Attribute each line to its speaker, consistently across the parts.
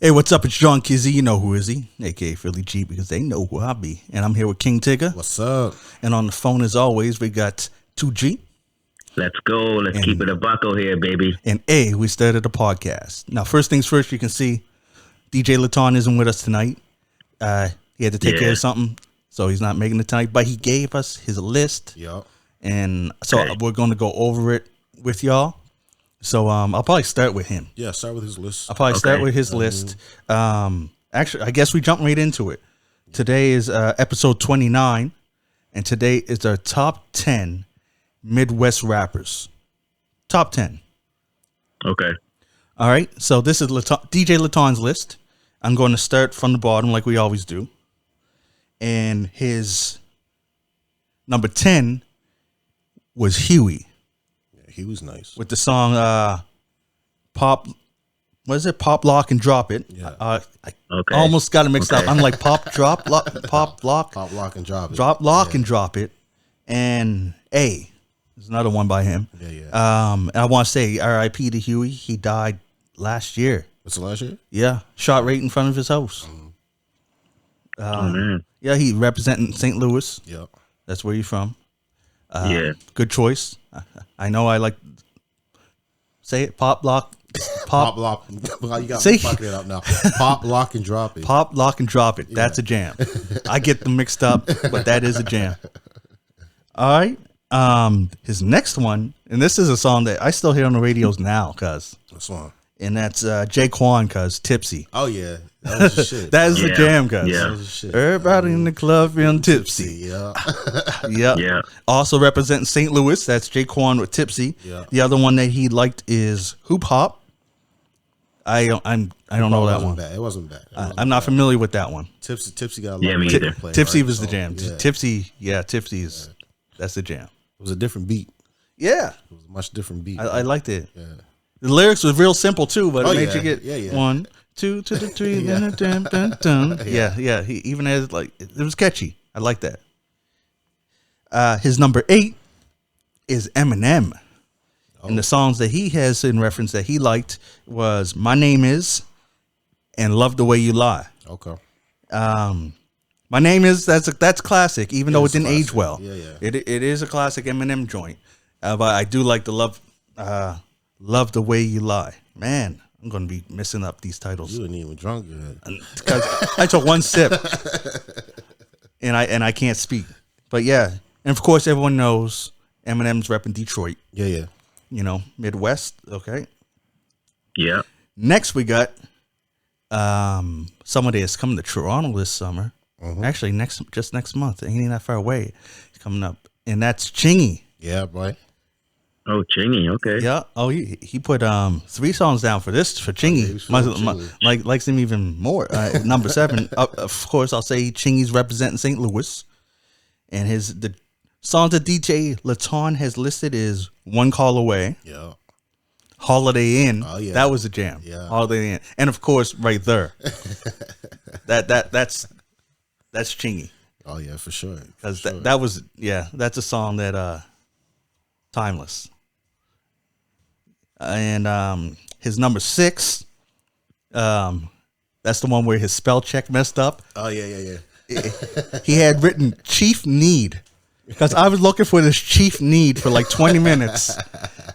Speaker 1: Hey, what's up? It's John Kizzy. You know who is he? AKA Philly G, because they know who I be. And I'm here with King Tigger.
Speaker 2: What's up?
Speaker 1: And on the phone, as always, we got 2G.
Speaker 3: Let's go. Let's keep it a buckle here, baby.
Speaker 1: And A, we started the podcast. Now, first things first, you can see DJ Laton isn't with us tonight. He had to take care of something, so he's not making it tonight. But he gave us his list.
Speaker 2: Yep.
Speaker 1: And so we're going to go over it with y'all. So I'll probably start with him.
Speaker 2: Yeah, start with his list.
Speaker 1: I'll probably start with his list. Actually, I guess we jump right into it. Today is episode 29, and today is our top 10 Midwest rappers. Top 10.
Speaker 3: Okay.
Speaker 1: All right, so this is DJ Laton's list. I'm going to start from the bottom like we always do. And his number 10 was Huey.
Speaker 2: He was nice
Speaker 1: with the song Pop. What is it? Pop, Lock, and Drop It.
Speaker 2: Yeah.
Speaker 1: I almost got it mixed up. I'm like Pop, Drop, Lock, Pop, Lock.
Speaker 2: Pop, Lock, and Drop It.
Speaker 1: Drop, Lock, and Drop It. And A. There's another one by him.
Speaker 2: Yeah.
Speaker 1: And I want to say R.I.P. to Huey. He died last year.
Speaker 2: What's the last year?
Speaker 1: Yeah. Shot right in front of his house.
Speaker 3: Oh, man.
Speaker 1: Yeah, he representing St. Louis.
Speaker 2: Yep.
Speaker 1: That's where you're from.
Speaker 3: Yeah.
Speaker 1: Good choice. I know I like. Say it. Pop, Lock.
Speaker 2: Pop, Lock. You got
Speaker 1: See?
Speaker 2: me fucking it up now. Pop, Lock, and Drop It.
Speaker 1: Pop, Lock, and Drop It. That's a jam. I get them mixed up, but that is a jam. All right. His next one, and this is a song that I still hear on the radios now, cuz.
Speaker 2: What's one?
Speaker 1: And that's J-Kwon, cuz, Tipsy.
Speaker 2: Oh, yeah. That was the shit.
Speaker 1: That is the jam, cuz.
Speaker 2: That was the shit.
Speaker 1: Everybody in the club feeling tipsy.
Speaker 2: Yeah.
Speaker 1: Yep.
Speaker 3: Yeah.
Speaker 1: Also representing St. Louis, that's J-Kwon with Tipsy.
Speaker 2: Yeah.
Speaker 1: The other one that he liked is Hoop Hop. I don't know that one.
Speaker 2: Bad. It wasn't bad.
Speaker 1: I'm not familiar with that one.
Speaker 2: Tipsy got a lot
Speaker 3: Yeah, me
Speaker 2: of
Speaker 3: either.
Speaker 2: play,
Speaker 1: Tipsy
Speaker 2: right?
Speaker 1: was the
Speaker 2: So,
Speaker 1: jam.
Speaker 2: yeah.
Speaker 1: Tipsy is that's the jam.
Speaker 2: It was a different beat.
Speaker 1: Yeah,
Speaker 2: It was a much different beat.
Speaker 1: I liked it.
Speaker 2: Yeah.
Speaker 1: The lyrics was real simple too, but it made
Speaker 2: yeah.
Speaker 1: you get
Speaker 2: Yeah.
Speaker 1: 1, 2 to the 3, then a dun, dun, dun. Yeah. He even has like it was catchy. I like that. His number 8 is Eminem. And the songs that he has in reference that he liked was My Name Is and Love the Way You Lie.
Speaker 2: Okay.
Speaker 1: My Name Is that's classic, even though it didn't age well.
Speaker 2: Yeah.
Speaker 1: It is a classic Eminem joint. But I do like the Love the Way You Lie. Man, I'm gonna be messing up these titles.
Speaker 2: You ain't even drunk yet.
Speaker 1: Because I took one sip and I can't speak. But yeah. And of course everyone knows Eminem's repping Detroit.
Speaker 2: Yeah.
Speaker 1: You know, Midwest. Okay.
Speaker 3: Yeah.
Speaker 1: Next we got somebody that's coming to Toronto this summer. Actually, next month. Ain't that far away. It's coming up. And that's Chingy.
Speaker 2: Yeah, boy.
Speaker 3: Oh, Chingy. Okay.
Speaker 1: Yeah. Oh, he put 3 songs down for Chingy.
Speaker 2: he was feeling Chingy.
Speaker 1: Likes him even more. Number 7. Of course, I'll say Chingy's representing St. Louis. And the song that DJ Laton has listed is One Call Away.
Speaker 2: Yeah.
Speaker 1: Holiday Inn.
Speaker 2: Oh, yeah.
Speaker 1: That was a jam.
Speaker 2: Yeah.
Speaker 1: Holiday Inn. And of course, right there. that's Chingy.
Speaker 2: Oh yeah, for sure.
Speaker 1: Because that was that's a song that timeless. And his number 6, that's the one where his spell check messed up.
Speaker 2: Oh yeah.
Speaker 1: He had written Chief Need. Because I was looking for this Chief Need for like 20 minutes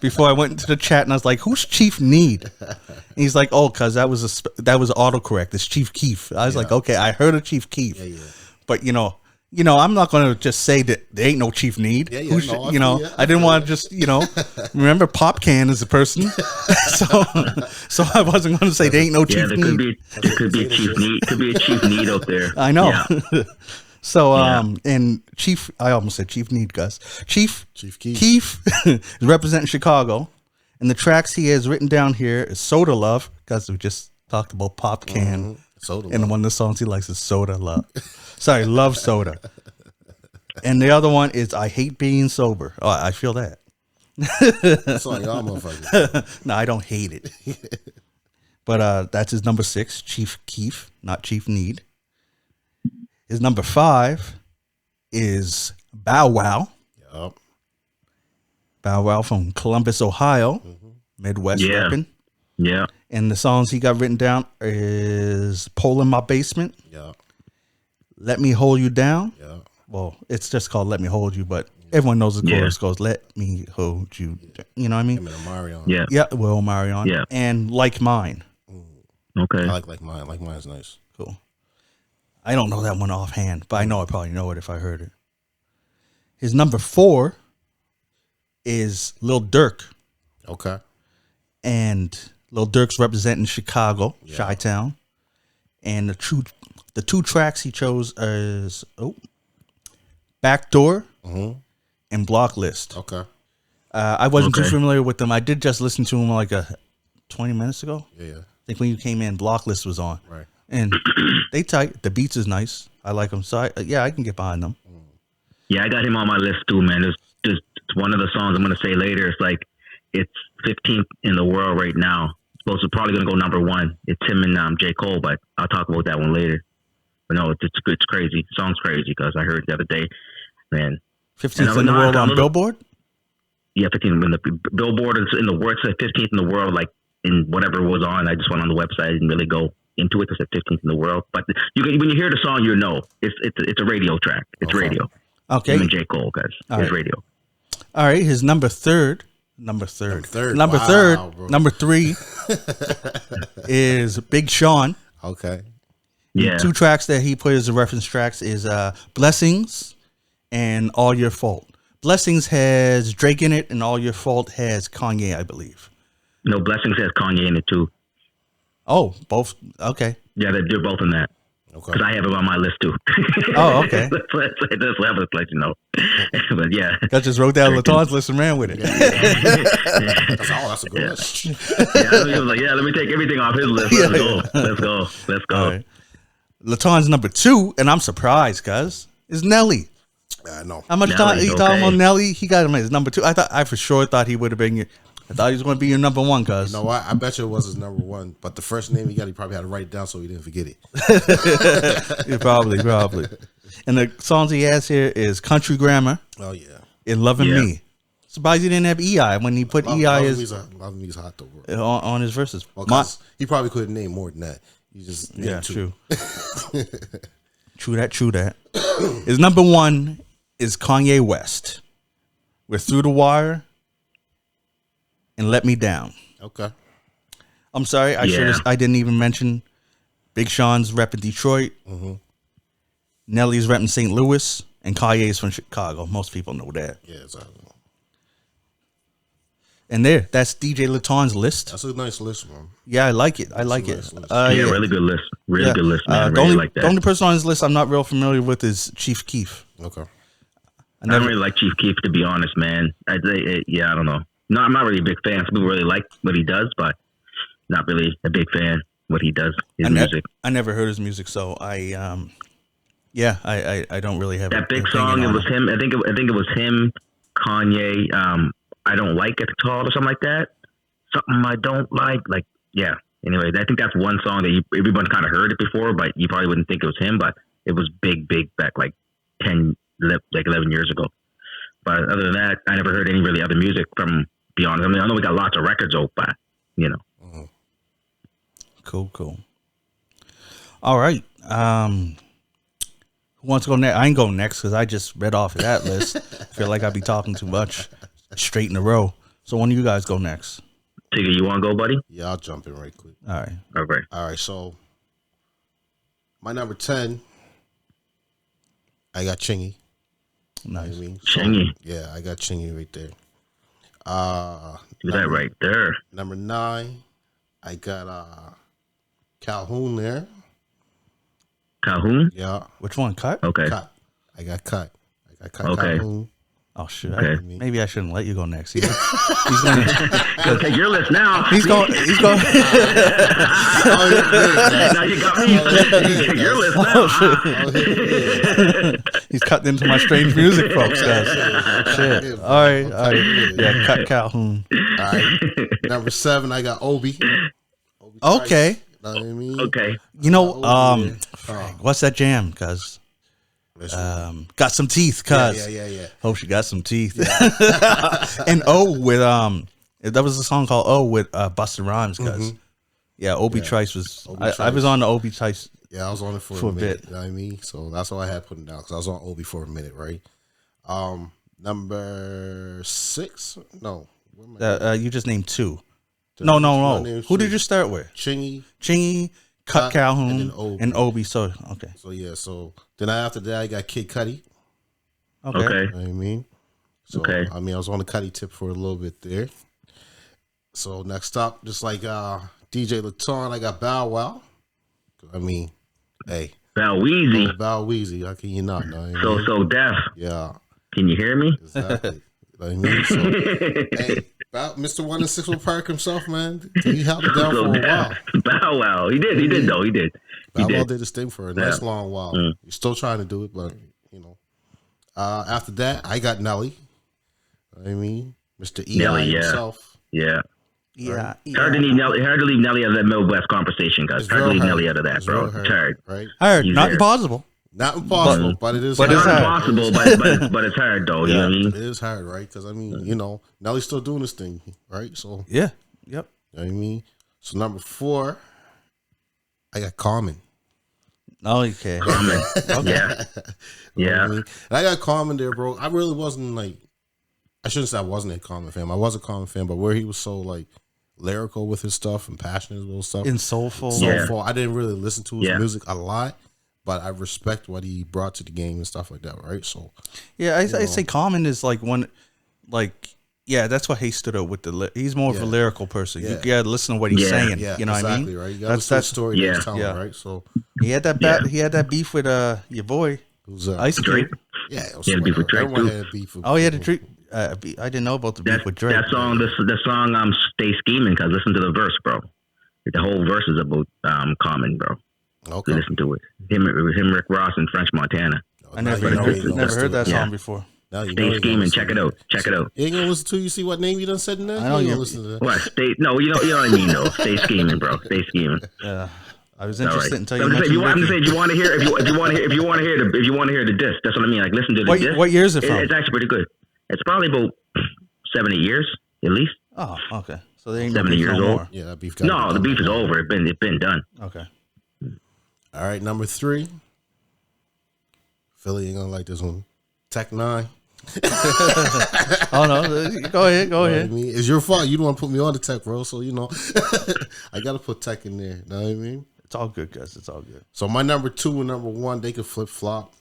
Speaker 1: before I went into the chat, and I was like, "Who's Chief Need?" And he's like, "Oh, because that was autocorrect. It's Chief Keef." I was like, "Okay, I heard of Chief Keef, but you know, I'm not going to just say that there ain't no Chief Need.
Speaker 2: Yeah,
Speaker 1: Who's,
Speaker 2: no,
Speaker 1: I didn't want to just remember Pop Can is a person, so I wasn't going to say there ain't no Chief Need.
Speaker 3: There could be a Chief Need. Could be a Chief Need out there.
Speaker 1: I know."
Speaker 3: Yeah.
Speaker 1: So, and Chief, I almost said Chief Need, Gus. Chief
Speaker 2: Keef
Speaker 1: is representing Chicago. And the tracks he has written down here is Soda Love, because we just talked about Pop Can.
Speaker 2: Soda
Speaker 1: And
Speaker 2: Love.
Speaker 1: one of the songs he likes is Soda Love. Sorry, Love Soda. And the other one is I Hate Being Sober. Oh, I feel that.
Speaker 2: That's on y'all motherfuckers.
Speaker 1: No, I don't hate it. But that's his number 6, Chief Keef, not Chief Need. His number 5 is Bow Wow.
Speaker 2: Yep.
Speaker 1: Bow Wow from Columbus, Ohio. Midwest repping.
Speaker 3: Yeah.
Speaker 1: And the songs he got written down is Pole in My Basement,
Speaker 2: Yeah.
Speaker 1: Let Me Hold You Down.
Speaker 2: Yeah.
Speaker 1: Well, it's just called Let Me Hold You, but everyone knows the chorus goes, Let Me Hold You Down. You know what I mean?
Speaker 2: Him and Omarion.
Speaker 3: Yeah.
Speaker 1: Yeah, Will Marion.
Speaker 3: Yeah.
Speaker 1: And Like Mine.
Speaker 3: Okay.
Speaker 2: I like mine. Like mine's nice.
Speaker 1: Cool. I don't know that one offhand, but I know I probably know it if I heard it. His number 4 is Lil Durk.
Speaker 2: Okay.
Speaker 1: And Lil Durk's representing Chicago, Chi-Town. And the two tracks he chose is Backdoor and Block List.
Speaker 2: Okay.
Speaker 1: I wasn't too familiar with them. I did just listen to them like 20 minutes ago.
Speaker 2: Yeah.
Speaker 1: I think when you came in, Block List was on.
Speaker 2: Right.
Speaker 1: And they tight. The beats is nice. I like them. So I can get behind them.
Speaker 3: Yeah, I got him on my list too, man. It's one of the songs I'm going to say later. It's like it's 15th in the world right now. It's probably going to go number 1. It's him and J. Cole, but I'll talk about that one later. But no, it's crazy. The song's crazy because I heard it the other day, man.
Speaker 1: 15th in the world on Billboard?
Speaker 3: Yeah, 15th in the Billboard. In the world, it's 15th in the world, like in whatever was on. I just went on the website and really go into it. It's 15th in the world. But when you hear the song, you know it's a radio track. It's radio.
Speaker 1: Okay.
Speaker 3: Him and J. Cole, guys. It's radio.
Speaker 1: All right. His number 3 is Big Sean.
Speaker 2: Okay.
Speaker 3: Yeah.
Speaker 1: 2 tracks that he put as a reference tracks is Blessings and All Your Fault. Blessings has Drake in it, and All Your Fault has Kanye, I believe.
Speaker 3: No, Blessings has Kanye in it too.
Speaker 1: Oh, both. Okay.
Speaker 3: Yeah, they're both in that.
Speaker 2: Okay.
Speaker 3: Because I have it on my list too.
Speaker 1: Oh, okay.
Speaker 3: That's what I was let you know. But yeah.
Speaker 1: I just wrote down Laton's list and ran with it.
Speaker 2: That's a good list.
Speaker 3: He was like, let me take everything off his list. Let's go.
Speaker 1: All right. Laton's number 2, and I'm surprised, cuz, is Nelly.
Speaker 2: I know.
Speaker 1: How much time he talking about Nelly? He got him as number 2. I for sure thought he would have been I thought he was going to be your number 1, cuz.
Speaker 2: You know what? I bet you it was his number 1. But the first name he got, he probably had to write it down so he didn't forget it.
Speaker 1: Yeah, probably. And the songs he has here is Country Grammar.
Speaker 2: Oh, yeah.
Speaker 1: And Loving Me. Surprised he didn't have EI when he put EI
Speaker 2: Loving Me's hot though,
Speaker 1: on his verses.
Speaker 2: Well, he probably couldn't name more than that. He just named 2.
Speaker 1: True. True that. His number 1 is Kanye West. We're Through the Wire and Let Me Down.
Speaker 2: Okay.
Speaker 1: I'm sorry, I didn't even mention Big Sean's repping Detroit. Nelly's repping St. Louis, and Kanye's from Chicago. Most people know that.
Speaker 2: Yeah, exactly.
Speaker 1: And that's DJ Laton's list.
Speaker 2: That's a nice list, man.
Speaker 1: Yeah, I like it.
Speaker 3: Really good list. Really good list, man.
Speaker 1: The
Speaker 3: like that.
Speaker 1: The only person on his list I'm not real familiar with is Chief Keef.
Speaker 2: Okay.
Speaker 3: I don't really like Chief Keef, to be honest, man. I don't know. No, I'm not really a big fan. Some people really like what he does, but not really a big fan what he does. His music.
Speaker 1: I never heard his music, so I don't really have
Speaker 3: that big song. It was him. I think it was him, Kanye. I don't like it at all, or something like that. Something I don't like. Like, yeah. Anyway, I think that's one song that everyone kind of heard it before, but you probably wouldn't think it was him. But it was big back like 11 years ago. But other than that, I never heard any really other music from beyond. I mean, I know we got lots of records out, but you know.
Speaker 2: Mm-hmm.
Speaker 1: Cool. All right. Who wants to go next? I ain't going next because I just read off of that list. I feel like I'd be talking too much straight in a row. So one of you guys go next.
Speaker 3: Tigger, you want to go, buddy?
Speaker 2: Yeah, I'll jump in right quick.
Speaker 1: All right.
Speaker 2: All right. So my number 10, I got Chingy.
Speaker 1: Nice.
Speaker 2: You know what I mean?
Speaker 3: Chingy.
Speaker 2: Yeah, I got Chingy right there.
Speaker 3: Is that right there?
Speaker 2: Number 9, I got Calhoun there.
Speaker 3: Calhoun?
Speaker 2: Yeah.
Speaker 1: Which one? Cut?
Speaker 3: Okay.
Speaker 2: Cut. I got Cut.
Speaker 3: Okay.
Speaker 2: Calhoun.
Speaker 1: Oh shit!
Speaker 3: Okay.
Speaker 1: Maybe I shouldn't let you go next. He's
Speaker 3: gonna take your list now.
Speaker 1: He's going.
Speaker 3: Now you got me. Take your list now.
Speaker 1: He's cutting into my strange music, folks, guys. Shit. All right. Yeah, cut Calhoun.
Speaker 2: All right. Number 7, I got Obi.
Speaker 1: Okay.
Speaker 2: Know what I mean?
Speaker 3: Okay.
Speaker 1: You know, what's that jam? Cause got some teeth. Cause
Speaker 2: yeah.
Speaker 1: hope she got some teeth. And with That was a song called "Oh" with Busta Rhymes, cuz. Yeah, Obi Trice was. I was on the Obi Trice.
Speaker 2: Yeah, I was on it for a minute. You know what I mean? So that's why I had put it down because I was on Obi for a minute, right? Number 6? No.
Speaker 1: You just named 2. No. Who did you start with?
Speaker 2: Chingy,
Speaker 1: Cut Calhoun,
Speaker 2: and Obi.
Speaker 1: So okay.
Speaker 2: So yeah, so then after that I got Kid Cudi.
Speaker 1: Okay.
Speaker 2: You know what I mean? So I was on the Cudi tip for a little bit there. So next up, just like DJ Laton, I got Bow Wow. I mean, hey.
Speaker 3: Bow Weezy.
Speaker 2: Bow Weezy. How can you not know?
Speaker 3: So deaf.
Speaker 2: Yeah.
Speaker 3: Can you hear me?
Speaker 2: Exactly. I mean, so, hey, Mr. 1 in 6 Park himself, man. He held it down for a while.
Speaker 3: Bow Wow. He did though. He did.
Speaker 2: Bow Wow did his thing for a nice long while. He's still trying to do it, but you know. After that, I got Nelly. I mean, Mr. E.I. himself.
Speaker 3: Yeah.
Speaker 1: Yeah.
Speaker 3: Hard to leave Nelly out of that Midwest conversation, guys. Hard to leave Nelly out of that, bro. It's hard.
Speaker 2: Right?
Speaker 1: Hard. Not impossible.
Speaker 2: Not impossible, but it is.
Speaker 3: But
Speaker 2: hard.
Speaker 3: it's not impossible, but it's hard though. You know what I mean?
Speaker 2: It is hard, right? Because I mean, you know, Nelly's still doing this thing, right? So
Speaker 1: yeah, yep.
Speaker 2: You know what I mean, so number 4, I got Common.
Speaker 1: Oh, okay.
Speaker 3: Common. Okay. Yeah.
Speaker 2: You know what I mean? And I got Common there, bro. I really wasn't like. I shouldn't say I wasn't a Common fan. I was a Common fan, but where he was so like lyrical with his stuff and passionate with his stuff
Speaker 1: and soulful.
Speaker 2: I didn't really listen to his music a lot. But I respect what he brought to the game and stuff like that, right? So,
Speaker 1: yeah, I say Common is like one, like, yeah, that's what he stood out with. He's more of a lyrical person. You got to listen to what he's saying. You know what I mean?
Speaker 2: Right? You got to listen to the story he's telling, right? So
Speaker 1: he had that he had that beef with your boy,
Speaker 2: who's
Speaker 1: Ice Cube.
Speaker 3: Yeah, he had beef with Drake.
Speaker 2: Everyone had beef with
Speaker 1: he had a Drake. I didn't know about the beef with Drake.
Speaker 3: That song, the song, Stay Scheming, because listen to the verse, bro. The whole verse is about Common, bro.
Speaker 2: Okay.
Speaker 3: Listen to it. Him, Rick Ross, and French Montana.
Speaker 1: I never heard that song before.
Speaker 3: Stay Scheming. Check it out. Check it out.
Speaker 2: You ain't gonna listen to? You see what name you done said in there?
Speaker 1: I know you
Speaker 2: listen to that.
Speaker 3: What? No, you know what I mean though. Stay Scheming, bro. Stay Scheming.
Speaker 1: Yeah. I was interested until
Speaker 3: you mentioned Ricky. If you want to hear the disc, that's what I mean. Like listen to the disc.
Speaker 1: What year is it from?
Speaker 3: It's actually pretty good. It's probably about 70 years at least.
Speaker 1: Oh, okay. So they ain't
Speaker 3: 70 years old.
Speaker 2: Yeah, that beef.
Speaker 3: No, the beef is over. It's been done.
Speaker 1: Okay.
Speaker 2: All right, number 3. Philly ain't gonna like this one. Tech 9.
Speaker 1: Oh no, go ahead.
Speaker 2: You know I mean? It's your fault. You don't want to put me on the Tech, bro. So you know, I gotta put Tech in there. You know what I mean?
Speaker 1: It's all good, guys. It's all good.
Speaker 2: So my number 2 and number 1, they could flip flop,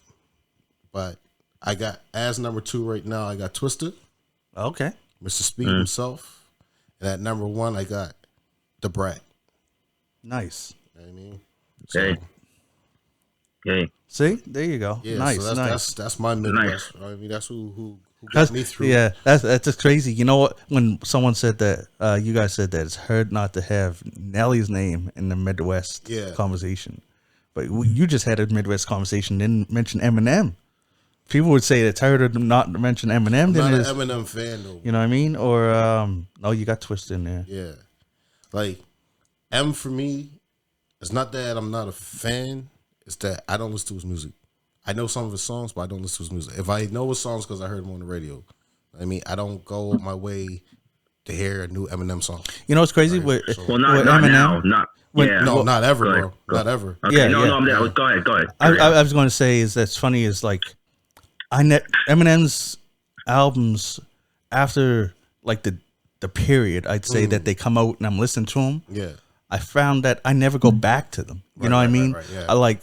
Speaker 2: but I got as number 2 right now. I got Twister.
Speaker 1: Okay.
Speaker 2: Mr. Speed himself, and at number 1, I got the Brat.
Speaker 1: Nice.
Speaker 2: You know what I mean?
Speaker 3: Okay.
Speaker 1: See, there you go.
Speaker 2: Yeah,
Speaker 1: nice,
Speaker 2: so that's my Midwest. Nice. I mean, that's who got me through.
Speaker 1: Yeah, that's just crazy. You know what? When someone said that, you guys said that it's hard not to have Nelly's name in the Midwest conversation, but you just had a Midwest conversation, didn't mention Eminem. People would say it's harder to not mention Eminem than it is.
Speaker 2: I'm not an Eminem fan though.
Speaker 1: You know what I mean? Or no, you got Twist in there.
Speaker 2: Yeah, like M for me. It's not that I'm not a fan. It's that I don't listen to his music. I know some of his songs, but I don't listen to his music. If I know his songs because I heard them on the radio, I mean, I don't go my way to hear a new Eminem song.
Speaker 1: You know what's crazy?
Speaker 3: Not Eminem, now.
Speaker 2: Not ever, bro. Not ever.
Speaker 3: Okay,
Speaker 1: yeah,
Speaker 3: I'm there. Go ahead.
Speaker 1: I was going to say is that's funny is like Eminem's albums after like the period, I'd say that they come out and I'm listening to them.
Speaker 2: Yeah.
Speaker 1: I found that I never go back to them. You know what I mean?
Speaker 2: Right, yeah.
Speaker 1: I like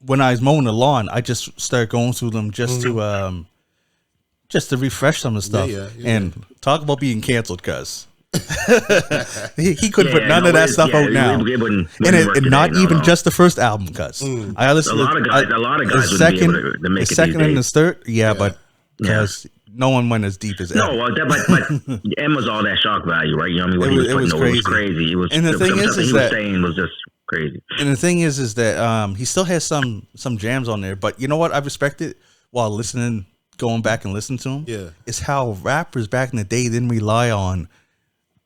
Speaker 1: when I was mowing the lawn, I just started going through them just to refresh some of the stuff.
Speaker 2: Yeah.
Speaker 1: And talk about being canceled, cuz he couldn't put none of that stuff out now, and not even just the first album, cuz I listened
Speaker 3: a lot of guys
Speaker 1: the second,
Speaker 3: to make
Speaker 1: the second and the third, but because no one went as deep as M.
Speaker 3: No, but M was all that shock value, right? You know what I mean? What
Speaker 1: it was crazy.
Speaker 3: It was,
Speaker 1: and the thing is
Speaker 3: he
Speaker 1: that
Speaker 3: was saying was just crazy.
Speaker 1: And the thing is that he still has some jams on there. But you know what? I respect it while going back and listening to him.
Speaker 2: Yeah,
Speaker 1: it's how rappers back in the day didn't rely on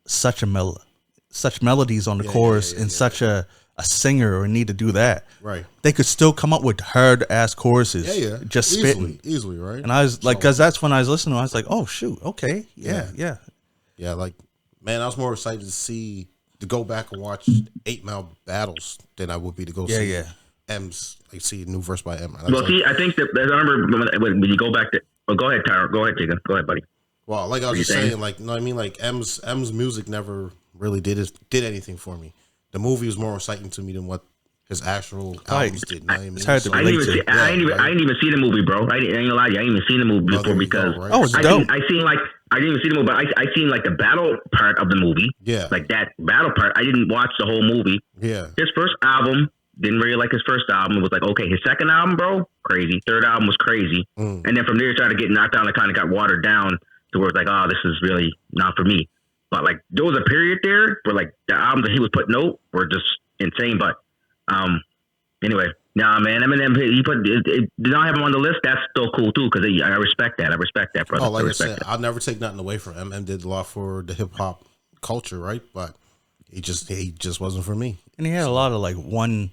Speaker 1: such melodies on the chorus and such a a singer or need to do that.
Speaker 2: Right.
Speaker 1: They could still come up with hard ass choruses.
Speaker 2: Yeah.
Speaker 1: Just spitting.
Speaker 2: Easily, right?
Speaker 1: And I was like, because that's when I was listening, I was like, oh shoot, okay, yeah.
Speaker 2: Yeah, like, man, I was more excited to go back and watch 8 Mile battles than I would be to go see M's, like see a new verse by M.
Speaker 3: Well, see, I think that I remember when you go back to. Oh, go ahead, Tyler. Go ahead, Jacob. Go ahead, buddy.
Speaker 2: Well, like I was just saying, like, you know what I mean? Like M's music never really did anything for me. The movie was more exciting to me than what his actual albums did. You know what I mean?
Speaker 1: It's hard to
Speaker 3: I didn't even see the movie, bro. I ain't gonna lie to you. I didn't even see the movie before because
Speaker 1: it's dope.
Speaker 3: I didn't even see the movie, but I seen like the battle part of the movie.
Speaker 2: Yeah.
Speaker 3: Like that battle part. I didn't watch the whole movie.
Speaker 2: Yeah.
Speaker 3: His first album, didn't really like his first album. It was like, okay, his second album, bro, crazy. Third album was crazy. And then from there, it started to get knocked down. It kind of got watered down to where it's like, oh, this is really not for me. But like, there was a period there where like the albums that he was putting out were just insane. But anyway, nah, man, Eminem, he put did not have him on the list. That's still cool too, because I respect that. I respect that, brother.
Speaker 2: Oh, like I said, I'll never take nothing away from him. Eminem did a lot for the hip hop culture, right? But he just wasn't for me.
Speaker 1: And he had a lot of like one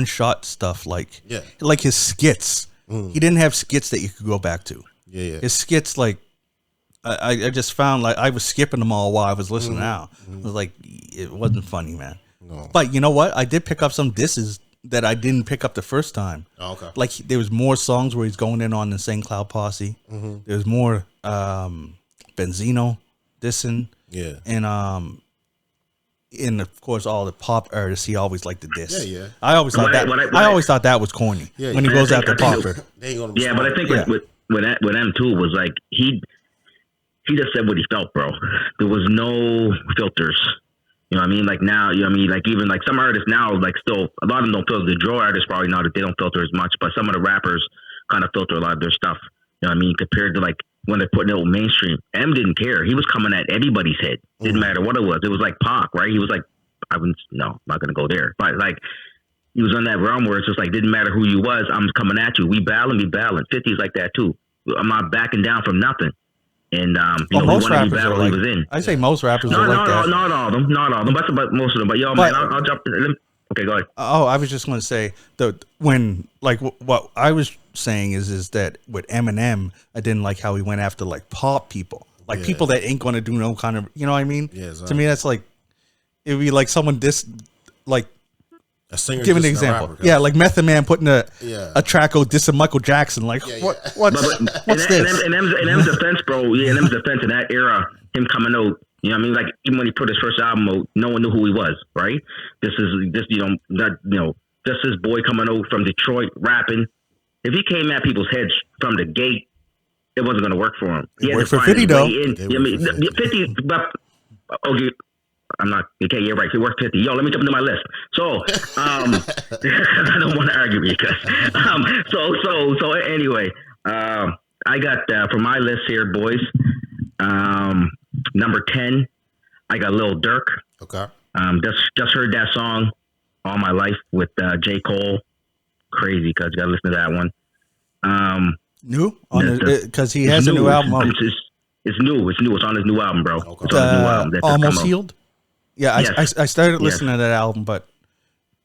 Speaker 1: shot stuff, like
Speaker 2: Yeah.
Speaker 1: like his skits. He didn't have skits that you could go back to.
Speaker 2: Yeah.
Speaker 1: His skits, like I just found like I was skipping them all while I was listening out. It was like it wasn't funny, man.
Speaker 2: No.
Speaker 1: But you know what? I did pick up some disses that I didn't pick up the first time.
Speaker 2: Oh, okay.
Speaker 1: Like there was more songs where he's going in on the St. Cloud Posse. There was more Benzino dissing.
Speaker 2: Yeah.
Speaker 1: And of course all the pop artists he always liked to diss.
Speaker 2: Yeah.
Speaker 1: I always thought I always thought that was corny when he goes after Popper.
Speaker 3: Yeah, but I think with M too was like he just said what he felt, bro. There was no filters. You know what I mean? Like now, you know what I mean? Like even like some artists now, like still a lot of them don't filter. The drill artists probably not that they don't filter as much, but some of the rappers kind of filter a lot of their stuff. You know what I mean? Compared to like when they're putting it on mainstream. M didn't care. He was coming at everybody's head. Didn't matter what it was. It was like Pac, right? He was like, I'm not gonna go there. But like he was on that realm where it's just like didn't matter who you was, I'm coming at you. We battling. 50's like that too. I'm not backing down from nothing. And
Speaker 1: most rappers are like,
Speaker 3: he was in.
Speaker 1: I say most rappers are like that.
Speaker 3: Not all of them, but most of them. But yo, man, I'll jump. Okay, go ahead.
Speaker 1: Oh, I was just going to say what I was saying is that with Eminem, I didn't like how he went after like pop people, like people that ain't going to do no kind of, you know what I mean?
Speaker 2: Yeah, exactly.
Speaker 1: To me, that's like it would be like someone like
Speaker 2: a singer.
Speaker 1: Give an example. Rapper, like Method Man putting a track of dissing Michael Jackson. Like what's this?
Speaker 3: In M's defense, bro. Yeah, in M's defense in that era, him coming out. You know what I mean? Like even when he put his first album out, no one knew who he was, right? This this boy coming out from Detroit rapping. If he came at people's heads from the gate, it wasn't going to work for him. He had to find 50 though. 50, but okay. I'm not okay. You're right. He worked 50. Yo, let me jump into my list. So, I don't want to argue because, so anyway, I got for my list here, boys. Number 10, I got Lil Durk.
Speaker 2: Okay.
Speaker 3: Just heard that song all my life with J. Cole. Crazy because you got to listen to that one.
Speaker 1: New because he has a new album.
Speaker 3: It's new. It's on his new album, bro.
Speaker 2: Okay.
Speaker 3: It's on his new album.
Speaker 1: Almost Healed. Yeah,
Speaker 3: yes.
Speaker 1: I started listening to that album, but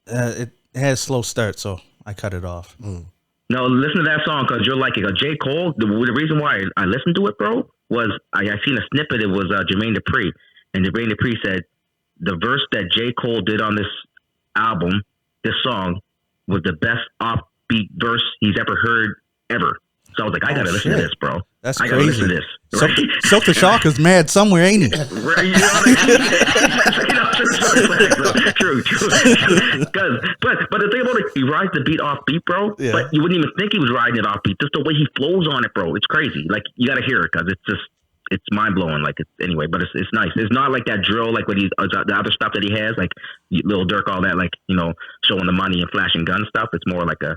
Speaker 1: it had a slow start, so I cut it off.
Speaker 3: No, listen to that song because you'll like it. J. Cole, the reason why I listened to it, bro, was I seen a snippet. It was Jermaine Dupri, and Jermaine Dupri said the verse that J. Cole did on this album, this song, was the best offbeat verse he's ever heard ever. So I was like, I gotta listen to this, bro.
Speaker 1: That's
Speaker 3: I
Speaker 1: crazy.
Speaker 3: Gotta listen to this. Right?
Speaker 1: Silk the Shock is mad somewhere, ain't he?
Speaker 3: Right, you know True. But the thing about it, he rides the beat off beat, bro. Yeah. But you wouldn't even think he was riding it off beat. Just the way he flows on it, bro. It's crazy. Like you gotta hear it because it's mind blowing. Like anyway, but it's nice. It's not like that drill, like what the other stuff that he has, like Lil Durk, all that, like showing the money and flashing gun stuff. It's more like I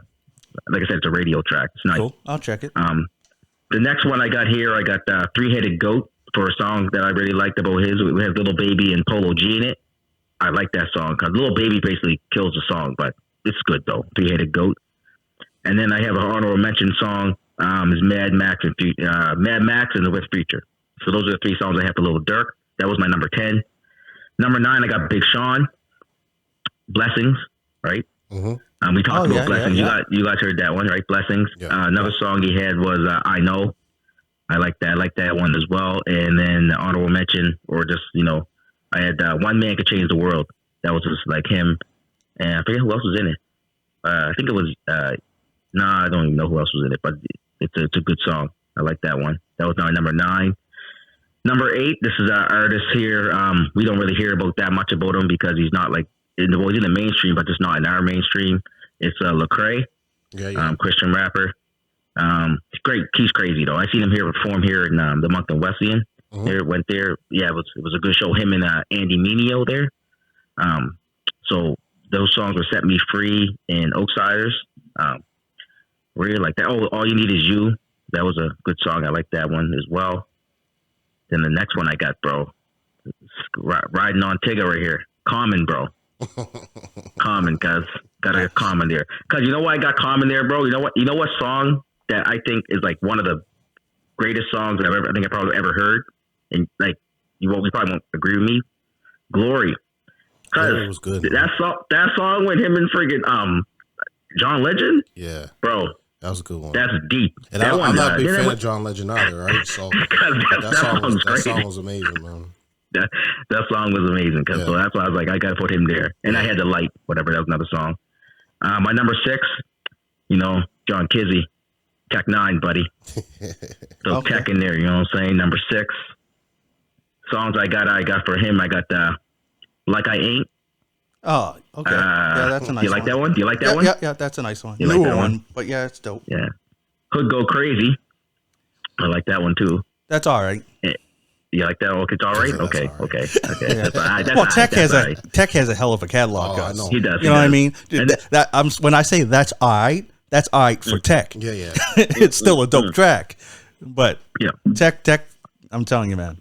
Speaker 3: said, it's a radio track. It's nice.
Speaker 1: Cool. I'll check it.
Speaker 3: The next one I got here, I got Three-Headed Goat for a song that I really liked about his. We have Little Baby and Polo G in it. I like that song because Little Baby basically kills the song, but it's good though. Three-Headed Goat. And then I have an honorable mention song is Mad Max and the West Future. So those are the three songs I have for Lil Durk. That was my number 10. Number 9, I got Big Sean. Blessings, right? We talked about Blessings. You guys heard that one, right? Blessings. Another song he had was I Know. I like that. I like that one as well. And then the honorable mention, or just, I had One Man Could Change the World. That was just like him. And I forget who else was in it. I think it was, I don't even know who else was in it, but it's a good song. I like that one. That was number 9. Number 8, this is our artist here. We don't really hear about that much about him because he's not like, he's in the mainstream, but just not in our mainstream. It's Lecrae, Christian rapper. He's great. He's crazy though. I seen him here perform here in the Moncton Wesleyan. Went there. Yeah, it was a good show. Him and Andy Mineo there. So those songs were Set Me Free and Oaksiders. Really like that. Oh, All You Need Is You. That was a good song. I like that one as well. Then the next one I got, bro, Riding on Tigger right here. Common, bro. Common, cuz gotta get Common there. Cuz you know why I got Common there, bro? You know what song that I think is like one of the greatest songs that I think I probably ever heard, and like you probably won't agree with me. Glory. Cuz
Speaker 2: was good.
Speaker 3: That song with him and friggin' John Legend.
Speaker 2: Yeah,
Speaker 3: bro.
Speaker 2: That was a good one.
Speaker 3: That's deep.
Speaker 2: And I'm not a big fan of John Legend either, right? So that song was amazing, man.
Speaker 3: That song was amazing. So that's why I was like, I got to put him there. And I had The Light, whatever. That was another song. My number 6, John Kizzy, Tech 9, buddy. So Tech in there, you know what I'm saying? Number 6. Songs I got for him, I got Like I Ain't.
Speaker 1: Oh, okay. Yeah, that's a nice one.
Speaker 3: Do you like that one? Do you like that one?
Speaker 1: Yeah, that's a nice one.
Speaker 3: You like that one?
Speaker 1: But yeah, it's dope.
Speaker 3: Yeah. Hood Go Crazy. I like that one too.
Speaker 1: That's all right.
Speaker 3: You like that? Okay, it's all right. Okay.
Speaker 1: Yeah.
Speaker 3: That's all right.
Speaker 1: Well, Tech has a hell of a catalog.
Speaker 2: I know.
Speaker 3: He does.
Speaker 1: You know what I mean? When I say that's all right for Tech.
Speaker 2: Yeah.
Speaker 1: It's still a dope track, but Tech. I'm telling you, man.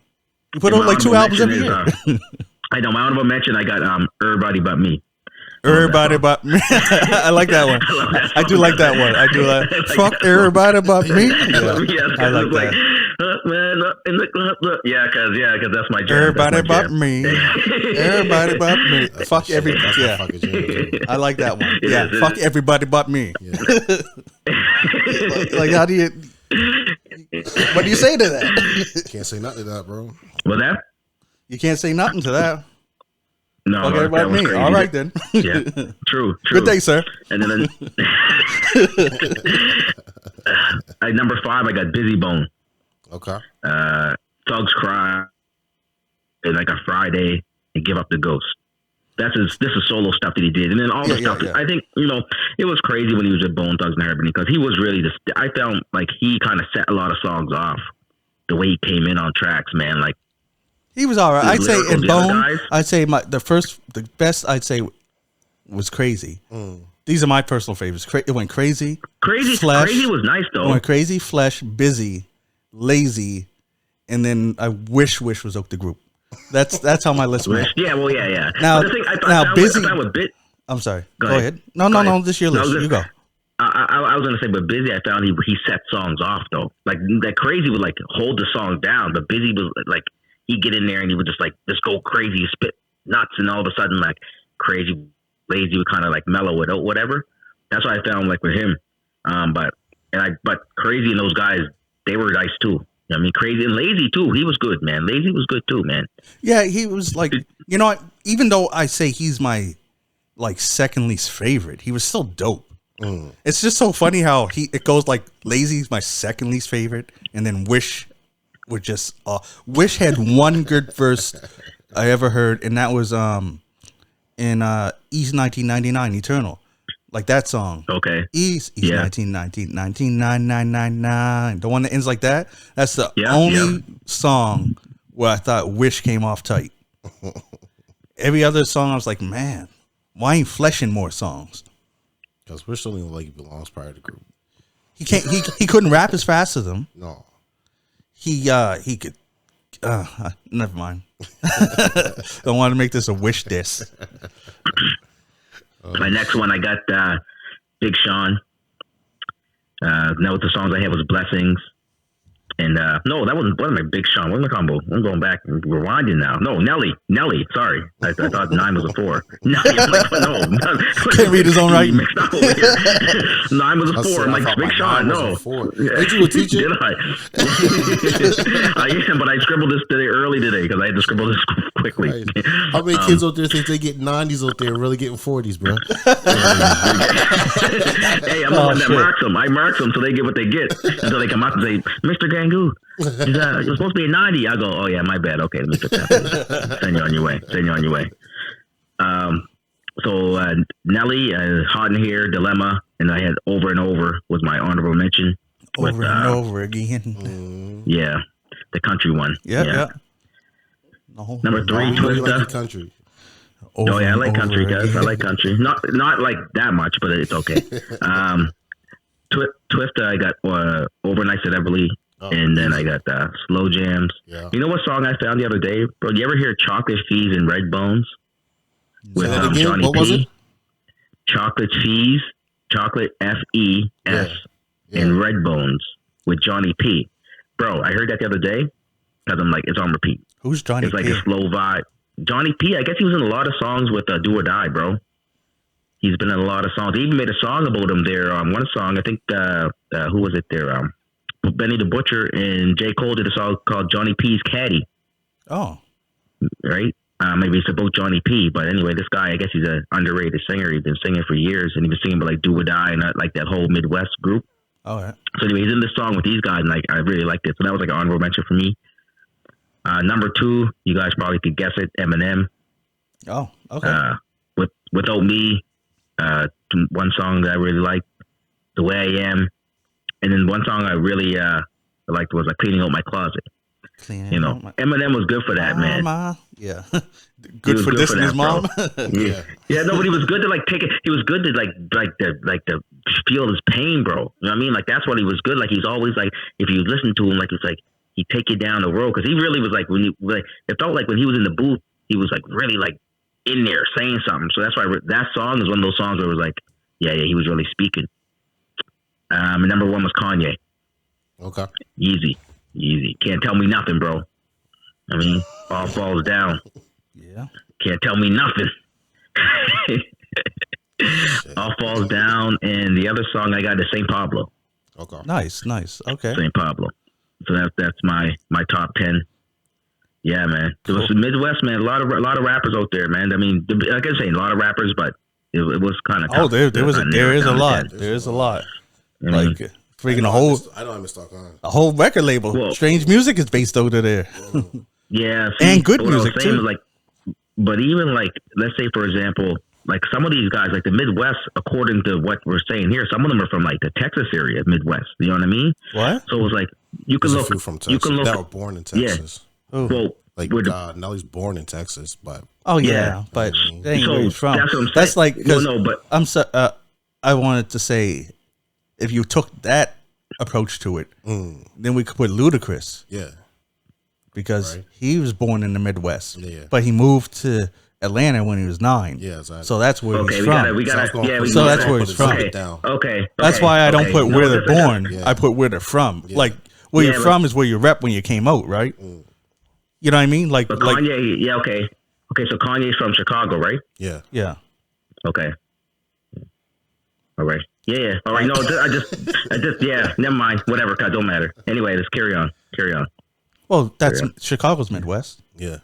Speaker 1: You put out like 2 albums every year.
Speaker 3: I know. My honorable mention, I got Everybody But Me.
Speaker 1: Everybody But Me. I like that one. I do like that one. I do like fuck everybody but me. I like that.
Speaker 3: Yeah, because that's my jam.
Speaker 1: Everybody but me. Everybody but me. Fuck every. Yeah. I like that one. Yeah. Fuck everybody but me. Like how do you? What do you say to that?
Speaker 2: Can't say nothing to that, bro.
Speaker 3: What's that?
Speaker 1: You can't say nothing to that.
Speaker 3: No,
Speaker 1: okay, about me. Crazy. All right then.
Speaker 3: Yeah, true.
Speaker 1: Good day, sir.
Speaker 3: And then at number 5, I got Busy Bone.
Speaker 2: Okay.
Speaker 3: Thugs Cry, and like a Friday, and Give Up the Ghost. This is solo stuff that he did, and then all the stuff. Yeah. I think it was crazy when he was at Bone Thugs and Harmony because he was really I felt like he kind of set a lot of songs off the way he came in on tracks, man. Like.
Speaker 1: He was all right. I'd say in Bone, I'd say the best I'd say was Crazy. These are my personal favorites. It went Crazy. Flesh.
Speaker 3: Crazy was nice though.
Speaker 1: It went Crazy, Flesh, Busy, Lazy, and then I wish was the group. That's how my list went.
Speaker 3: Yeah, well, yeah.
Speaker 1: Now, Busy. I'm sorry. Go ahead. No. This is your list. You go.
Speaker 3: I was gonna say, but Busy, I found he set songs off though. Like that Crazy would like hold the song down, but Busy was like. He'd get in there and he would just go crazy, spit nuts, and all of a sudden like Crazy, Lazy would kind of like mellow it out, whatever. That's what I found like with him. But Crazy and those guys, they were nice too. I mean, Crazy and Lazy too. He was good, man. Lazy was good too, man.
Speaker 1: Yeah, he was like, even though I say he's my like second least favorite, he was still dope. It's just so funny how it goes like Lazy's my second least favorite, and then Wish. Wish had one good verse I ever heard, and that was in East 1999 Eternal, like that song.
Speaker 3: Okay.
Speaker 1: East 1999, the one that ends like that. That's the only song where I thought Wish came off tight. Every other song I was like, man, why ain't Fleshing more songs?
Speaker 2: Because Wish only like belongs part of the group.
Speaker 1: He can't. He couldn't rap as fast as them.
Speaker 2: No.
Speaker 1: He could. Never mind. Don't want to make this a Wish diss.
Speaker 3: My next one, I got Big Sean. Now the songs I had was Blessings And no, that wasn't my Big Sean. What am I talking about? I'm going back and rewinding now. No, Nelly. Sorry, I thought 9 was a 4. Nelly, I'm like, no,
Speaker 1: Can't read his own writing.
Speaker 3: 9 was a 4. I'm like, Big Sean, no.
Speaker 2: Ain't you a teacher?
Speaker 3: Did I? Yeah, but I scribbled this early today because I had to scribble this quickly.
Speaker 2: Right. How many kids out there think they get 90s out there really getting 40s, bro?
Speaker 3: Hey, I'm the one that marks them. I mark them so they get what they get until they come out and say, Mr. Gangu, you're supposed to be a 90. I go, oh yeah, my bad. Okay, let me fix that. Send you on your way. So Nelly, Hot in Here, Dilemma, and I had Over and Over was my honorable mention.
Speaker 1: Over and over again.
Speaker 3: Yeah, the country one.
Speaker 1: Yeah.
Speaker 3: Number 3, Twista.
Speaker 2: Like the country.
Speaker 3: Oh yeah, I like country, guys. I like country. Not like that much, but it's okay. Twista, I got Overnights at Everly, and then I got Slow Jams. Yeah. You know what song I found the other day, bro? You ever hear Chocolate Fees and Red Bones with Johnny
Speaker 2: what
Speaker 3: P?
Speaker 2: Was it?
Speaker 3: Chocolate Fees, Chocolate FES, and Red Bones with Johnny P. Bro, I heard that the other day because I'm like, it's on repeat.
Speaker 1: Who's Johnny
Speaker 3: P? It's like
Speaker 1: P?
Speaker 3: a slow vibe. Johnny P, I guess he was in a lot of songs with Do or Die, bro. He's been in a lot of songs. He even made a song about him there. One song, I think, who was it there? Benny the Butcher and J. Cole did a song called Johnny P's Caddy.
Speaker 1: Oh.
Speaker 3: Right? Maybe it's about Johnny P. But anyway, this guy, I guess he's an underrated singer. He's been singing for years, and he's been singing about like Do or Die and like that whole Midwest group.
Speaker 1: All right.
Speaker 3: So anyway, he's in this song with these guys, and like I really liked it. So that was like an honorable mention for me. Number 2, you guys probably could guess it, Eminem.
Speaker 1: Oh, okay.
Speaker 3: Without Me, one song that I really liked, The Way I Am, and then one song I really liked was Cleaning Out My Closet. Eminem was good for that, man.
Speaker 1: Yeah, good for this and his mom.
Speaker 3: Yeah, no, but he was good to take it. He was good to to feel his pain, bro. You know what I mean? Like that's what he was good. Like he's always like, if you listen to him, like it's like he'd take you down the road because he really was like it felt like when he was in the booth, he was like really like in there saying something. So that's why that song is one of those songs where it was like, yeah, he was really speaking. Number 1 was Kanye.
Speaker 2: Okay.
Speaker 3: Easy. Can't tell me nothing, bro. I mean, all falls down.
Speaker 1: Yeah.
Speaker 3: Can't tell me nothing. All falls down, and the other song I got is St. Pablo.
Speaker 2: Okay.
Speaker 1: Nice. Okay.
Speaker 3: St. Pablo. So that's my top 10. Yeah, man. It was the Midwest, man. A lot of rappers out there, man. I mean, like I say, a lot of rappers, but it was kind of tough.
Speaker 1: Oh, there is a lot. There is a lot. Like freaking
Speaker 2: I know I'm stuck on
Speaker 1: a whole record label. Well, Strange Music is based over there.
Speaker 3: Yeah,
Speaker 1: and good music too.
Speaker 3: But even let's say for example, like some of these guys, like the Midwest, according to what we're saying here, some of them are from like the Texas area, Midwest. You know what I mean?
Speaker 1: What?
Speaker 3: So it was like you can look
Speaker 2: from Texas.
Speaker 3: You can look
Speaker 2: that were born in Texas.
Speaker 3: Yeah. Well,
Speaker 2: like Nelly's born in Texas, but
Speaker 1: but they ain't where he's from.
Speaker 3: That's
Speaker 1: like because
Speaker 3: but
Speaker 1: I wanted to say, if you took that approach to it, then we could put Ludacris.
Speaker 2: Yeah.
Speaker 1: Because he was born in the Midwest, but he moved to Atlanta when he was 9.
Speaker 2: Yeah, exactly.
Speaker 1: So that's where he's from.
Speaker 3: So
Speaker 1: that's where he's from.
Speaker 3: Okay.
Speaker 1: That's why I don't put where they're born. I put where they're from. Yeah. Like where you're from is where you rep when you came out, right? You know what I mean? Like
Speaker 3: Kanye. Okay. So Kanye's from Chicago, right?
Speaker 2: Yeah.
Speaker 3: Okay. All right. Yeah. All right. No, I just never mind. Whatever. Cause it don't matter. Anyway, let's carry on.
Speaker 1: Well, that's Chicago's Midwest.
Speaker 2: Yeah.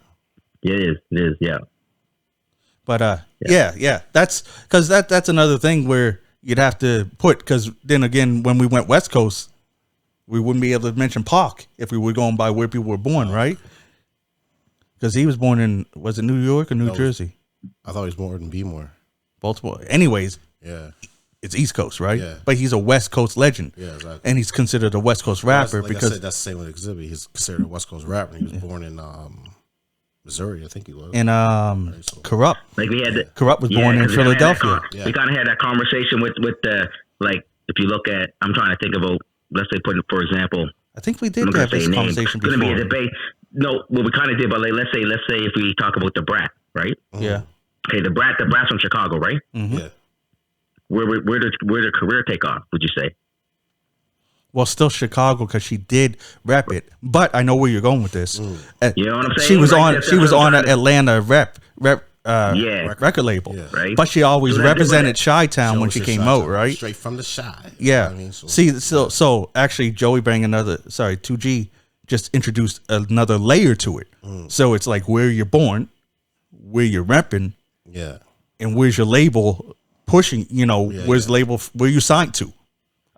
Speaker 3: It is. Yeah.
Speaker 1: But yeah. That's because that's another thing where you'd have to put, because then again, when we went West Coast, we wouldn't be able to mention Pac if we were going by where people were born, right? Because he was born in, was it New York or New Jersey?
Speaker 2: I thought he was born in Bmore.
Speaker 1: Baltimore. Anyways.
Speaker 2: Yeah.
Speaker 1: It's East Coast, right?
Speaker 2: Yeah.
Speaker 1: But he's a West Coast legend.
Speaker 2: Yeah, exactly.
Speaker 1: And he's considered a West Coast rapper because
Speaker 2: I said, that's the same with Exhibit. He's considered a West Coast rapper. He was born in Missouri, I think he was.
Speaker 1: And Corrupt.
Speaker 3: Like we had
Speaker 1: Corrupt was born in Philadelphia.
Speaker 3: We kind of had that conversation with the, like, if you look at, I'm trying to think about, let's say, for example,
Speaker 1: I think we did have this conversation before.
Speaker 3: It's going to be a debate. No, well, we kind of did, but like, let's say if we talk about the Brat, right?
Speaker 1: Yeah.
Speaker 3: Okay, the Brat's from Chicago, right?
Speaker 1: Mm-hmm.
Speaker 2: Yeah.
Speaker 3: Where did career take off? Would you say?
Speaker 1: Well, still Chicago because she did rep it. But I know where you're going with this.
Speaker 3: You know what I'm saying?
Speaker 1: She was
Speaker 3: Like,
Speaker 1: on.
Speaker 3: that's
Speaker 1: She was
Speaker 3: what I'm
Speaker 1: on
Speaker 3: trying
Speaker 1: an
Speaker 3: to-
Speaker 1: Atlanta
Speaker 3: Yeah.
Speaker 1: record label.
Speaker 2: Yeah.
Speaker 3: Right.
Speaker 1: But she always
Speaker 3: So that-
Speaker 1: represented Chi-Town when she came out, right?
Speaker 2: Straight from the Chi.
Speaker 1: Yeah.
Speaker 2: You know what I mean? So,
Speaker 1: See, so actually, Joey bring 2G just introduced another layer to it. So it's like where you're born, where you're repping,
Speaker 2: yeah.
Speaker 1: and where's your label pushing. You know, where's the label where you signed to.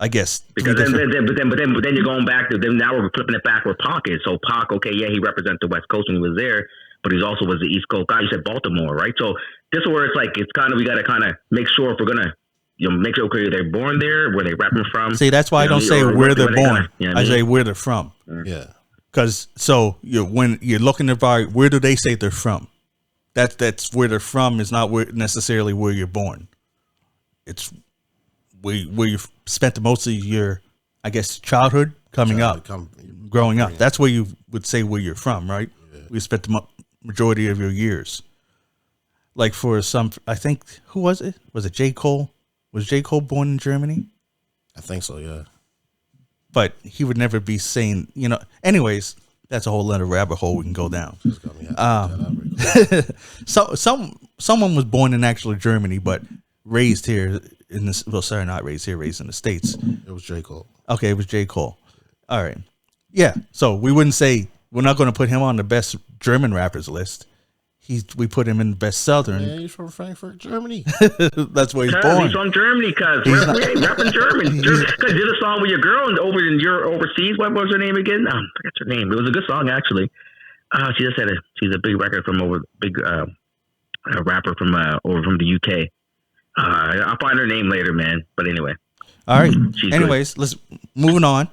Speaker 1: I guess
Speaker 3: Because then you're going back to then. Now we're flipping it back with Pocket. So Pac, okay, yeah, he represented the West Coast when he was there, but he also was the East Coast guy. You said Baltimore, right? So this is where it's like it's kind of we got to kind of make sure if we're gonna make sure okay, they're born there, where they rapping from.
Speaker 1: See, that's why I don't say where they're born. I say where they're from.
Speaker 2: Yeah.
Speaker 1: Because when you're looking at where do they say they're from? That's where they're from is not necessarily where you're born. It's where you've spent the most of your, I guess, childhood growing up. That's where you would say where you're from, right? Yeah. We spent the majority of your years. Like for some, I think, who was it? Was it J. Cole? Was J. Cole born in Germany?
Speaker 2: I think so, yeah.
Speaker 1: But he would never be saying, anyways, that's a whole other rabbit hole we can go down. So someone was born in actually Germany, but raised here in this. Well, sorry, not raised here, raised in the States.
Speaker 2: It was J. Cole.
Speaker 1: Okay, it was J. Cole. All right, yeah. So we wouldn't say we're not going to put him on the best German rappers list. We put him in the best Southern.
Speaker 2: Yeah, he's from Frankfurt, Germany.
Speaker 1: That's where he's born.
Speaker 3: He's from Germany, cuz we ain't rapping German. Cuz did a song with your girl you're overseas. What was her name again? I forgot her name. It was a good song actually. She just said she's a big record from a rapper from over from the UK. I'll find her name later, man. But anyway.
Speaker 1: All right. Anyways, let's moving on.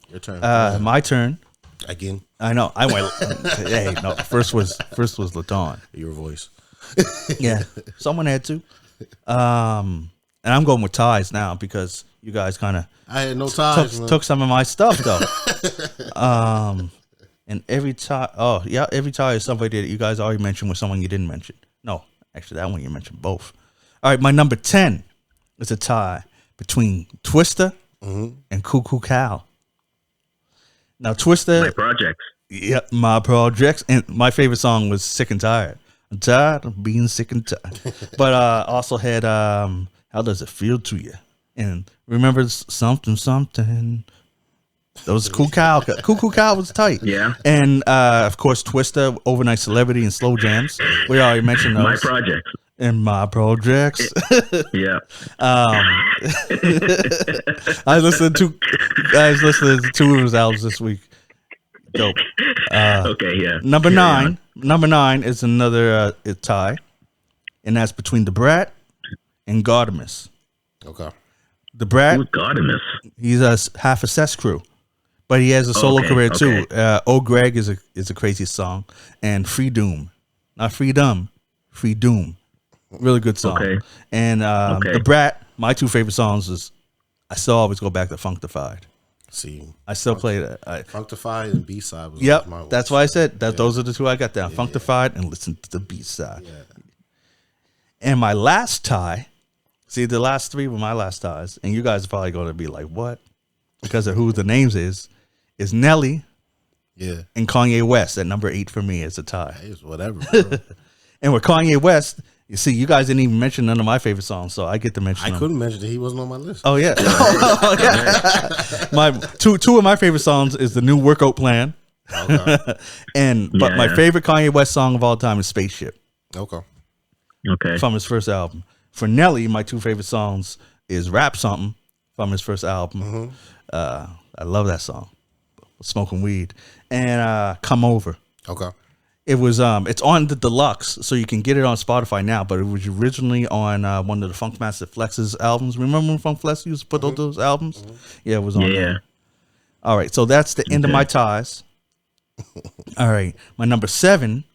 Speaker 2: Your turn.
Speaker 1: My turn.
Speaker 2: Again.
Speaker 1: I know. I went. Hey, no. First was LaDawn.
Speaker 2: Your voice.
Speaker 1: Yeah, someone had to. And I'm going with ties now because you guys kind of.
Speaker 2: I had no ties.
Speaker 1: Took some of my stuff though. And every tie. Oh yeah, every tie is somebody that you guys already mentioned with someone you didn't mention. No, actually, that one you mentioned both. All right, my number 10 is a tie between Twista and Cuckoo Cal. Now, Twista.
Speaker 3: My projects.
Speaker 1: Yep, my projects. And my favorite song was Sick and Tired. I'm tired of being sick and tired. But also had How Does It Feel to You? And remember something. Those Cuckoo Cal. Cuckoo Cal was tight.
Speaker 3: Yeah.
Speaker 1: And of course, Twista, Overnight Celebrity, and Slow Jams. We already mentioned those.
Speaker 3: My projects.
Speaker 1: And my projects.
Speaker 3: Yeah.
Speaker 1: I listened to two of his albums this week. Dope.
Speaker 3: Okay, yeah.
Speaker 1: Number nine is another tie, and that's between the Brat and Gardamus.
Speaker 2: Okay.
Speaker 1: The Brat,
Speaker 3: Who's Gardamus?
Speaker 1: he's half a Cess Crew, but he has a solo career too. Oh Greg is a crazy song, and Free Doom, not Freedom, Free Doom, really good song.
Speaker 3: Okay.
Speaker 1: And the Brat, my two favorite songs is I still always go back to Funkdafied.
Speaker 2: See,
Speaker 1: I still play that.
Speaker 2: Funkdafied and B-side was
Speaker 1: Yep,
Speaker 2: my
Speaker 1: that's why I said that. Those are the two I got down. Funkdafied and listen to the B-side.
Speaker 2: Yeah.
Speaker 1: And my last tie, see, the last three were my last ties, and you guys are probably going to be like, what? Because of who the names is Nelly and Kanye West at number 8 for me as a tie.
Speaker 2: It's whatever, bro.
Speaker 1: And with Kanye West, you see, you guys didn't even mention none of my favorite songs, so I get to mention them.
Speaker 2: I couldn't mention that he wasn't on my list.
Speaker 1: Oh, yeah. My two of my favorite songs is The New Workout Plan.
Speaker 2: Okay.
Speaker 1: But my favorite Kanye West song of all time is Spaceship.
Speaker 2: Okay.
Speaker 3: Okay.
Speaker 1: From his first album. For Nelly, my two favorite songs is Rap Something from his first album. I love that song. Smoking Weed. And Come Over.
Speaker 2: Okay.
Speaker 1: It was it's on the deluxe, so you can get it on Spotify now, but it was originally on one of the Funkmaster Flex's albums. Remember when Funk Flex used to put those albums? Yeah, it was on there. All right, so that's the end of my ties. All right, my number 7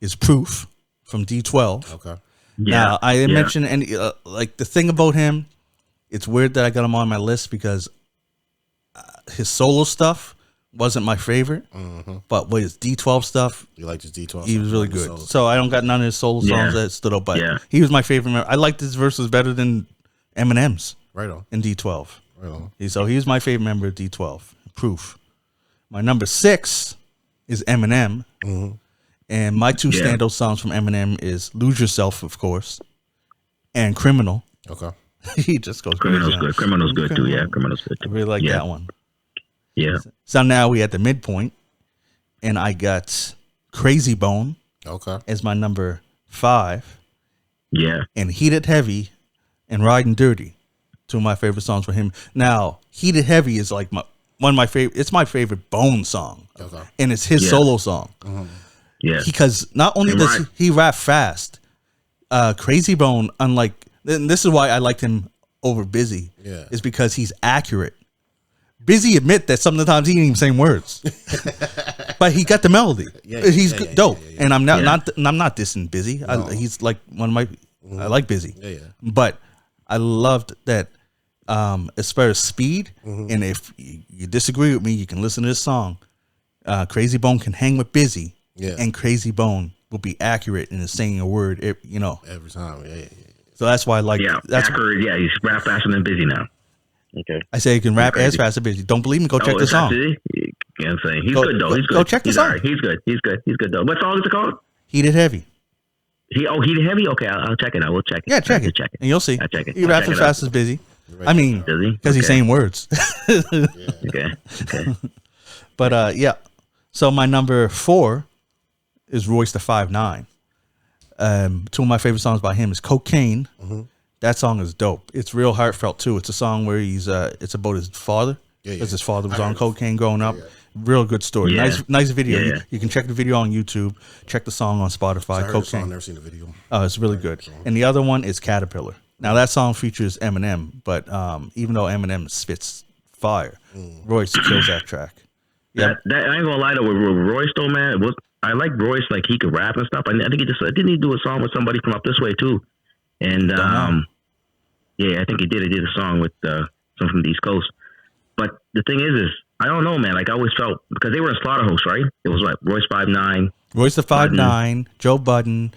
Speaker 1: is Proof from D12.
Speaker 2: Okay.
Speaker 1: Now, I didn't mention any, like the thing about him, it's weird that I got him on my list because his solo stuff wasn't my favorite, but with his D12 stuff,
Speaker 2: you liked his D12.
Speaker 1: he was really good. So I don't got none of his solo songs that stood up, but he was my favorite. I liked his verses better than Eminem's
Speaker 2: right on
Speaker 1: in D12. So he's my favorite member of D12. Proof. My number 6 is Eminem.
Speaker 2: Mm-hmm.
Speaker 1: And my two standout songs from Eminem is Lose Yourself, of course, and Criminal.
Speaker 2: Okay.
Speaker 1: He just goes
Speaker 3: Criminal's
Speaker 1: crazy.
Speaker 3: good. Criminal's good too. Yeah, Criminal's good too.
Speaker 1: I really like that one.
Speaker 3: Yeah.
Speaker 1: So now we at the midpoint, and I got Crazy Bone as my number 5.
Speaker 3: Yeah.
Speaker 1: And Heated Heavy and Riding Dirty, two of my favorite songs for him. Now, Heated Heavy is like one of my favorite. It's my favorite Bone song, and it's his solo song.
Speaker 2: Mm-hmm.
Speaker 3: Yeah,
Speaker 1: because not only does he rap fast, Crazy Bone, unlike, and this is why I liked him over Busy, is because he's accurate. Busy admit that sometimes he ain't even saying words, but he got the melody. He's dope, and I'm not dissing Busy. No. He's like one of my. I like Busy, but I loved that. As far as speed, and if you disagree with me, you can listen to this song. Crazy Bone can hang with Busy. Yeah. And Crazy Bone will be accurate in saying a word, every
Speaker 2: time. Yeah.
Speaker 1: So that's why I like. That's
Speaker 3: accurate. Yeah, he's rap faster than Busy now. Okay.
Speaker 1: I say he can rap as fast as Busy. Don't believe me? Go check the song.
Speaker 3: I'm saying he's good though. He's good.
Speaker 1: Go check the song.
Speaker 3: Right. He's good. He's good though. What song is it called?
Speaker 1: Heated Heavy.
Speaker 3: Heated Heavy. Okay, I'll check it. I will check it.
Speaker 1: Yeah, check it. And you'll see.
Speaker 3: I'll check it.
Speaker 1: He raps as fast as Busy. I mean, because he's saying words.
Speaker 3: Okay.
Speaker 1: But so my number 4 is Royce the 5'9". Two of my favorite songs by him is Cocaine. Mm-hmm. That song is dope. It's real heartfelt too. It's a song where it's about his father, because his father was on cocaine growing up. Real good story. Nice video. You can check the video on YouTube. Check the song on Spotify. Cocaine.
Speaker 2: I've never seen the video.
Speaker 1: Oh, it's really good. And the other one is Caterpillar. Now that song features Eminem, but even though Eminem spits fire, Royce kills that track.
Speaker 3: Yeah, that I ain't gonna lie though, with Royce though, man, I like Royce, like he could rap and stuff. I think didn't he do a song with somebody from up this way too? And I think he did. He did a song with someone from the East Coast. But the thing is I don't know, man. Like I always felt, because they were in Slaughterhouse, right? It was like Royce 5'9",
Speaker 1: Royce the 5'9", Joe Budden,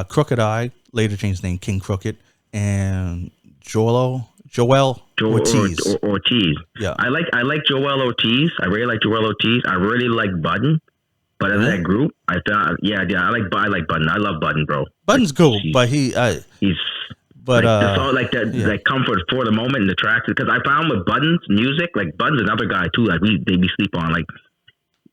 Speaker 1: Crooked Eye, later changed his name King Crooked, and Joel Ortiz.
Speaker 3: Ortiz.
Speaker 1: Yeah,
Speaker 3: I like Joel Ortiz. I really like Joel Ortiz. I really like Budden. But as that group, I thought, I like Budden. I love Budden, bro.
Speaker 2: Budden's
Speaker 1: cool, but he's
Speaker 3: but the song, like that, like comfort for the moment in the tracks. Because I found with Budden's music, like Budden's another guy too. Like they sleep on, like,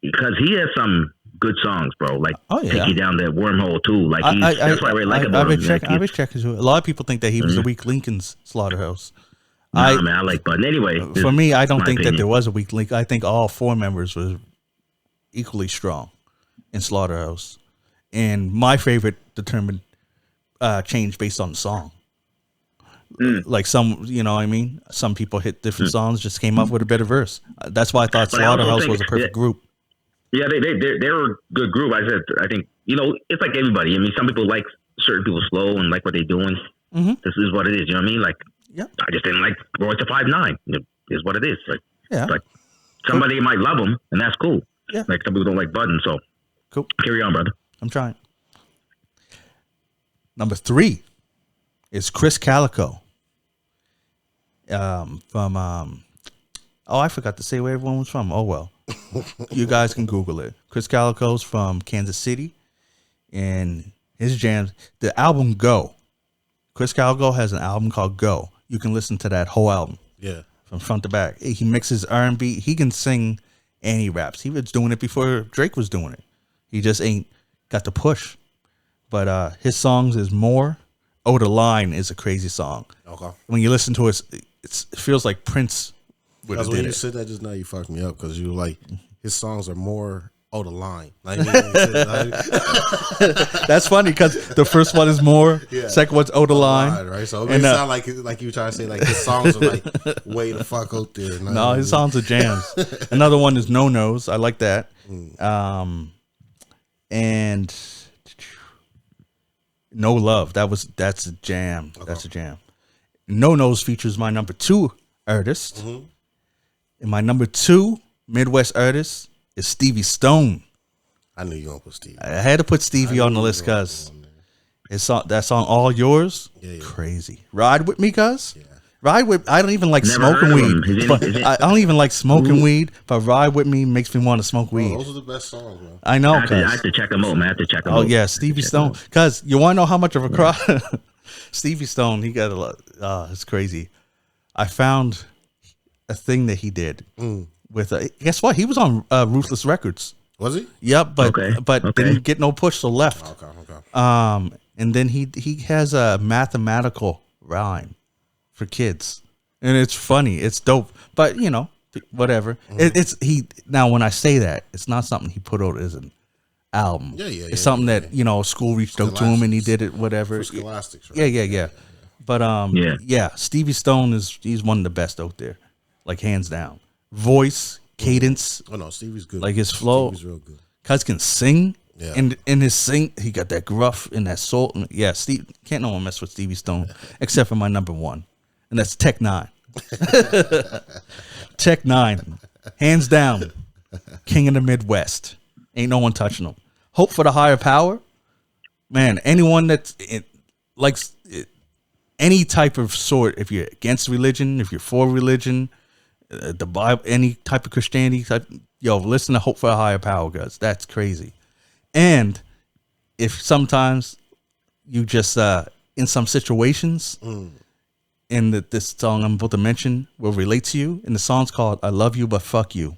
Speaker 3: because he has some good songs, bro. Like take you down that wormhole too. Like that's what I really like about him.
Speaker 1: I was checking. A lot of people think that he was the weak Lincoln's Slaughterhouse.
Speaker 3: Nah, man, I like Budden. Anyway,
Speaker 1: for me, I don't think that there was a weak link. I think all 4 members were equally strong in Slaughterhouse, and my favorite determined change based on the song. Like some, you know what I mean? Some people hit different songs, just came up with a better verse. That's why I thought Slaughterhouse was a perfect group.
Speaker 3: Yeah, they're a good group. I think, it's like everybody. I mean, some people like certain people slow and like what they're doing. Mm-hmm. This is what it is. You know what I mean? Like, I just didn't like Royce the 5'9". It is what it is. Like somebody might love him, and that's cool. Yeah. Like some people don't like Budden, so
Speaker 1: cool.
Speaker 3: Carry on, brother.
Speaker 1: I'm trying. Number 3 is Chris Calico. From I forgot to say where everyone was from. Oh well. You guys can Google it. Chris Calico's from Kansas City, and his jams, the album Go. Chris Calico has an album called Go. You can listen to that whole album.
Speaker 2: Yeah.
Speaker 1: From front to back. He mixes R&B. He can sing and he raps. He was doing it before Drake was doing it. He just ain't got the push. But his songs is More. Oh, The Line is a crazy song. Okay. When you listen to it, it feels like Prince would have did it.
Speaker 2: When you said that just now, you fucked me up because you were like, his songs are more The Line.
Speaker 1: That's funny because the first one is More, second one's The Line.
Speaker 2: Right? So it may sound like you trying to say like his songs are like way the fuck out there.
Speaker 1: No, his songs are jams. Another one is No Nos. I like that. And No Love. That's a jam. Okay. That's a jam. No Nos features my number 2 artist. Mm-hmm. And my number 2 Midwest artist is Stevie Stone.
Speaker 2: I knew you were gonna put Stevie.
Speaker 1: I had to put Stevie on the list because that song All Yours, crazy. Ride With Me, cuz. Yeah. Ride with. I don't even like
Speaker 3: Never
Speaker 1: smoking
Speaker 3: heard of him.
Speaker 1: weed.
Speaker 3: Is
Speaker 1: But
Speaker 3: it-
Speaker 1: I don't even like smoking weed. But Ride With Me makes me want to smoke
Speaker 2: Bro,
Speaker 1: weed.
Speaker 2: those are the best songs, man.
Speaker 1: I know.
Speaker 3: I have to check him out, man. I have to check him out.
Speaker 1: Oh yeah, Stevie Stone. Because you want to know how much of a cross Stevie Stone. He got a lot. It's crazy. I found a thing that he did with. Guess what? He was on Ruthless Records.
Speaker 2: Was he?
Speaker 1: Yep, but
Speaker 3: Okay.
Speaker 1: didn't get no push, so left.
Speaker 2: Okay.
Speaker 1: And then he has a mathematical rhyme for kids, and it's funny. It's dope. But you know, whatever. It's he. Now, when I say that, it's not something he put out as an album.
Speaker 2: Yeah.
Speaker 1: It's something that you know, school reached out to him and he did it. Whatever.
Speaker 2: For Scholastics, right?
Speaker 1: Yeah. But Stevie Stone he's one of the best out there, like hands down. Voice, cadence,
Speaker 2: Oh no, Stevie's good.
Speaker 1: like his flow.
Speaker 2: Stevie's real good.
Speaker 1: Cuz can sing.
Speaker 2: Yeah.
Speaker 1: And in his sing, he got that gruff and that soul. Yeah, Steve can't no one mess with Stevie Stone except for my number one, and that's Tech Nine. Tech Nine, hands down, king of the Midwest. Ain't no one touching him. Hope for the higher power, man. Anyone that's likes any type of sort, if you're against religion, if you're for religion, the Bible, any type of Christianity type, listen to Hope for a Higher Power, guys. That's crazy. And if sometimes you just in some situations, and that this song I'm about to mention will relate to you, and the song's called "I Love You But Fuck You."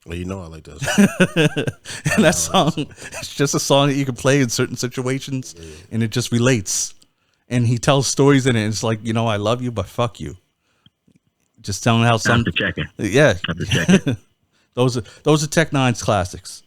Speaker 2: Well, you know I like that.
Speaker 1: And that song, it's just a song that you can play in certain situations, and it just relates. And he tells stories in it. And it's like, I love you, but fuck you. Just telling how some
Speaker 3: have to check it.
Speaker 1: Yeah,
Speaker 3: Have to check it.
Speaker 1: those are Tech Nine's classics.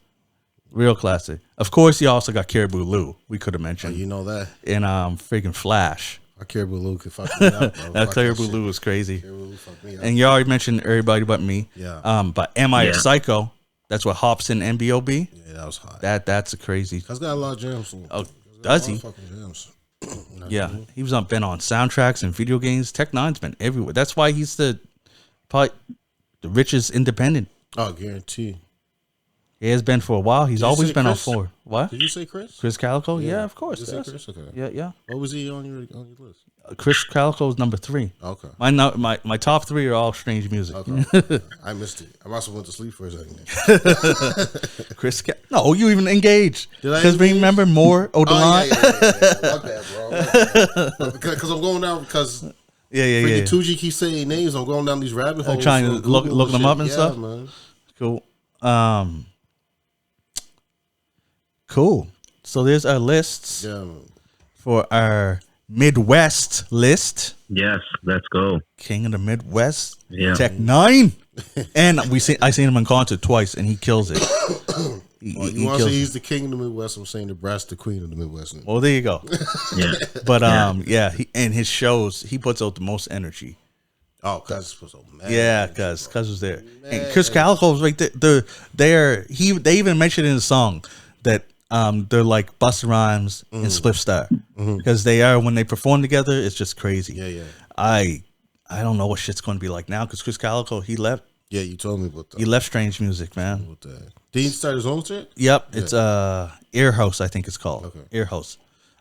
Speaker 1: Real classic. Of course, he also got Caribou Lou. We could have mentioned.
Speaker 2: You know that.
Speaker 1: And freaking Flash.
Speaker 2: I Caribou Lou could fuck me up, bro.
Speaker 1: That
Speaker 2: Fuck
Speaker 1: Caribou
Speaker 2: shit.
Speaker 1: Lou was crazy.
Speaker 2: Caribou Lou fucked me up.
Speaker 1: And you already mentioned Everybody But Me.
Speaker 2: Yeah.
Speaker 1: But Am I a
Speaker 3: Yeah.
Speaker 1: Psycho? That's what Hobson and B.O.B.
Speaker 2: Yeah, that was hot.
Speaker 1: That's a crazy.
Speaker 2: That's got a lot of jams.
Speaker 1: Oh, does he?
Speaker 2: Fucking jams.
Speaker 1: Yeah, he was been on soundtracks and video games. Tech Nine's been everywhere. That's why he's probably the richest independent.
Speaker 2: Oh, guarantee.
Speaker 1: He has been for a while. He's
Speaker 2: Did you
Speaker 1: always
Speaker 2: say
Speaker 1: been on
Speaker 2: Chris?
Speaker 1: floor. What?
Speaker 2: Did you say Chris?
Speaker 1: Chris Calico? Yeah, of course.
Speaker 2: Did you say
Speaker 1: Yes.
Speaker 2: Chris? Okay.
Speaker 1: Yeah.
Speaker 2: What was he on your list?
Speaker 1: Chris Calico is number 3.
Speaker 2: Okay.
Speaker 1: My top 3 are all strange music.
Speaker 2: Okay. I missed it. I must have went to sleep for a second.
Speaker 1: No, you even engaged.
Speaker 2: Did I
Speaker 1: Because
Speaker 2: engage?
Speaker 1: remember more
Speaker 2: Oh,
Speaker 1: line.
Speaker 2: yeah. My bad, bro. Because I'm going down because
Speaker 1: Yeah.
Speaker 2: freaking 2G keeps saying names. I'm going down these rabbit holes.
Speaker 1: trying to
Speaker 2: for Google
Speaker 1: look them
Speaker 2: shit.
Speaker 1: up and stuff?
Speaker 2: Man.
Speaker 1: Cool. So there's our lists
Speaker 2: Yeah, man.
Speaker 1: for our Midwest list.
Speaker 3: Yes, let's go.
Speaker 1: King of the Midwest,
Speaker 3: Yeah.
Speaker 1: Tech Nine, and I seen him in concert twice, and he kills it. He
Speaker 2: You want to
Speaker 1: kills
Speaker 2: say
Speaker 1: it.
Speaker 2: he's the king of the Midwest? I'm saying Nebraska, the queen of the Midwest.
Speaker 1: Well, there you go.
Speaker 3: Yeah.
Speaker 1: But and his shows, he puts out the most energy.
Speaker 2: Oh, cuz was so mad.
Speaker 1: Yeah, cuz was there, and Chris Calico was right there. They even mentioned in the song that they're like Busta Rhymes and Spliff Star because they are when they perform together. It's just crazy.
Speaker 2: Yeah.
Speaker 1: I don't know what shit's going to be like now because Chris Calico he left.
Speaker 2: Yeah, you told me about that.
Speaker 1: He left Strange Music, man.
Speaker 2: About that. Did he start his own shit?
Speaker 1: Yep, it's Air House, I think it's called.
Speaker 2: Okay.
Speaker 1: Air House.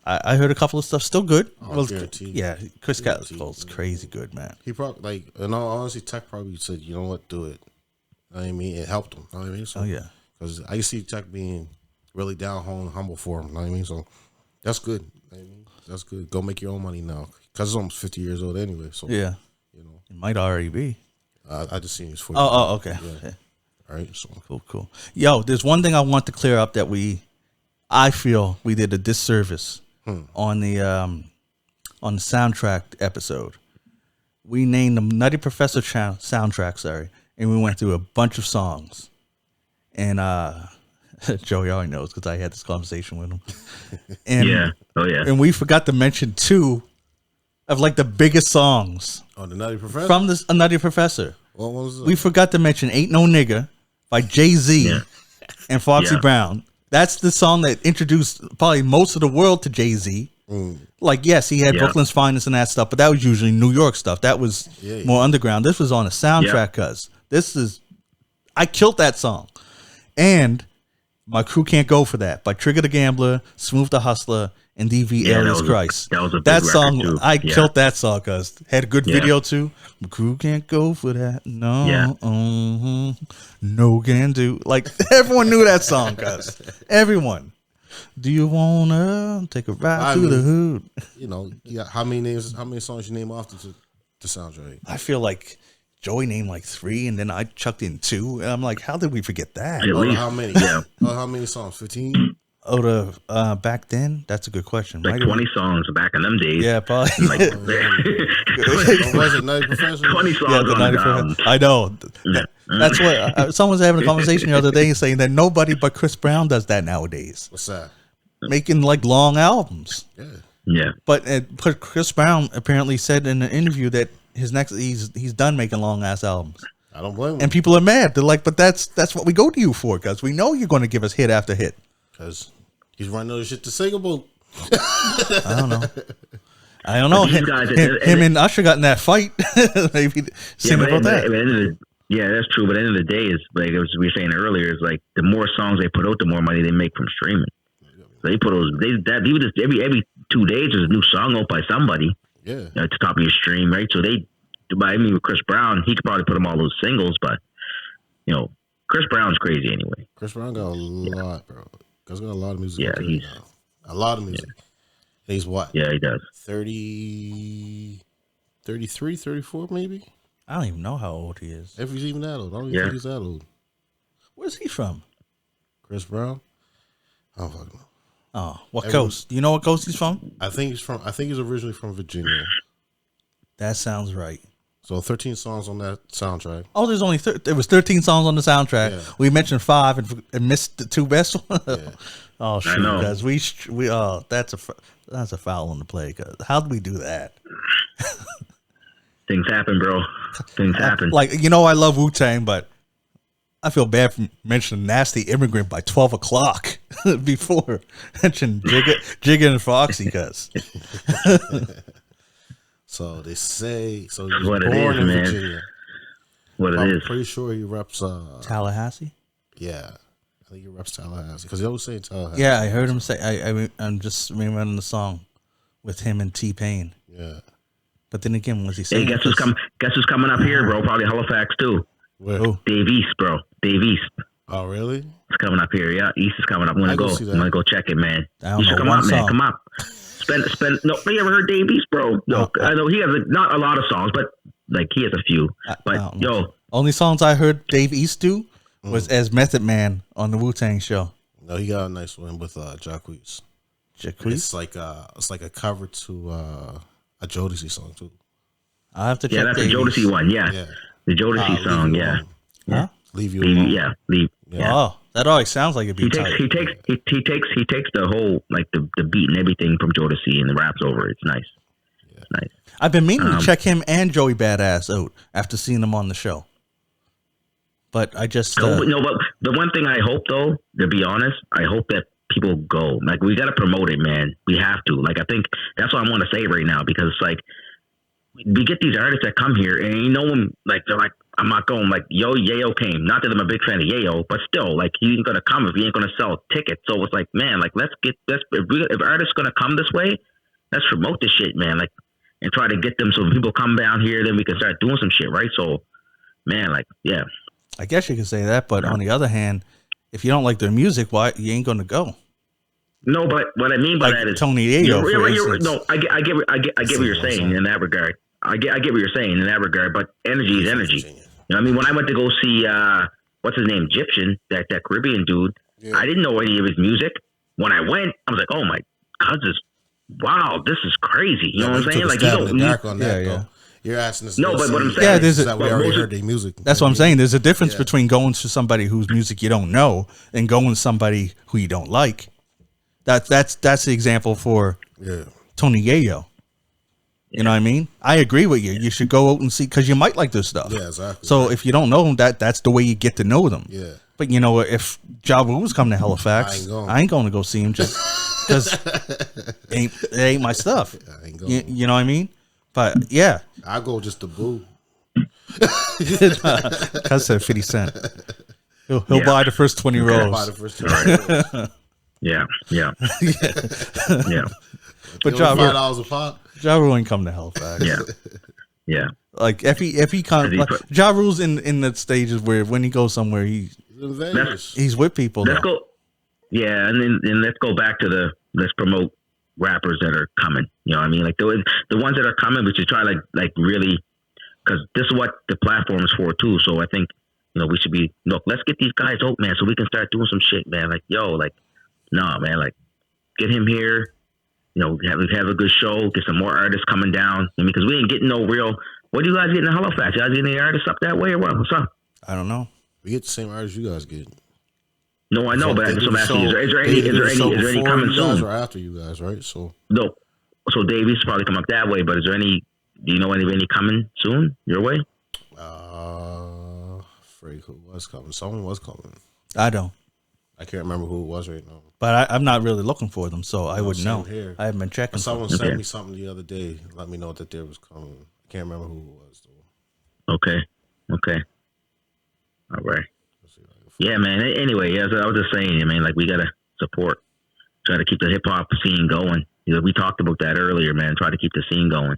Speaker 1: I heard a couple of stuff, still good.
Speaker 2: Guaranteed.
Speaker 1: Yeah, Chris
Speaker 2: Guaranteed.
Speaker 1: Calico's crazy good, man.
Speaker 2: He probably, like, in all honesty, Tech probably said, you know what, do it. You know what I mean? It helped him. You know what I mean? So,
Speaker 1: Oh yeah,
Speaker 2: because I used to see Tech being really down home and humble for him. You know what I mean? So that's good. You know what I mean? That's good. Go make your own money now. Because it's almost 50 years old anyway. So,
Speaker 1: yeah.
Speaker 2: you know,
Speaker 1: It might already be.
Speaker 2: I just seen his 40.
Speaker 1: Oh, okay.
Speaker 2: Yeah. All right. So,
Speaker 1: Cool. Yo, there's one thing I want to clear up that I feel we did a disservice on the soundtrack episode. We named the Nutty Professor soundtrack, and we went through a bunch of songs. And Joey already knows because I had this conversation with him. And,
Speaker 3: Yeah. Oh yeah.
Speaker 1: And we forgot to mention 2 of like the biggest songs
Speaker 2: oh, the Nutty Professor?
Speaker 1: from this Nutty Professor.
Speaker 2: What was it?
Speaker 1: We forgot to mention Ain't No Nigga by Jay-Z
Speaker 3: Yeah.
Speaker 1: and Foxy
Speaker 3: Yeah.
Speaker 1: Brown. That's the song that introduced probably most of the world to Jay-Z. Like, yes, he had
Speaker 3: Yeah.
Speaker 1: Brooklyn's Finest and that stuff, but that was usually New York stuff. That was more underground. This was on a soundtrack, cuz. I killed that song. And My Crew Can't Go For That by Trigger the Gambler, Smooth the Hustler, and DV
Speaker 3: Yeah,
Speaker 1: Alias Christ.
Speaker 3: that was a big
Speaker 1: that
Speaker 3: record,
Speaker 1: song.
Speaker 3: too.
Speaker 1: I
Speaker 3: Yeah.
Speaker 1: killed that song, cuz had a good
Speaker 3: Yeah.
Speaker 1: video too. My crew can't go for that. No,
Speaker 3: Yeah.
Speaker 1: no can do. Like everyone knew that song, cuz everyone. Do you wanna take a ride through the hood?
Speaker 2: You know, how many songs you name off the soundtrack?
Speaker 1: I feel like Joey named like 3, and then I chucked in 2, and I'm like, how did we forget that?
Speaker 3: At least,
Speaker 2: How many?
Speaker 3: Yeah.
Speaker 2: How many songs? 15?
Speaker 1: Oh, back then? That's a good question.
Speaker 3: Like
Speaker 1: Might have
Speaker 3: 20 songs back in them days.
Speaker 1: Yeah, probably.
Speaker 3: Like,
Speaker 2: Or was it Nutty Professor?
Speaker 3: 20 songs
Speaker 1: Yeah, the
Speaker 3: on
Speaker 1: 94. I know. That's what someone's having a conversation the other day saying that nobody but Chris Brown does that nowadays,
Speaker 2: What's that?
Speaker 1: making like long albums.
Speaker 2: Yeah.
Speaker 3: Yeah.
Speaker 1: But Chris Brown apparently said in an interview that he's done making long ass albums,
Speaker 2: I don't blame him.
Speaker 1: and people are mad. They're like, but that's what we go to you for, because we know you're going to give us hit after hit.
Speaker 2: Because he's running other shit to sing about.
Speaker 1: I don't know.
Speaker 3: These guys,
Speaker 1: Him and Usher got in that fight. Maybe sing about that.
Speaker 3: Yeah, that's true. But at the end of the day, is like as we were saying earlier, is like the more songs they put out, the more money they make from streaming. So they put even just every 2 days there's a new song out by somebody.
Speaker 2: Yeah.
Speaker 3: At the top of your stream, right? So with Chris Brown, he could probably put them all those singles, but Chris Brown's crazy anyway.
Speaker 2: Chris Brown got a lot, bro. Chris got a lot of music.
Speaker 3: Yeah,
Speaker 2: he's a lot of music. Yeah. He's what?
Speaker 3: Yeah, he does.
Speaker 2: 30, 33, 34 maybe?
Speaker 1: I don't even know how old he is.
Speaker 2: If he's even that old. I don't even think he's that old.
Speaker 1: Where's he from?
Speaker 2: Chris Brown? I don't fucking know.
Speaker 1: Oh, what coast? Do you know what coast he's from?
Speaker 2: I think he's originally from Virginia.
Speaker 1: That sounds right.
Speaker 2: So 13 songs on that soundtrack.
Speaker 1: Oh, there's only there was 13 songs on the soundtrack. Yeah. We mentioned 5 and missed the 2 best ones. Yeah. Oh shoot, guys, we that's a foul on the play. Cause how do we do that?
Speaker 3: Things happen, bro. Things happen.
Speaker 1: Like I love Wu-Tang, but I feel bad for mentioning Nasty Immigrant by 12 o'clock before mentioning Jigga and Foxy, cuz.
Speaker 2: So they say. So he's
Speaker 3: what
Speaker 2: born
Speaker 3: it is,
Speaker 2: in
Speaker 3: man.
Speaker 2: Virginia.
Speaker 3: I'm
Speaker 2: pretty sure he reps
Speaker 1: Tallahassee.
Speaker 2: Yeah, I think he reps Tallahassee because he always say Tallahassee.
Speaker 1: Yeah, I heard him say. I'm just remembering the song with him and T-Pain.
Speaker 2: Yeah,
Speaker 1: but then again, was he saying?
Speaker 3: Hey, guess who's coming up here, bro? Probably Halifax too.
Speaker 2: Where?
Speaker 3: Dave East, bro. Dave East.
Speaker 2: Oh, really?
Speaker 3: It's coming up here. Yeah, East is coming up. I'm gonna go check it, man.
Speaker 1: You should come up, man.
Speaker 3: Come up. Spend. No, you ever heard Dave East, bro? No, I know he has not a lot of songs, but like he has a few. But
Speaker 1: only songs I heard Dave East do was as Method Man on the Wu-Tang show.
Speaker 2: No, he got a nice one with Jacquees. It's like a cover to a Jodeci song too.
Speaker 1: I have to check.
Speaker 3: Yeah, that's a Jodeci one. Yeah, the Jodeci song. Yeah.
Speaker 1: Huh?
Speaker 2: Leave You Alone.
Speaker 3: Yeah, leave. Yeah.
Speaker 1: Oh, that always sounds like it'd be
Speaker 3: He takes the whole like the beat and everything from Jodeci and the raps over. It's nice. Yeah. It's nice.
Speaker 1: I've been meaning to check him and Joey Badass out after seeing them on the show, but I just
Speaker 3: But the one thing I hope, though, to be honest, I hope that people go. Like, we got to promote it, man. We have to. Like, I think that's what I want to say right now, because it's like we get these artists that come here and like they're like, I'm not going. Like, Yayo came. Not that I'm a big fan of Yayo, but still, like, he ain't gonna come if he ain't gonna sell tickets. So it's like, man, like, if artists gonna come this way, let's promote this shit, man. Like, and try to get them so people come down here, then we can start doing some shit, right? So, man, like, yeah.
Speaker 1: I guess you could say that, but on the other hand, if you don't like their music, why you ain't gonna go?
Speaker 3: No, but what I mean by
Speaker 1: like
Speaker 3: that is
Speaker 1: Tony Yayo.
Speaker 3: I get what you're saying in that regard. I get what you're saying in that regard. But energy is energy. You know what I mean? When I went to go see what's his name, Egyptian, that Caribbean dude, yeah. I didn't know any of his music. When I went, I was like, oh my God, wow, this is crazy. You know what I'm saying? Like,
Speaker 2: you're asking us.
Speaker 3: No, but what I'm saying
Speaker 1: is
Speaker 2: that we already heard their music.
Speaker 1: That's what I'm saying. There's a difference between going to somebody whose music you don't know and going to somebody who you don't like. That's the example for Tony Yayo. You know what I mean? I agree with you. You should go out and see, because you might like this stuff.
Speaker 2: Yeah, exactly.
Speaker 1: So if you don't know them, that's the way you get to know them.
Speaker 2: Yeah.
Speaker 1: But you know, if Ja Rule's coming to Halifax, I ain't going to go see him just because it ain't my stuff. I ain't going. You know what I mean? But yeah,
Speaker 2: I go just to boo.
Speaker 1: Cuz said 50 Cent. He'll buy the first 20 rows.
Speaker 3: Yeah, Yeah. Yeah.
Speaker 1: But
Speaker 2: $5 a pop.
Speaker 1: Ja Rule ain't come to Halifax.
Speaker 3: Yeah. Yeah.
Speaker 1: Like if he comes, like, Ja Rule's in the stages where when he goes somewhere, he's with people.
Speaker 3: Let's go. Yeah, and let's go back to let's promote rappers that are coming. You know what I mean? Like the ones that are coming, we should try like really, because this is what the platform is for too. So I think, we should be, look, let's get these guys out, man, so we can start doing some shit, man. Like, nah, man, like, get him here. Have a good show. Get some more artists coming down. I mean, because we ain't getting no real. What do you guys get in Halifax? You guys getting any artists up that way or what? What's up?
Speaker 1: I don't know.
Speaker 2: We get the same artists you guys get.
Speaker 3: No, I know, but I'm asking you: is there any coming soon?
Speaker 2: Or after you guys, right? So
Speaker 3: no. So Davies probably come up that way, but is there any? Do you know any coming soon your way?
Speaker 2: Afraid who was coming? Someone was coming.
Speaker 1: I don't.
Speaker 2: I can't remember who it was right now.
Speaker 1: But I'm not really looking for them, so I wouldn't know.
Speaker 2: Here.
Speaker 1: I haven't been checking.
Speaker 2: But someone sent me something the other day. Let me know that there was coming. I can't remember who it was though.
Speaker 3: Okay. All right. Yeah, man. Anyway, yeah. So I was just saying, I mean, like we gotta support, try to keep the hip hop scene going. We talked about that earlier, man. Try to keep the scene going.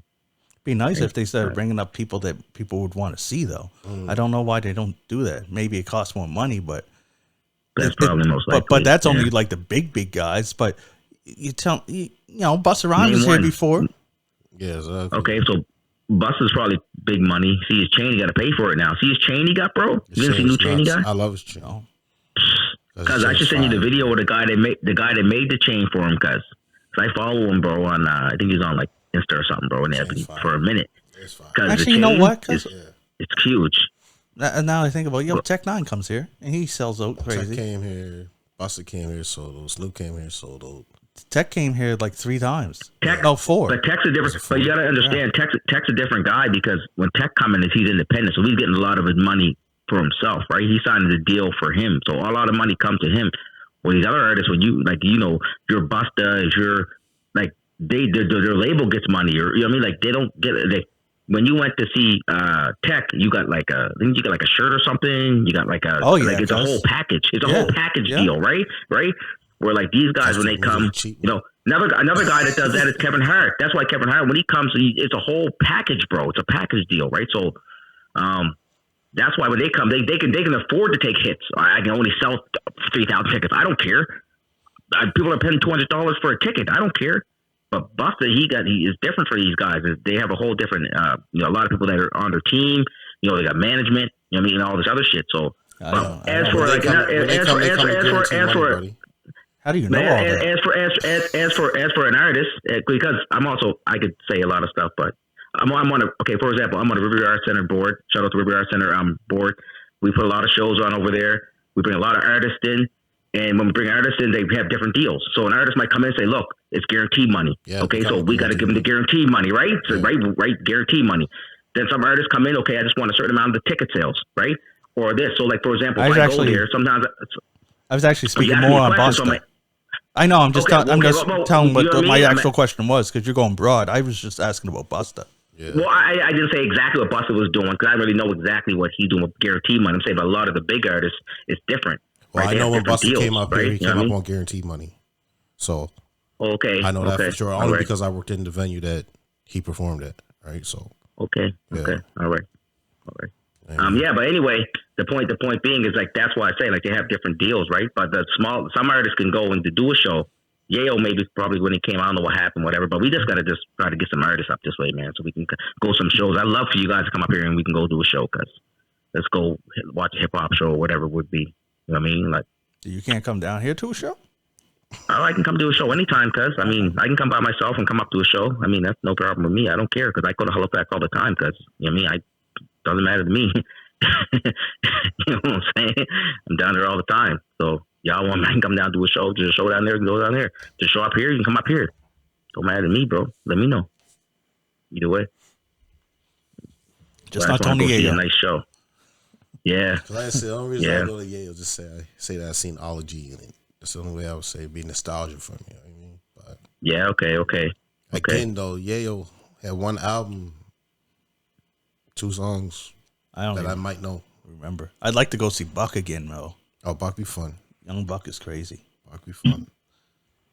Speaker 1: Be nice if they started bringing up people that people would want to see, though. I don't know why they don't do that. Maybe it costs more money, but
Speaker 3: that's probably most likely.
Speaker 1: But that's only like the big guys. But Busta Rhymes was here before.
Speaker 2: Yeah, exactly.
Speaker 3: Okay, so Busta's probably big money. See his chain, he got to pay for it now. See his chain he got, bro. You didn't see new chain he got?
Speaker 2: I love his chain.
Speaker 3: Cause I should send you the video of the guy that made the chain for him. Cause I follow him, bro. On I think he's on like Insta or something, bro. And for a minute.
Speaker 1: Actually, you know what?
Speaker 3: It's huge.
Speaker 1: Now I think about Tech Nine comes here and he sells out crazy.
Speaker 2: Tech came here, Busta came here, sold out. Snoop came here, sold out.
Speaker 1: Tech came here like 3 times.
Speaker 3: Four. But Tech's a different. But you got to understand, Tech's a different guy because when Tech coming is he's independent, so he's getting a lot of his money for himself, right? He signed the deal for him, so a lot of money comes to him. Well, these other artists, when you your Busta, if you're like their label gets money, or I mean, like they don't get it. When you went to see Tech, you got like I think you got like a shirt or something. You got like it's a whole package. It's a whole package deal, right? Right. Where like these guys, when they come, another guy that does that is Kevin Hart. That's why Kevin Hart, when he comes, it's a whole package, bro. It's a package deal, right? So, that's why when they come, they can afford to take hits. I can only sell 3,000 tickets. I don't care. People are paying $200 for a ticket. I don't care. But Busta, he is different for these guys. They have a whole different, a lot of people that are on their team. They got management. All this other shit. So, as for
Speaker 1: how do you know all that?
Speaker 3: As for an artist, because I could say a lot of stuff, but I'm on for example, I'm on the River Yard Center board. Shout out to River Yard Center board. We put a lot of shows on over there. We bring a lot of artists in, and when we bring artists in, they have different deals. So an artist might come in and say, "Look, it's guaranteed money." Yeah, okay, so we got to give them the guaranteed money, right? So right, guaranteed money. Then some artists come in. Okay, I just want a certain amount of the ticket sales, right? Or this. So like for example, if I go there, sometimes
Speaker 1: I was actually speaking more on Busta. I know. I'm just telling what my actual question was because you're going broad. I was just asking about Busta.
Speaker 3: Yeah. Well, I didn't say exactly what Busta was doing because I really know exactly what he's doing with guaranteed money. I'm saying, but a lot of the big artists, it's different.
Speaker 2: Well,
Speaker 3: right?
Speaker 2: I know when Busta came up here, he came up on guaranteed money. So, I know that for sure. Only because I worked in the venue that he performed at. Right. So.
Speaker 3: Okay. All right. But anyway, the point being is like that's why I say like they have different deals, right? But some artists can go and to do a show. Yayo probably when he came, I don't know what happened, whatever. But we just gotta try to get some artists up this way, man, so we can go some shows. I'd love for you guys to come up here and we can go do a show, cause let's go watch a hip hop show or whatever it would be. You know what I mean? Like
Speaker 1: you can't come down here to a show.
Speaker 3: I can come do a show anytime, cause I can come by myself and come up to a show. That's no problem with me. I don't care, cause I go to Halifax all the time, cause doesn't matter to me. You know what I'm saying? I'm down there all the time. So y'all want me to come down to a show, just a show down there, go down there. Just show up here, you can come up here. Don't matter to me, bro. Let me know. Either way.
Speaker 1: Just not Tony Yayo.
Speaker 3: A nice show. Yeah.
Speaker 2: Like I said, the only reason I go to Yale just say that I've seen ology in it. That's the only way I would say be nostalgia for me. You know what I mean? But
Speaker 3: yeah, okay.
Speaker 2: Again, though, Yale had one album, 2 songs I might know.
Speaker 1: Remember, I'd like to go see Buck again, though.
Speaker 2: Oh, Buck be fun.
Speaker 1: Young Buck is crazy.
Speaker 2: Buck be fun.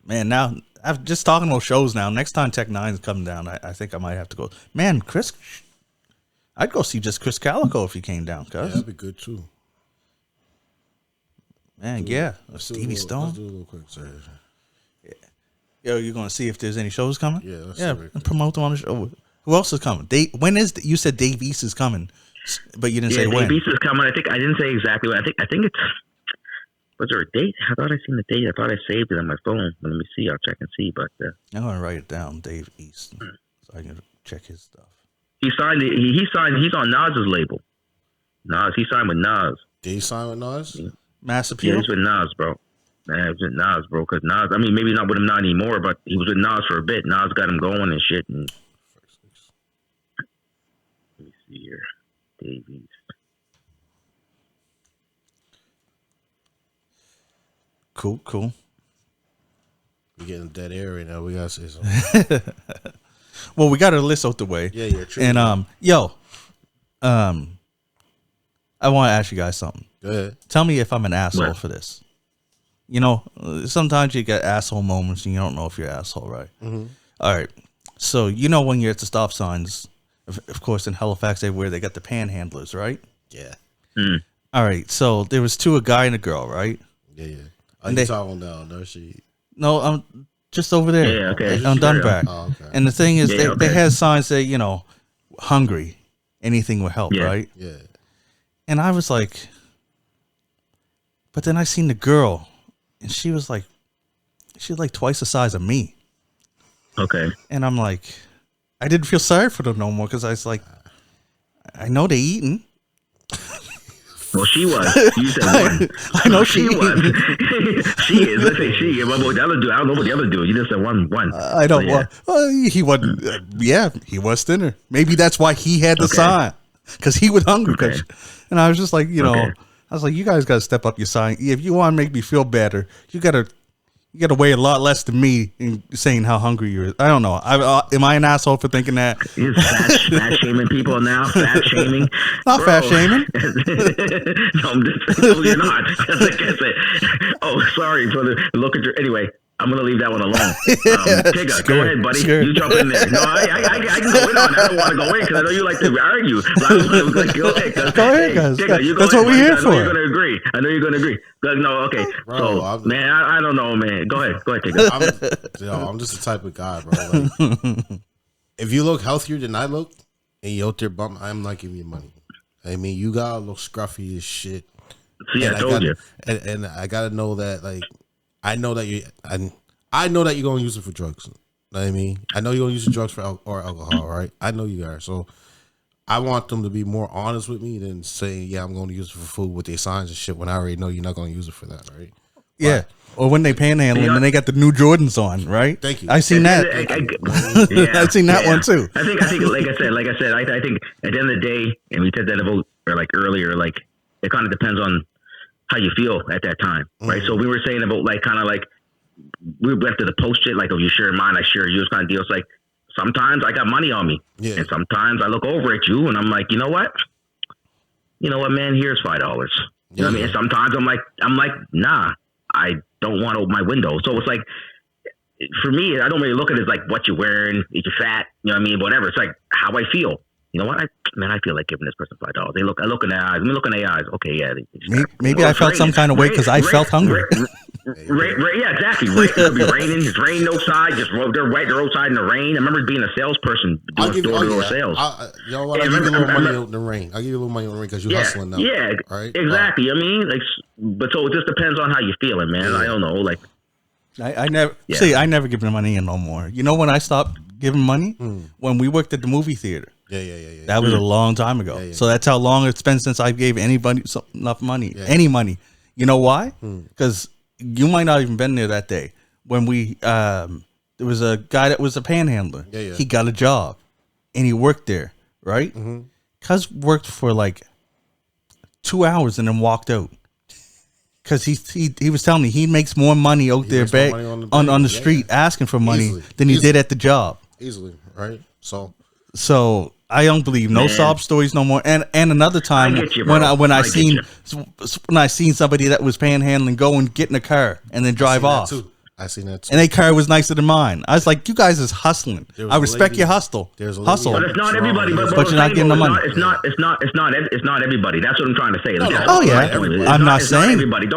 Speaker 1: Man, now I'm just talking about shows now. Next time Tech Nine's coming down, I think I might have to go. Man, Chris, I'd go see just Chris Calico if he came down, cuz.
Speaker 2: Yeah, that'd be good too.
Speaker 1: Man, yeah. Stevie Stone.
Speaker 2: Let's do a little quick. Sorry.
Speaker 1: Yo, you're gonna see if there's any shows coming?
Speaker 2: Yeah,
Speaker 1: and promote them on the show. Who else is coming? When is you said Dave East is coming, but you didn't say when.
Speaker 3: Dave East is coming. I didn't say exactly when. I think it's. Was there a date? I thought I seen the date. I thought I saved it on my phone. Let me see. I'll check and see. But
Speaker 1: I'm gonna write it down. Dave East, so I can check his stuff.
Speaker 3: He signed. He signed. He's on Nas's label. Nas. He signed with Nas.
Speaker 2: Did he sign with Nas?
Speaker 3: Yeah.
Speaker 1: Mass Appeal.
Speaker 3: Yeah, he's with Nas, bro. Yeah, he's with Nas, bro. Because Nas. I mean, maybe not with him not anymore, but he was with Nas for a bit. Nas got him going and shit. And let me see here. Dave East.
Speaker 1: Cool.
Speaker 2: We getting dead air right now. We gotta say something.
Speaker 1: Well, we got our list out the way.
Speaker 2: Yeah, true.
Speaker 1: And I want to ask you guys something.
Speaker 2: Go ahead.
Speaker 1: Tell me if I'm an asshole
Speaker 3: What?
Speaker 1: for this. You know, sometimes you get asshole moments and you don't know if you're an asshole, right?
Speaker 2: Mm-hmm.
Speaker 1: All right. So you know when you're at the stop signs, of course, in Halifax, everywhere they got the panhandlers, right?
Speaker 2: Yeah.
Speaker 1: All right. So there was a guy and a girl, right?
Speaker 2: Yeah.
Speaker 1: And
Speaker 2: You talking down? No, she.
Speaker 1: No, I'm just over there.
Speaker 3: Yeah, okay.
Speaker 1: On Dunbar.
Speaker 2: Oh, okay.
Speaker 1: And the thing is,
Speaker 3: Yeah,
Speaker 1: they
Speaker 3: okay.
Speaker 1: had signs that, you know, hungry, anything will help,
Speaker 3: Yeah.
Speaker 1: right?
Speaker 2: Yeah.
Speaker 1: And I was like, but then I seen the girl, and she was like twice the size of me.
Speaker 3: Okay.
Speaker 1: And I'm like, I didn't feel sorry for them no more because I was like, I know they eating.
Speaker 3: Well, she was. You said one.
Speaker 1: I know
Speaker 3: she was. She is. Let's say she. Well, the other dude, I don't know what the other dude. You just said one.
Speaker 1: I don't
Speaker 3: So, yeah.
Speaker 1: want. He wasn't. He was thinner. Maybe that's why he had the
Speaker 3: Okay.
Speaker 1: sign because he was hungry.
Speaker 3: Okay.
Speaker 1: And I was just like,
Speaker 3: Okay.
Speaker 1: I was like, you guys got to step up your sign. If you want to make me feel better, you got to weigh a lot less than me in saying how hungry you are. I don't know. Am I an asshole for thinking that?
Speaker 3: You're fat shaming people now. Fat shaming.
Speaker 1: Not
Speaker 3: Bro.
Speaker 1: fat shaming.
Speaker 3: No, I'm just, no, you're not. Like I said. Oh, sorry for the look at your. Anyway, I'm gonna leave that one alone. Tigger, go ahead, buddy.
Speaker 1: Scared.
Speaker 3: You jump in there. No, I can go in on that. I don't want to go in because I know you like to argue. Like, go ahead,
Speaker 1: guys.
Speaker 3: Tigger, you go
Speaker 1: That's
Speaker 3: ahead,
Speaker 1: what we're here
Speaker 3: buddy.
Speaker 1: for.
Speaker 3: I know you're gonna agree. No, okay.
Speaker 2: Bro,
Speaker 3: So, man, I don't know, man. Go ahead, Tigger.
Speaker 2: I'm just the type of guy, bro. Like, if you look healthier than I look, and you out there bum, I'm not giving you money. I mean, you gotta look scruffy as shit.
Speaker 3: See, I told you.
Speaker 2: And I gotta know that, like, I know that I know that you're gonna use it for drugs. Know what I mean, I know you're gonna use the drugs for alcohol, right? I know you are. So I want them to be more honest with me than saying, "Yeah, I'm going to use it for food" with their signs and shit. When I already know you're not gonna use it for that, right?
Speaker 1: Yeah. Or when they panhandling and they got the new Jordans on, right?
Speaker 2: Thank you.
Speaker 1: I seen that. I seen that one too.
Speaker 3: I think, like I said, I think at the end of the day, and we said that about or like earlier, like it kind of depends on how you feel at that time, right? So we were saying about like kind of like we went to the post shit, like, oh, you share mine, I share yours kind of deal. It's like sometimes I got money on me, and sometimes I look over at you and I'm like, you know what, man, here's $5. You know what I mean? And sometimes I'm like, nah, I don't want to open my window. So it's like, for me, I don't really look at it as like what you're wearing, if you're fat, you know what I mean? Whatever. It's like how I feel. You know what? I feel like giving this person $5. I look in their eyes. Okay, yeah.
Speaker 1: Maybe I felt some kind of way because I felt hungry.
Speaker 3: Yeah, exactly. It could be raining. It's raining outside. They're outside in the rain. I remember being a salesperson doing door-to-door sales.
Speaker 2: You know what? I'll give you a little money in the rain. I'll give you a little money in the rain because you're hustling now.
Speaker 3: Yeah,
Speaker 2: right?
Speaker 3: Exactly. I mean, like, but so it just depends on how you're feeling, man. I don't know. Like,
Speaker 1: I never give them money in no more. You know when I stopped giving money? When we worked at the movie theater.
Speaker 2: Yeah.
Speaker 1: That was a long time ago.
Speaker 2: Yeah.
Speaker 1: So that's how long it's been since I gave anybody enough money, any money. You know why? Because you might not even been there that day when we there was a guy that was a panhandler.
Speaker 2: Yeah.
Speaker 1: He got a job and he worked there, right? Cuz worked for like 2 hours and then walked out. Cause he was telling me he makes more money out there on the street asking for money than he did at the job.
Speaker 2: Easily, right?
Speaker 1: So I don't believe no sob stories no more. And another time when I seen somebody that was panhandling go and get in a car and then drive off.
Speaker 2: I seen that too.
Speaker 1: And their car was nicer than mine. I was like, you guys is hustling. I respect your hustle. Hustle.
Speaker 3: But it's not everybody.
Speaker 1: But you're not getting the money.
Speaker 3: It's not everybody. That's what I'm trying to say.
Speaker 1: Oh yeah, I'm not saying
Speaker 3: everybody.
Speaker 1: No,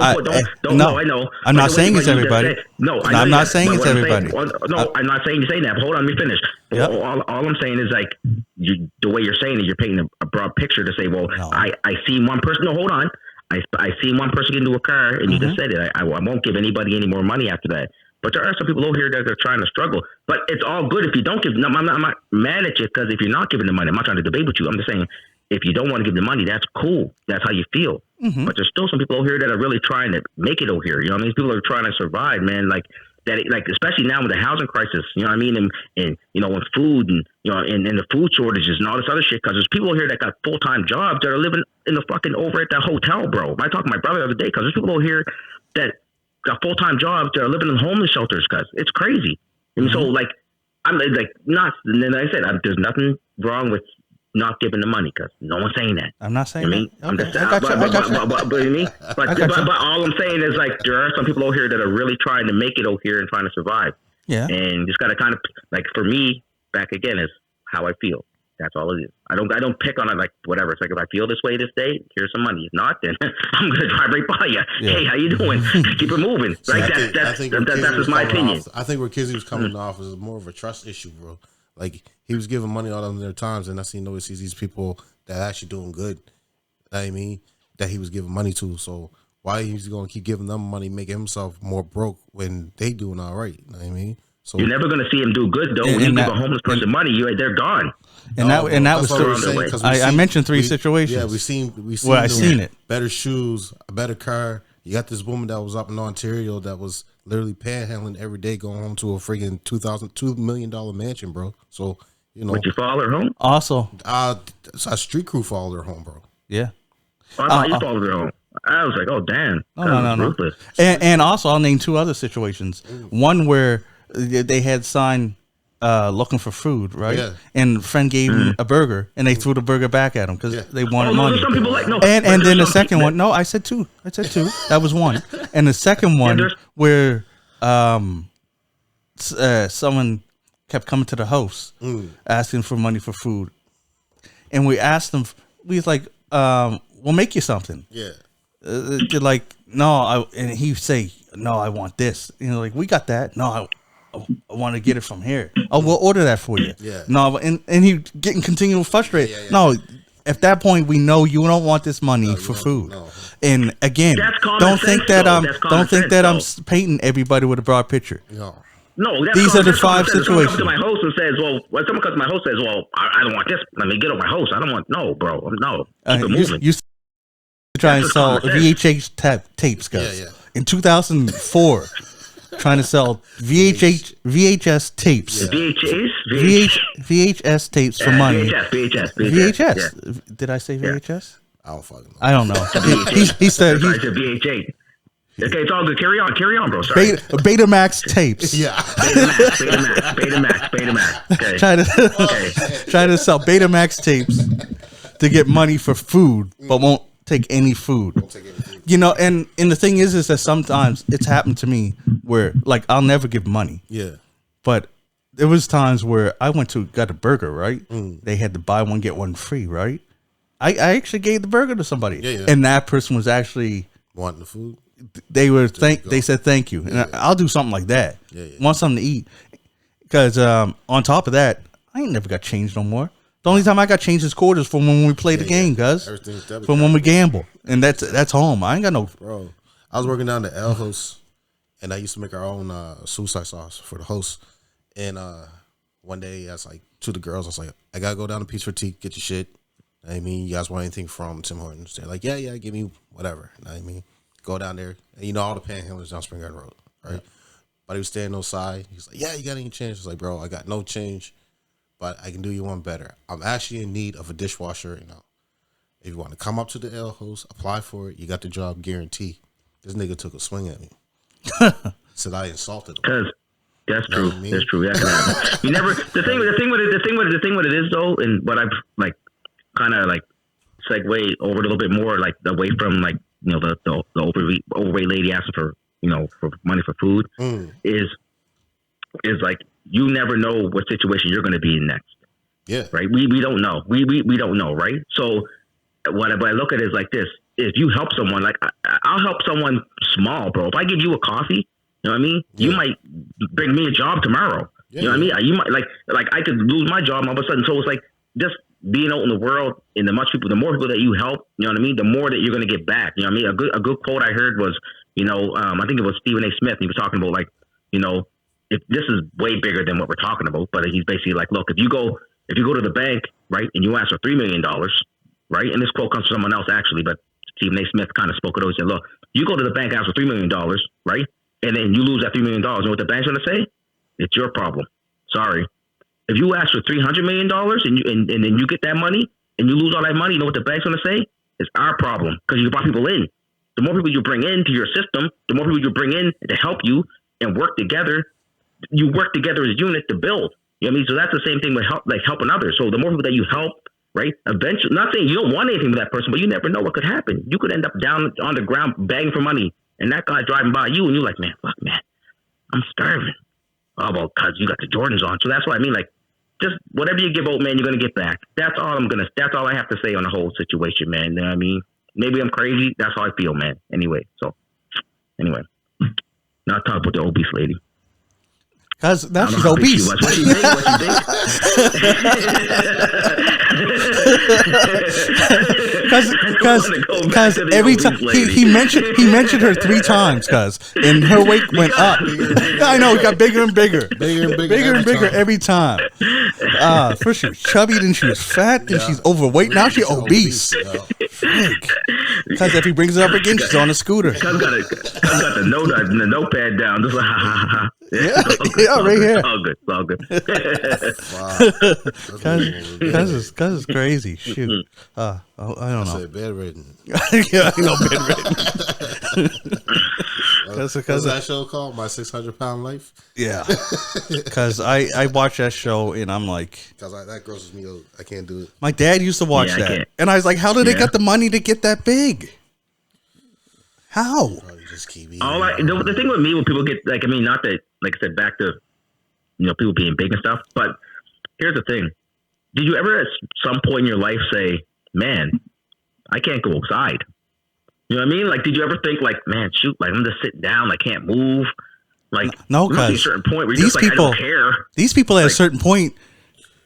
Speaker 3: I know.
Speaker 1: I'm not saying it's everybody.
Speaker 3: No,
Speaker 1: I'm not saying it's everybody.
Speaker 3: No, I'm not saying you're saying that. But hold on, let me finish.
Speaker 1: Yep.
Speaker 3: All I'm saying is like the way you're saying it, you're painting a broad picture to say, well,
Speaker 1: No.
Speaker 3: I see one person. No, hold on. I see one person get into a car, and you just said it. I won't give anybody any more money after that. But there are some people over here that are trying to struggle. But it's all good if you don't give. No, I'm not mad at you because if you're not giving the money, I'm not trying to debate with you. I'm just saying if you don't want to give the money, that's cool. That's how you feel. But there's still some people over here that are really trying to make it over here. You know what I mean? People are trying to survive, man. Like that, like especially now with the housing crisis. You know what I mean? And you know, with food and you know, and the food shortages and all this other shit. Because there's people over here that got full-time jobs that are living in the fucking over at that hotel, bro. I talked to my brother the other day because there's people over here that got full-time jobs that are living in homeless shelters, guys. It's crazy. And so, like, I'm like, not, and then I said, there's nothing wrong with not giving the money because no one's saying that.
Speaker 1: I'm not saying
Speaker 3: I mean,
Speaker 1: that. Okay. I got you.
Speaker 3: But all I'm saying is, like, there are some people over here that are really trying to make it over here and trying to survive.
Speaker 1: Yeah.
Speaker 3: And just got to kind of, like, for me, back again, is how I feel. That's all it is. I don't pick on it like whatever. It's like if I feel this way this day, here's some money. If not, then I'm gonna drive right by you. Yeah. Hey, how you doing? Keep it moving. Right? That's just my opinion.
Speaker 2: I think where Kizzy was coming off was more of a trust issue, bro. Like he was giving money all of their times, and I seen sees these people that are actually doing good. I mean, that he was giving money to. So why he's gonna keep giving them money, making himself more broke when they doing all right? You know what I mean. So
Speaker 3: you're never going to see him do good, though. When you give a homeless person money, they're gone.
Speaker 1: And that was the I mentioned three situations.
Speaker 2: Yeah, we seen.
Speaker 1: Well, I seen it.
Speaker 2: Better shoes, a better car. You got this woman that was up in Ontario that was literally panhandling every day, going home to a freaking $2 million mansion, bro. So you know,
Speaker 3: would you follow her home?
Speaker 1: Also,
Speaker 2: a street crew followed her home, bro.
Speaker 1: Yeah.
Speaker 3: Oh, I thought you followed her home. I was like, oh damn.
Speaker 1: No. And also, I'll name two other situations. One where they had signed looking for food, right? Yeah. And a friend gave him a burger, and they threw the burger back at him because they wanted money.
Speaker 3: Some people like, no,
Speaker 1: and then the second one, no, I said two. That was one. And the second one where someone kept coming to the house asking for money for food, and we asked them. We was like, "We'll make you something."
Speaker 2: Yeah.
Speaker 1: They're like, "No," and he say, "No, I want this." You know, like we got that. No, I want to get it from here. Oh, we'll order that for you.
Speaker 2: Yeah.
Speaker 1: No, and he getting continually frustrated. Yeah. No, at that point we know you don't want this money for food. No. And again, don't think that I'm painting everybody with a broad picture.
Speaker 3: No,
Speaker 1: these are the five situations.
Speaker 3: Someone comes to my host and says, someone comes to my host and says, I don't want this. Let me get on my host. I don't want, no, bro. No. Keep it moving.
Speaker 1: You try and sell VHS tapes, guys. Yeah. In 2004, trying to sell VHS tapes.
Speaker 3: Yeah.
Speaker 1: VHS tapes for money. VHS.
Speaker 3: Yeah.
Speaker 1: Did I say VHS?
Speaker 2: I don't fucking know.
Speaker 1: I don't know. he said
Speaker 3: VHS. Okay, it's all good. Carry on, bro. Sorry.
Speaker 1: Betamax tapes.
Speaker 2: Yeah.
Speaker 3: Betamax. Okay.
Speaker 1: Try to sell Betamax tapes to get money for food, but won't take any food. You know, and the thing is that sometimes it's happened to me where, like, I'll never give money.
Speaker 2: Yeah.
Speaker 1: But there was times where I got a burger, right? They had to buy one, get one free, right? I actually gave the burger to somebody.
Speaker 2: Yeah.
Speaker 1: And that person was actually
Speaker 2: wanting the food.
Speaker 1: They said thank you, and I'll do something like that. Want something to eat, because on top of that, I ain't never got changed no more. The only time I got changed is quarters from when we play the game, guys. From when we gamble, and that's home. I ain't got no.
Speaker 2: Bro, I was working down the L host, and I used to make our own suicide sauce for the host. And one day, I was like to the girls, I was like, I gotta go down to Peach Boutique, get your shit. I mean, you guys want anything from Tim Hortons? They're like, yeah, give me whatever. I mean. Go down there, and you know all the panhandlers down Spring Garden Road, right? Yeah. But he was standing outside. He's like, "Yeah, you got any change?" I was like, "Bro, I got no change, but I can do you one better. I'm actually in need of a dishwasher right now. If you want to come up to the L host, apply for it. You got the job guarantee." This nigga took a swing at me. Said I insulted him.
Speaker 3: That's true. I mean? That's true. That can happen. You never. The thing with it is though, and what I've like kind of like segue over a little bit more, like away from like. You know, the overweight lady asking for for money for food, is like you never know what situation you're going to be in next.
Speaker 2: Yeah.
Speaker 3: Right. We don't know. We don't know. Right. So what I look at it is like this: if you help someone, like I'll help someone small, bro. If I give you a coffee, you know what I mean? Yeah. You might bring me a job tomorrow. Yeah, you know what I mean? You might like I could lose my job all of a sudden. So it's like just being out in the world, and the more people that you help, you know what I mean, the more that you're going to get back. You know what I mean? A good quote I heard was, I think it was Stephen A. Smith. He was talking about like, if this is way bigger than what we're talking about, but he's basically like, look, if you go to the bank, right, and you ask for $3 million, right, and this quote comes from someone else actually, but Stephen A. Smith kind of spoke it over. He said, look, you go to the bank, ask for $3 million, right, and then you lose that $3 million. You know what the bank's going to say? It's your problem. Sorry. If you ask for $300 million and then you get that money and you lose all that money, you know what the bank's going to say? It's our problem because you brought people in. The more people you bring into your system, the more people you bring in to help you and work together. You work together as a unit to build. You know what I mean? So that's the same thing with helping others. So the more people that you help, right? Eventually, not saying you don't want anything with that person, but you never know what could happen. You could end up down on the ground begging for money, and that guy driving by you, and you're like, man, I'm starving. Oh, well, cause you got the Jordans on. So that's what I mean. Like, just whatever you give out, man, you're gonna get back. That's all I have to say on the whole situation, man. You know what I mean? Maybe I'm crazy. That's how I feel, man. Anyway, now talk about the obese lady.
Speaker 1: Cause now she's obese.
Speaker 3: What you think?
Speaker 1: Cause every time he mentioned her 3 times, and her weight went up. I know, it got bigger and bigger, every time. First she was chubby, then she was fat, then she's overweight. Now she's obese. Because if he brings it up again, she's on a scooter.
Speaker 3: Cuz got the notepad down, just like
Speaker 1: yeah, right here.
Speaker 3: All good.
Speaker 1: Cuz is crazy. Shoot. I don't know.
Speaker 2: Bedridden.
Speaker 1: Yeah, I know, bedridden.
Speaker 2: What's that show called? My 600-Pound Life?
Speaker 1: Yeah. Because I watch that show and I'm like...
Speaker 2: Because that grosses me out. I can't do it.
Speaker 1: My dad used to watch that. And I was like, how did they get the money to get that big? How?
Speaker 2: Oh, you just keep eating.
Speaker 3: The thing with me, when people get, like, I mean, not that, like I said, back to, people being big and stuff, but here's the thing. Did you ever at some point in your life say, man, I can't go outside? You know what I mean? Like, did you ever think, like, man, shoot, like, I'm just sitting down, I can't move? Like,
Speaker 1: no,
Speaker 3: because a certain point where you're just like, I don't care.
Speaker 1: These people at a certain point,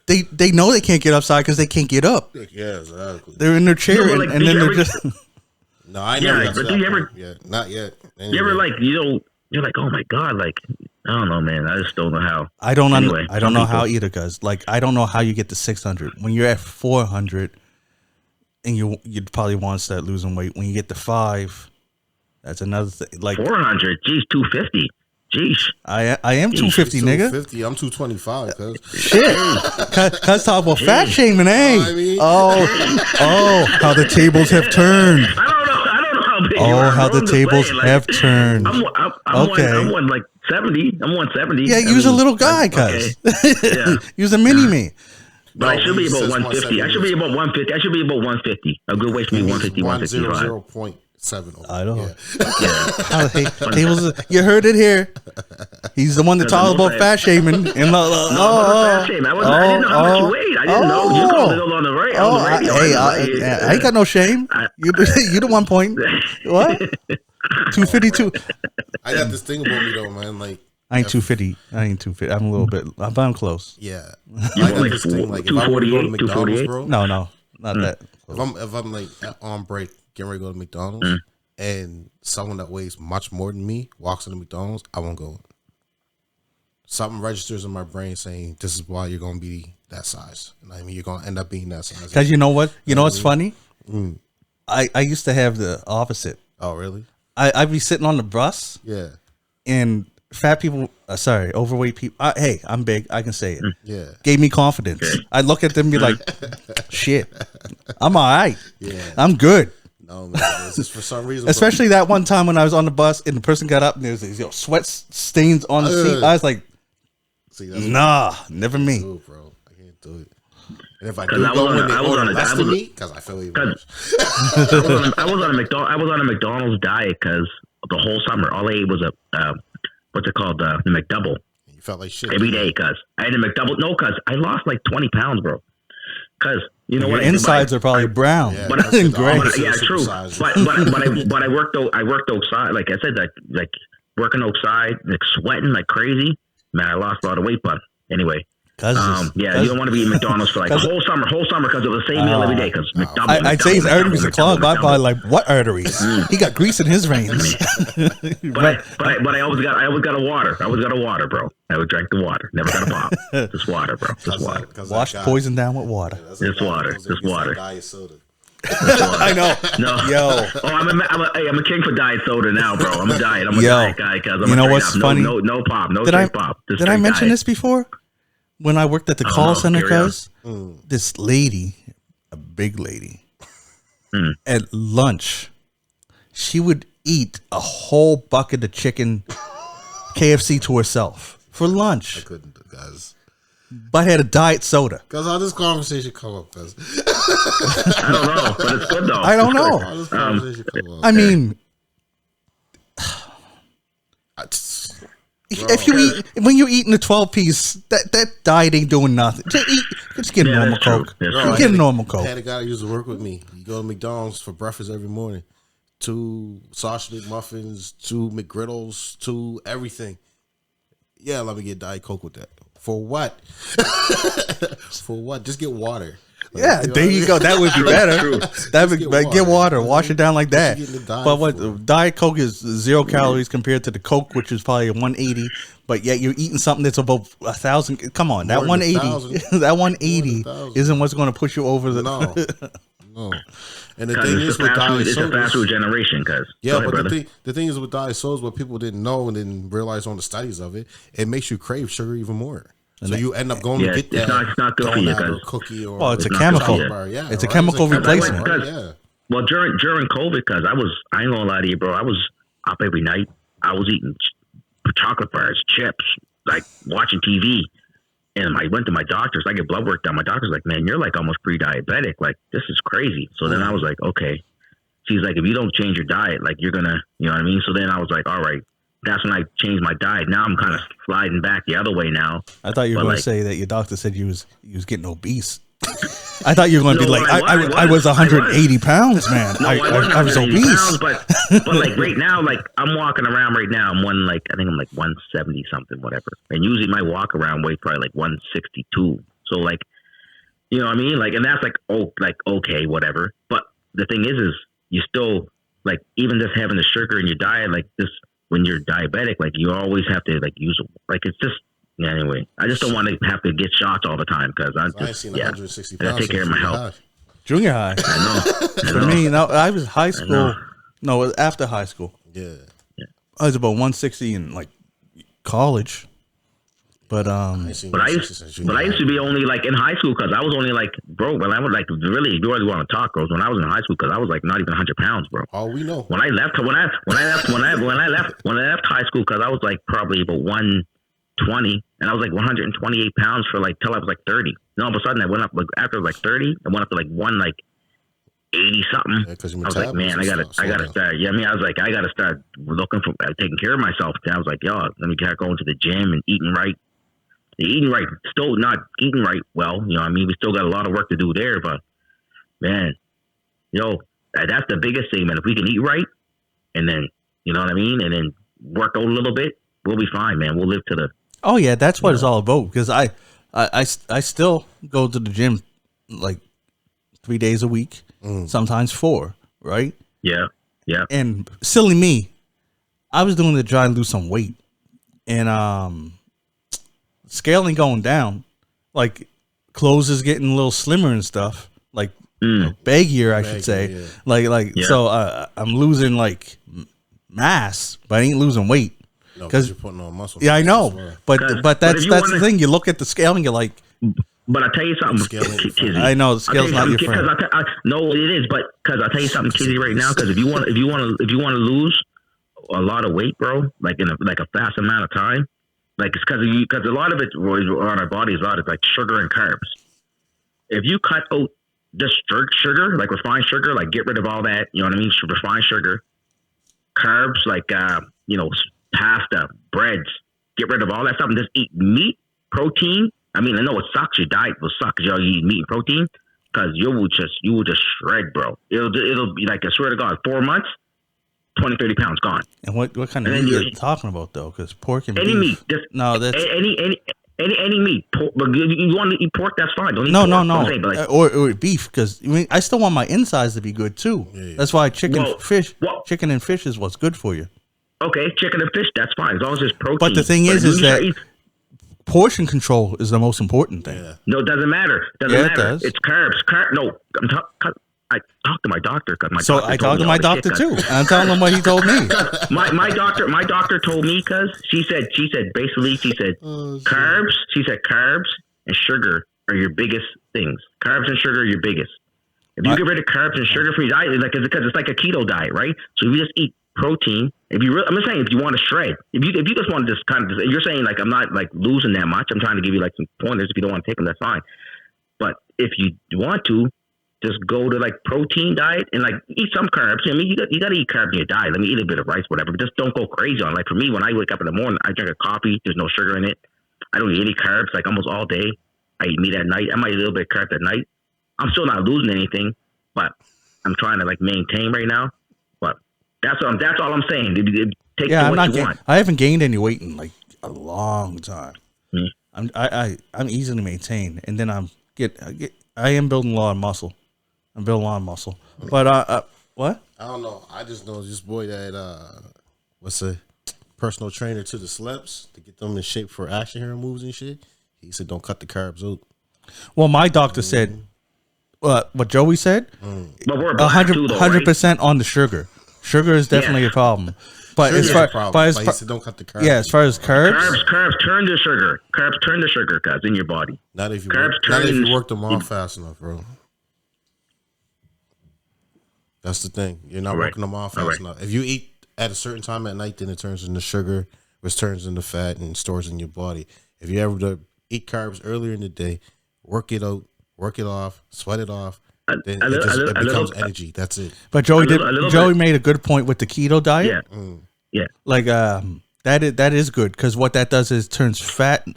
Speaker 1: they know they can't get outside because they can't get up.
Speaker 2: Yeah, exactly.
Speaker 1: They're in their chair and then they're just...
Speaker 2: No, I never.
Speaker 3: Yeah, but do you ever?
Speaker 2: Yeah, not yet. Anyway.
Speaker 3: You ever like you're like, oh my god, like I don't know, man. I just don't know how.
Speaker 1: I don't know how either, guys. Like I don't know how you get to 600 when you're at 400, and you'd probably want to start losing weight. When you get to 5, that's another thing. Like
Speaker 3: 400, geez, 250. Jeez.
Speaker 1: I am 250, nigga.
Speaker 2: 250. I'm 225.
Speaker 1: Shit. Cuz talk about fat shaming, eh?
Speaker 2: I mean.
Speaker 1: Oh, how the tables have turned.
Speaker 3: I don't know how big
Speaker 1: Oh, how the tables have turned.
Speaker 3: I'm one like 70. I'm 170.
Speaker 1: Yeah, use a little guy, cuz.
Speaker 3: Yeah.
Speaker 1: Use a mini me.
Speaker 3: But I should be about 150. I should be about 150. I should be about 150. A good way for me, 150, 155.
Speaker 2: 0.7.
Speaker 1: I don't know. Yeah. Tables, you heard it here. He's the one that talks about fat shaming. And
Speaker 3: fat shaming. I didn't know how much you weighed. I didn't know. You called it on the radio.
Speaker 1: I ain't got no shame. You the 1 point. What? 252.
Speaker 2: I got this thing about me though, man. Like
Speaker 1: I ain't 250. I'm a little bit. I'm close.
Speaker 2: Yeah. I got this thing. Like if I were to go to McDonald's, bro.
Speaker 1: No, not that.
Speaker 2: If I'm like on break, getting ready to go to McDonald's, and someone that weighs much more than me walks into McDonald's, I won't go. Something registers in my brain saying this is why you're gonna be that size, and I mean you're gonna end up being that size.
Speaker 1: Because you know what? You know what's funny? I used to have the opposite.
Speaker 2: Oh, really?
Speaker 1: I'd be sitting on the bus.
Speaker 2: Yeah.
Speaker 1: And fat people, overweight people. Hey, I'm big. I can say it.
Speaker 2: Yeah.
Speaker 1: Gave me confidence. I'd look at them and be like, shit, I'm all right.
Speaker 2: Yeah.
Speaker 1: I'm good.
Speaker 2: No, man. It's just for some reason.
Speaker 1: Especially that one time when I was on the bus and the person got up and there was these sweat stains on the seat. I was like, nah, never me.
Speaker 2: Bro. I can't do it. And if I do go when they order less than me, because I feel even worse.
Speaker 3: I was on a McDonald's diet because the whole summer. All I ate was a what's it called, the McDouble.
Speaker 2: You felt like shit
Speaker 3: every day, cuz I had a McDouble. No, cuz I lost like 20 pounds, bro. Cuz you know
Speaker 1: Your
Speaker 3: what?
Speaker 1: insides are probably brown,
Speaker 2: Yeah,
Speaker 1: and gray.
Speaker 3: Yeah, true. But I worked outside. Like I said, like working outside, like sweating like crazy. Man, I lost a lot of weight, but anyway. You don't want to be eating McDonald's for like whole summer because it was the same meal every day. Because McDonald's,
Speaker 1: I'd say his arteries are clogged. My body, like, what arteries? He got grease in his veins.
Speaker 3: but I always got a water. I always got a water, bro. I would drink the water. Never got a pop. Just water, bro. Just water.
Speaker 1: Wash poison down with water.
Speaker 3: Just water. Just water.
Speaker 2: Diet soda.
Speaker 1: I know.
Speaker 3: No.
Speaker 1: Yo.
Speaker 3: Oh, I'm a king for diet soda now, bro. I'm a diet guy. Cause
Speaker 1: you know what's funny?
Speaker 3: No pop. No straight pop.
Speaker 1: Did I mention this before? When I worked at the call center, cuz this lady, a big lady, at lunch, she would eat a whole bucket of chicken KFC to herself for lunch.
Speaker 2: I couldn't, guys.
Speaker 1: But had a diet soda.
Speaker 2: Cuz how this conversation come up, cuz?
Speaker 3: I don't know, but it's good though.
Speaker 1: I don't know.
Speaker 2: How this conversation come up?
Speaker 1: I mean, if you eat when you're eating a 12-piece, that diet ain't doing nothing. Just get a normal Coke. Get a normal Coke.
Speaker 2: I had a guy that used to work with me. You go to McDonald's for breakfast every morning. 2 sausage McMuffins, 2 McGriddles, 2 everything. Yeah, let me get Diet Coke with that. For what? For what? Just get water. Like,
Speaker 1: Yeah, there you go. That would be better. That would get water. Wash it down like that. But what Diet Coke is 0 calories compared to the Coke, which is probably 180. But yet you're eating something that's above 1,000. Come on, that 180, that 180 isn't what's going to push you over the.
Speaker 2: No. And the thing is with diet
Speaker 3: sodas, it's a fast food generation, cuz.
Speaker 2: The thing is with diet sodas, what people didn't know and didn't realize on the studies of it, it makes you crave sugar even more. So you end up going to get that.
Speaker 3: It's not good for you,
Speaker 2: or cookie or.
Speaker 1: Well, it's a chemical.
Speaker 2: It's
Speaker 1: a chemical replacement.
Speaker 3: Well, during COVID, cuz I ain't gonna lie to you, bro. I was up every night. I was eating chocolate bars, chips, like watching TV. And I went to my doctors. I get blood work done. My doctor's like, man, you're like almost pre-diabetic. Like, this is crazy. So then I was like, okay. She's like, if you don't change your diet, like you're gonna, you know what I mean? So then I was like, all right. That's when I changed my diet. Now I'm kind of sliding back the other way now.
Speaker 1: I thought you were going to say that your doctor said you was getting obese. I thought you were going to be like, I was 180 pounds, man.
Speaker 3: No,
Speaker 1: I was obese.
Speaker 3: Pounds, but like right now, like I'm walking around right now. I think I'm like 170 something, whatever. And usually my walk around weight probably like 162. So like, you know what I mean? Like, and that's like, okay, whatever. But the thing is you still like, even just having the sugar in your diet, like this, when you're diabetic, like you always have to like use, like it's just, anyway, I just don't want to have to get shots all the time because I gotta take care of my health.
Speaker 1: Junior high.
Speaker 3: I know.
Speaker 1: For me, no, I was high school. No, it was after high school.
Speaker 2: Yeah.
Speaker 1: I was about 160 in like college. But I used
Speaker 3: to be only like in high school because I was only like, bro, when I was like, really, if you really want to talk, girls, when I was in high school, because I was like not even 100 pounds, bro.
Speaker 2: Oh, we know.
Speaker 3: When I left high school, because I was like probably about 120, and I was like 128 pounds for like till I was like 30. And all of a sudden, I went up like after like 30, I went up to like 80 something.
Speaker 2: Yeah,
Speaker 3: I was like, man, I gotta start. Yeah, I mean, I was like, I gotta start looking for taking care of myself. And I was like, yo, let me start going to the gym and eating right. Still not eating right well. You know what I mean? We still got a lot of work to do there, but man, that's the biggest thing, man. If we can eat right and then, you know what I mean? And then work out a little bit, we'll be fine, man. We'll live to the.
Speaker 1: Oh yeah, that's what it's all about. Because I still go to the gym like 3 days a week, sometimes 4, right?
Speaker 3: Yeah. Yeah.
Speaker 1: And silly me, I was doing it to try and lose some weight. And scaling going down, like clothes is getting a little slimmer and stuff, like baggier, I should say. Yeah. So I'm losing like mass, but I ain't losing weight
Speaker 2: because you're putting on muscle.
Speaker 1: Yeah, I know, but that's the thing. You look at the scale and you're like.
Speaker 3: But I'll tell you something, Kizzy.
Speaker 1: I know the scale's not your friend.
Speaker 3: No, it is, but because I'll tell you something, Kizzy, right now. Because if you want to lose a lot of weight, bro, like in a fast amount of time. Like it's because a lot of it on our bodies, a lot is like sugar and carbs. If you cut out just sugar, like refined sugar, like get rid of all that, you know what I mean? Refined sugar, carbs like pasta, breads. Get rid of all that stuff and just eat meat, protein. I mean, I know it sucks. Your diet will suck because you eat meat and protein because you will just shred, bro. It'll be like, I swear to God, 4 months, 20, 30 pounds gone.
Speaker 1: And what kind of meat are you talking about though? Because pork and
Speaker 3: any
Speaker 1: beef.
Speaker 3: meat, just
Speaker 1: no, that's
Speaker 3: any meat. Pork, but you want to eat pork? That's fine. Don't eat
Speaker 1: no,
Speaker 3: pork.
Speaker 1: no.
Speaker 3: Saying, like,
Speaker 1: or beef, because I still want my insides to be good too.
Speaker 2: Yeah.
Speaker 1: That's why chicken and fish is what's good for you.
Speaker 3: Okay, chicken and fish, that's fine as long as it's protein.
Speaker 1: But the thing is that portion control is the most important thing.
Speaker 2: Yeah.
Speaker 3: No, it doesn't matter. Doesn't
Speaker 1: It
Speaker 3: matter.
Speaker 1: does.
Speaker 3: It's carbs. No, I talked to my doctor because my
Speaker 1: So
Speaker 3: doctor
Speaker 1: I
Speaker 3: told
Speaker 1: talked
Speaker 3: me
Speaker 1: to my
Speaker 3: all this
Speaker 1: doctor
Speaker 3: shit,
Speaker 1: too, and I'm telling him what he told me.
Speaker 3: My doctor told me because she said basically carbs. She said carbs and sugar are your biggest things. Carbs and sugar are your biggest. If you get rid of carbs and sugar from your diet, because it's like a keto diet, right? So if you just eat protein, I'm just saying, if you want to shred, if you just want to just kind of, you're saying like I'm not like losing that much. I'm trying to give you like some pointers. If you don't want to take them, that's fine. But if you want to, just go to like protein diet and like eat some carbs. I mean, you got to eat carbs in your diet. Let me eat a bit of rice, whatever. But just don't go crazy on it. Like for me, when I wake up in the morning, I drink a coffee. There's no sugar in it. I don't eat any carbs like almost all day. I eat meat at night. I might eat a little bit of carbs at night. I'm still not losing anything, but I'm trying to like maintain right now. But that's all I'm saying. Take what you want.
Speaker 1: I haven't gained any weight in like a long time.
Speaker 3: Hmm.
Speaker 1: I'm easily maintained, and then I am building a lot of muscle. I'm building a lot of muscle. But what?
Speaker 2: I don't know. I just know this boy that what's a personal trainer to the celebs to get them in shape for action hero moves and shit. He said don't cut the carbs out.
Speaker 1: Well, my doctor said what Joey said.
Speaker 3: But we're black too, though,
Speaker 1: 100% on the sugar. Sugar is definitely a problem. But as far,
Speaker 2: he said don't cut the carbs.
Speaker 1: Yeah, as far as carbs
Speaker 3: turn to sugar. Carbs turn to sugar, cuz in your body.
Speaker 2: Not if you work them off fast enough, bro. That's the thing. You're not working them off fast enough. If you eat at a certain time at night, then it turns into sugar, which turns into fat and stores in your body. If you ever eat carbs earlier in the day, work it out, work it off, sweat it off, then it becomes energy. That's it.
Speaker 1: But Joey made a good point with the keto diet.
Speaker 3: Yeah.
Speaker 1: Like that is good, because what that does is turns fat.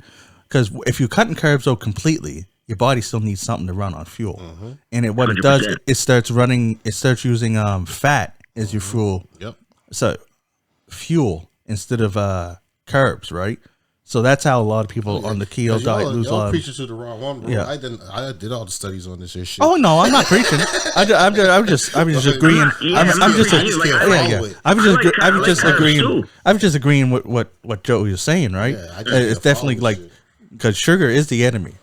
Speaker 1: Because if you're cutting carbs out completely, your body still needs something to run on fuel, and what it does, it starts using fat as your fuel.
Speaker 2: Yep.
Speaker 1: So fuel instead of carbs, right? So that's how a lot of people on the keto diet lose a lot.
Speaker 2: Preaching to the wrong one, bro. Yeah. I did all the studies on this shit.
Speaker 1: Oh no, I'm not preaching. I'm just agreeing. I'm just agreeing with what Joey was saying, right?
Speaker 2: Yeah,
Speaker 1: it's definitely like, because sugar is the enemy.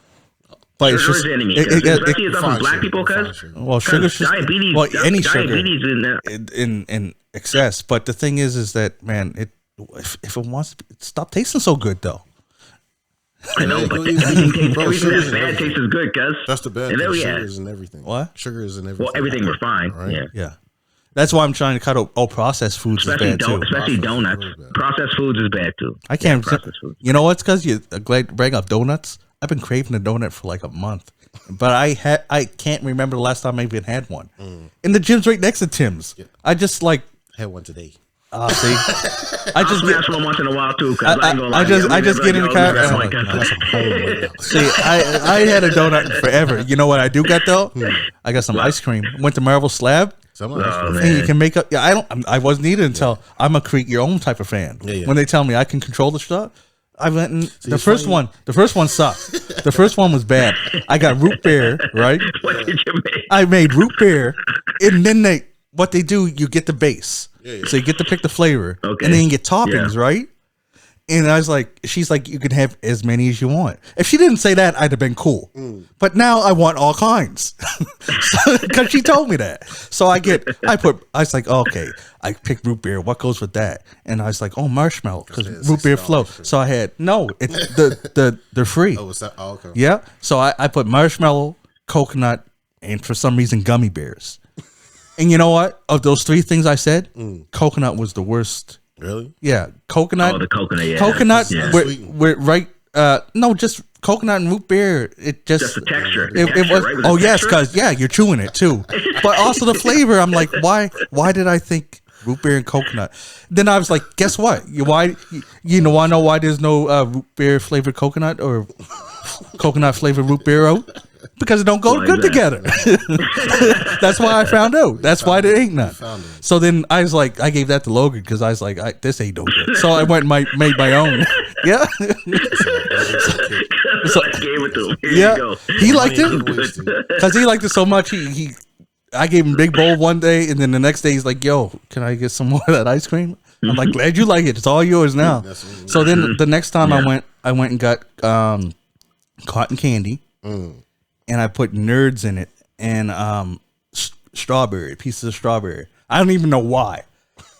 Speaker 1: But
Speaker 3: sugar is the enemy, especially if black people, cuz.
Speaker 1: Well, sugar,
Speaker 3: diabetes.
Speaker 1: Well, any sugar
Speaker 3: in
Speaker 1: in excess. But the thing is that, man, if it wants to stop tasting so good, though.
Speaker 3: I know, but everything that's bad tastes as good, cuz.
Speaker 2: That's the bad thing. Sugar is in everything.
Speaker 1: What?
Speaker 2: Sugar is in everything.
Speaker 3: Well, everything we're fine. Right?
Speaker 1: Yeah. That's why I'm trying to cut out all processed foods.
Speaker 3: Especially
Speaker 1: is bad too.
Speaker 3: Especially donuts. Processed foods is bad too.
Speaker 1: I can't. You know what's because you bring up donuts. I've been craving a donut for like a month, but I can't remember the last time I even had one. And the gym's right next to Tim's. Yeah. I just
Speaker 2: had one today.
Speaker 1: See,
Speaker 3: I just smash one once in a while too. I
Speaker 1: just get in the car. See, I had a donut forever. You know what I do got though? I got some ice cream. Went to Marvel Slab. And you can make up. Yeah, I wasn't eating until I'm a create your own type of fan. Yeah. When they tell me I can control the stuff, I went and the first one sucked. The first one was bad. I got root beer, right?
Speaker 3: What did you make?
Speaker 1: I made root beer, and then what they do, you get the base. Yeah. So you get to pick the flavor, and then you get toppings, right? And I was like, she's like, you can have as many as you want. If she didn't say that, I'd have been cool. But now I want all kinds because she told me that. So I was like, okay, I picked root beer. What goes with that? And I was like, oh, marshmallow, because root beer flow. So I had they're free.
Speaker 2: Oh, is that? Oh, okay.
Speaker 1: Yeah. So I put marshmallow, coconut, and for some reason gummy bears. And you know what? Of those three things I said, coconut was the worst.
Speaker 2: Really?
Speaker 1: Yeah, coconut.
Speaker 3: Oh, the coconut. Yeah.
Speaker 1: Coconut. Yeah. We're right. No, just coconut and root beer. It just
Speaker 3: the texture.
Speaker 1: It was. Right? Oh yes, because you're chewing it too. But also the flavor. I'm like, why did I think root beer and coconut. Then I was like, guess what? Why? You know, I know why there's no root beer flavored coconut or coconut flavored root beer. Because it don't go good together. That's why I found out. That's why there ain't none. So then I was like, I gave that to Logan because I was like, this ain't no good. So I went and made my own. Yeah.
Speaker 3: So I gave it to him. Here
Speaker 1: Yeah.
Speaker 3: you go.
Speaker 1: He liked it because he liked it so much. I gave him big bowl one day, and then the next day he's like, "Yo, can I get some more of that ice cream?" I'm like, "Glad you like it. It's all yours now." So then the next time I went and got cotton candy. And I put nerds in it and strawberry, pieces of strawberry. I don't even know why.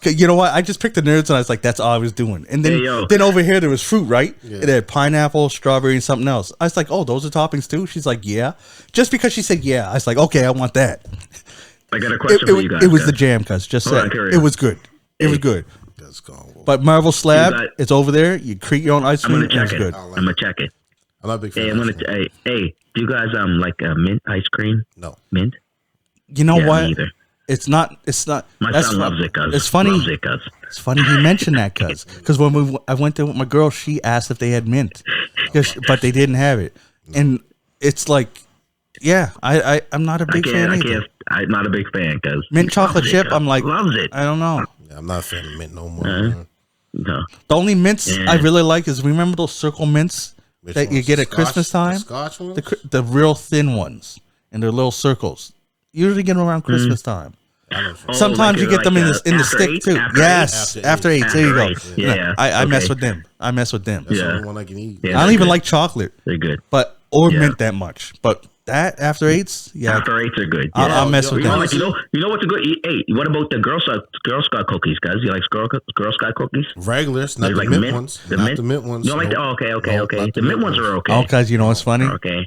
Speaker 1: You know what? I just picked the nerds and I was like, that's all I was doing. And then over here there was fruit, right? Yeah. It had pineapple, strawberry, and something else. I was like, oh, those are toppings too? She's like, yeah. Just because she said yeah, I was like, okay, I want that.
Speaker 3: I got a question for you guys.
Speaker 1: It was the jam, cuz. Just said it was good. It was good. But Marvel Slab, it's over there. You create your own ice cream.
Speaker 3: I'm gonna check it. I'm gonna check it.
Speaker 2: I'm not a big fan.
Speaker 3: Hey, do you guys like mint ice cream?
Speaker 2: No.
Speaker 3: Mint?
Speaker 1: You know what?
Speaker 3: Me either.
Speaker 1: It's not.
Speaker 3: My son loves it, cuz.
Speaker 1: It's funny.
Speaker 3: Loves it, cuz.
Speaker 1: It's funny he mentioned that, because when I went there with my girl, she asked if they had mint, but they didn't have it, and it's like, yeah, I'm not a big fan either.
Speaker 3: I'm not a big fan, cuz
Speaker 1: mint chocolate chip. I'm like,
Speaker 3: loves it.
Speaker 1: I don't know.
Speaker 2: Yeah, I'm not a fan of mint no more.
Speaker 3: No.
Speaker 1: The only mints I really like is, remember those circle mints that you get at Christmas time?
Speaker 2: The Scotch ones?
Speaker 1: The real thin ones, and they're little circles. You usually get them around Christmas time. Sometimes you get them in the stick too. Yes, after 8. There you go.
Speaker 3: Yeah,
Speaker 1: I mess with them. That's the
Speaker 2: only one I can eat.
Speaker 1: I don't even like chocolate.
Speaker 3: They're good.
Speaker 1: But mint that much. But that after 8s, yeah.
Speaker 3: After 8s are good.
Speaker 1: Yeah. I'll mess with them.
Speaker 3: You know what's a good? Hey, what about the Girl Scout cookies, guys? You like Girl Scout cookies?
Speaker 2: Regulars, not the mint ones. Not the mint ones.
Speaker 3: You don't like okay. The mint ones are okay.
Speaker 1: Oh, guys, you know what's funny?
Speaker 3: Okay.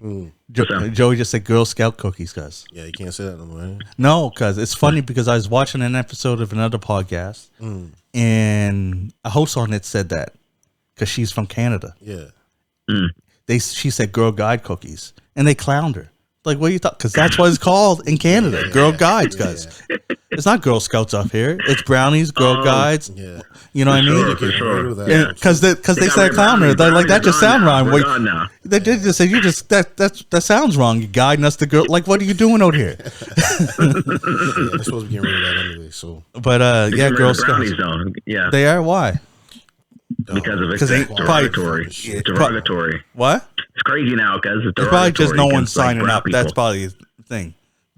Speaker 1: Joey just said Girl Scout cookies, guys.
Speaker 2: Yeah, you can't say that no more.
Speaker 1: No, because it's funny because I was watching an episode of another podcast, and a host on it said that because she's from Canada.
Speaker 2: Yeah.
Speaker 1: She said Girl Guide cookies, and they clowned her. Like, what do you thought? Because that's what it's called in Canada, Girl Guides, guys. It's not Girl Scouts up here. It's brownies, Girl Guides. Yeah. You know what I mean?
Speaker 3: For sure.
Speaker 1: Because they said clown her. They're like, that just sounds wrong. Wait, they did just say, that sounds wrong. You're guiding us to girl. Like, what are you doing out here?
Speaker 2: They're supposed to be getting rid of that anyway. So,
Speaker 1: but yeah, Girl Scouts.
Speaker 3: Yeah,
Speaker 1: they are. Why?
Speaker 3: Because of it's derogatory. It's derogatory.
Speaker 1: What?
Speaker 3: It's crazy now because
Speaker 1: it's probably just no one signing up. That's probably the thing.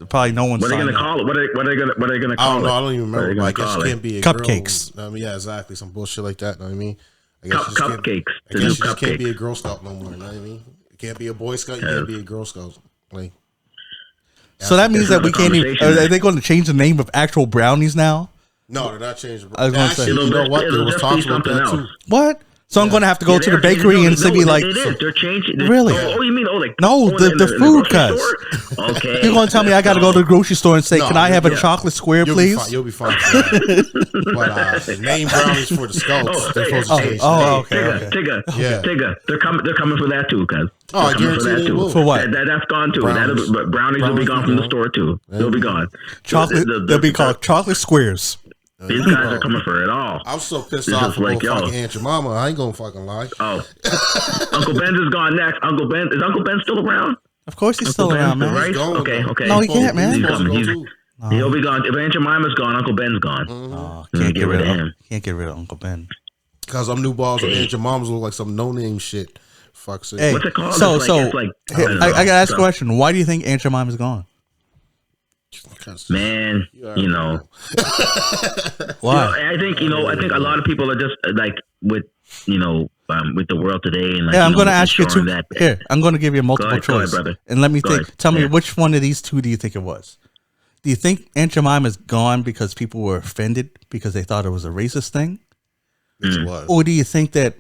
Speaker 1: Probably no one.
Speaker 3: What are they
Speaker 1: going to
Speaker 3: call it? What are they going to call it?
Speaker 2: I don't even remember. I guess it can't be a
Speaker 1: cupcakes.
Speaker 2: Girl. I mean, yeah, exactly. Some bullshit like that. You know what I mean? I
Speaker 3: guess cupcakes.
Speaker 2: I guess you just can't be a Girl Scout no more. You know what I mean? You can't be a Boy Scout. You can't be a Girl Scout. Like.
Speaker 1: So that means that we can't even. Are they going to change the name of actual brownies now?
Speaker 2: No, they're not changing.
Speaker 1: Actually,
Speaker 2: you know what? There was talks about that too.
Speaker 1: What? So I'm going to have to go to the bakery and be like,
Speaker 3: they're changing.
Speaker 1: Really?
Speaker 3: Oh, you mean like
Speaker 1: no, the food, cuz.
Speaker 3: Okay.
Speaker 1: You're going to tell me I got to go to the grocery store and say, can I have a chocolate square, please?
Speaker 2: You'll be fine. But the name brownies for the Scouts. They're supposed to change.
Speaker 1: Oh, okay.
Speaker 3: Tigger. They're coming for that too, cuz.
Speaker 2: Oh, I guarantee they will.
Speaker 1: For what?
Speaker 3: That's gone too. Brownies will be gone from the store too. They'll be gone.
Speaker 1: Chocolate. They'll be called chocolate squares.
Speaker 3: These guys are coming for it all.
Speaker 2: I'm so pissed off with fucking Aunt Jemima. I ain't gonna fucking lie.
Speaker 3: Oh, Uncle Ben's is gone next. Is Uncle Ben still around?
Speaker 1: Of course he's still around, man.
Speaker 3: Right? Okay.
Speaker 1: No, he can't, man.
Speaker 3: He'll be gone. If Aunt Jemima's gone, Uncle Ben's gone.
Speaker 1: Oh, can't get rid of him. Can't get rid of Uncle Ben.
Speaker 2: Because I'm new balls and Aunt Jemima's look like some no-name shit. Fuck sake.
Speaker 1: Hey,
Speaker 3: what's it called?
Speaker 1: I gotta ask a question. Why do you think Aunt Jemima's gone?
Speaker 3: Man, you know.
Speaker 1: Why?
Speaker 3: I think a lot of people are just like with the world today and like,
Speaker 1: I'm going to ask you two. Here, I'm going to give you a multiple choice.
Speaker 3: Go ahead,
Speaker 1: and let me think. Tell me which one of these two do you think it was? Do you think Aunt Jemima's gone because people were offended because they thought it was a racist thing? Or do you think that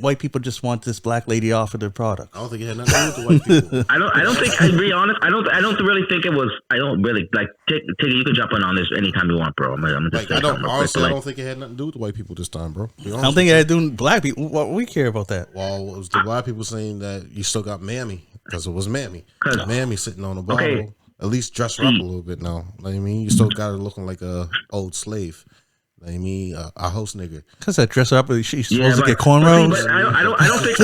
Speaker 1: white people just want this black lady off of their product?
Speaker 2: I don't think it had nothing to do with the white people.
Speaker 3: I don't think, to be honest, I don't really think it was. I don't really like. Tigger, you can jump in on this anytime you want, bro. I'm just
Speaker 2: I don't think it had nothing to do with the white people this time, bro.
Speaker 1: I don't think it had to do with black people. What we care about that?
Speaker 2: Well, it was the black people saying that you still got Mammy because it was Mammy. Mammy sitting on the bottle.
Speaker 3: Okay.
Speaker 2: At least dress her up a little bit now. You know what I mean? You still got her looking like a old slave. I mean, a host nigga.
Speaker 1: Because that dress up, she's
Speaker 3: Yeah,
Speaker 1: supposed to get
Speaker 3: but
Speaker 1: cornrows.
Speaker 3: see, but I don't think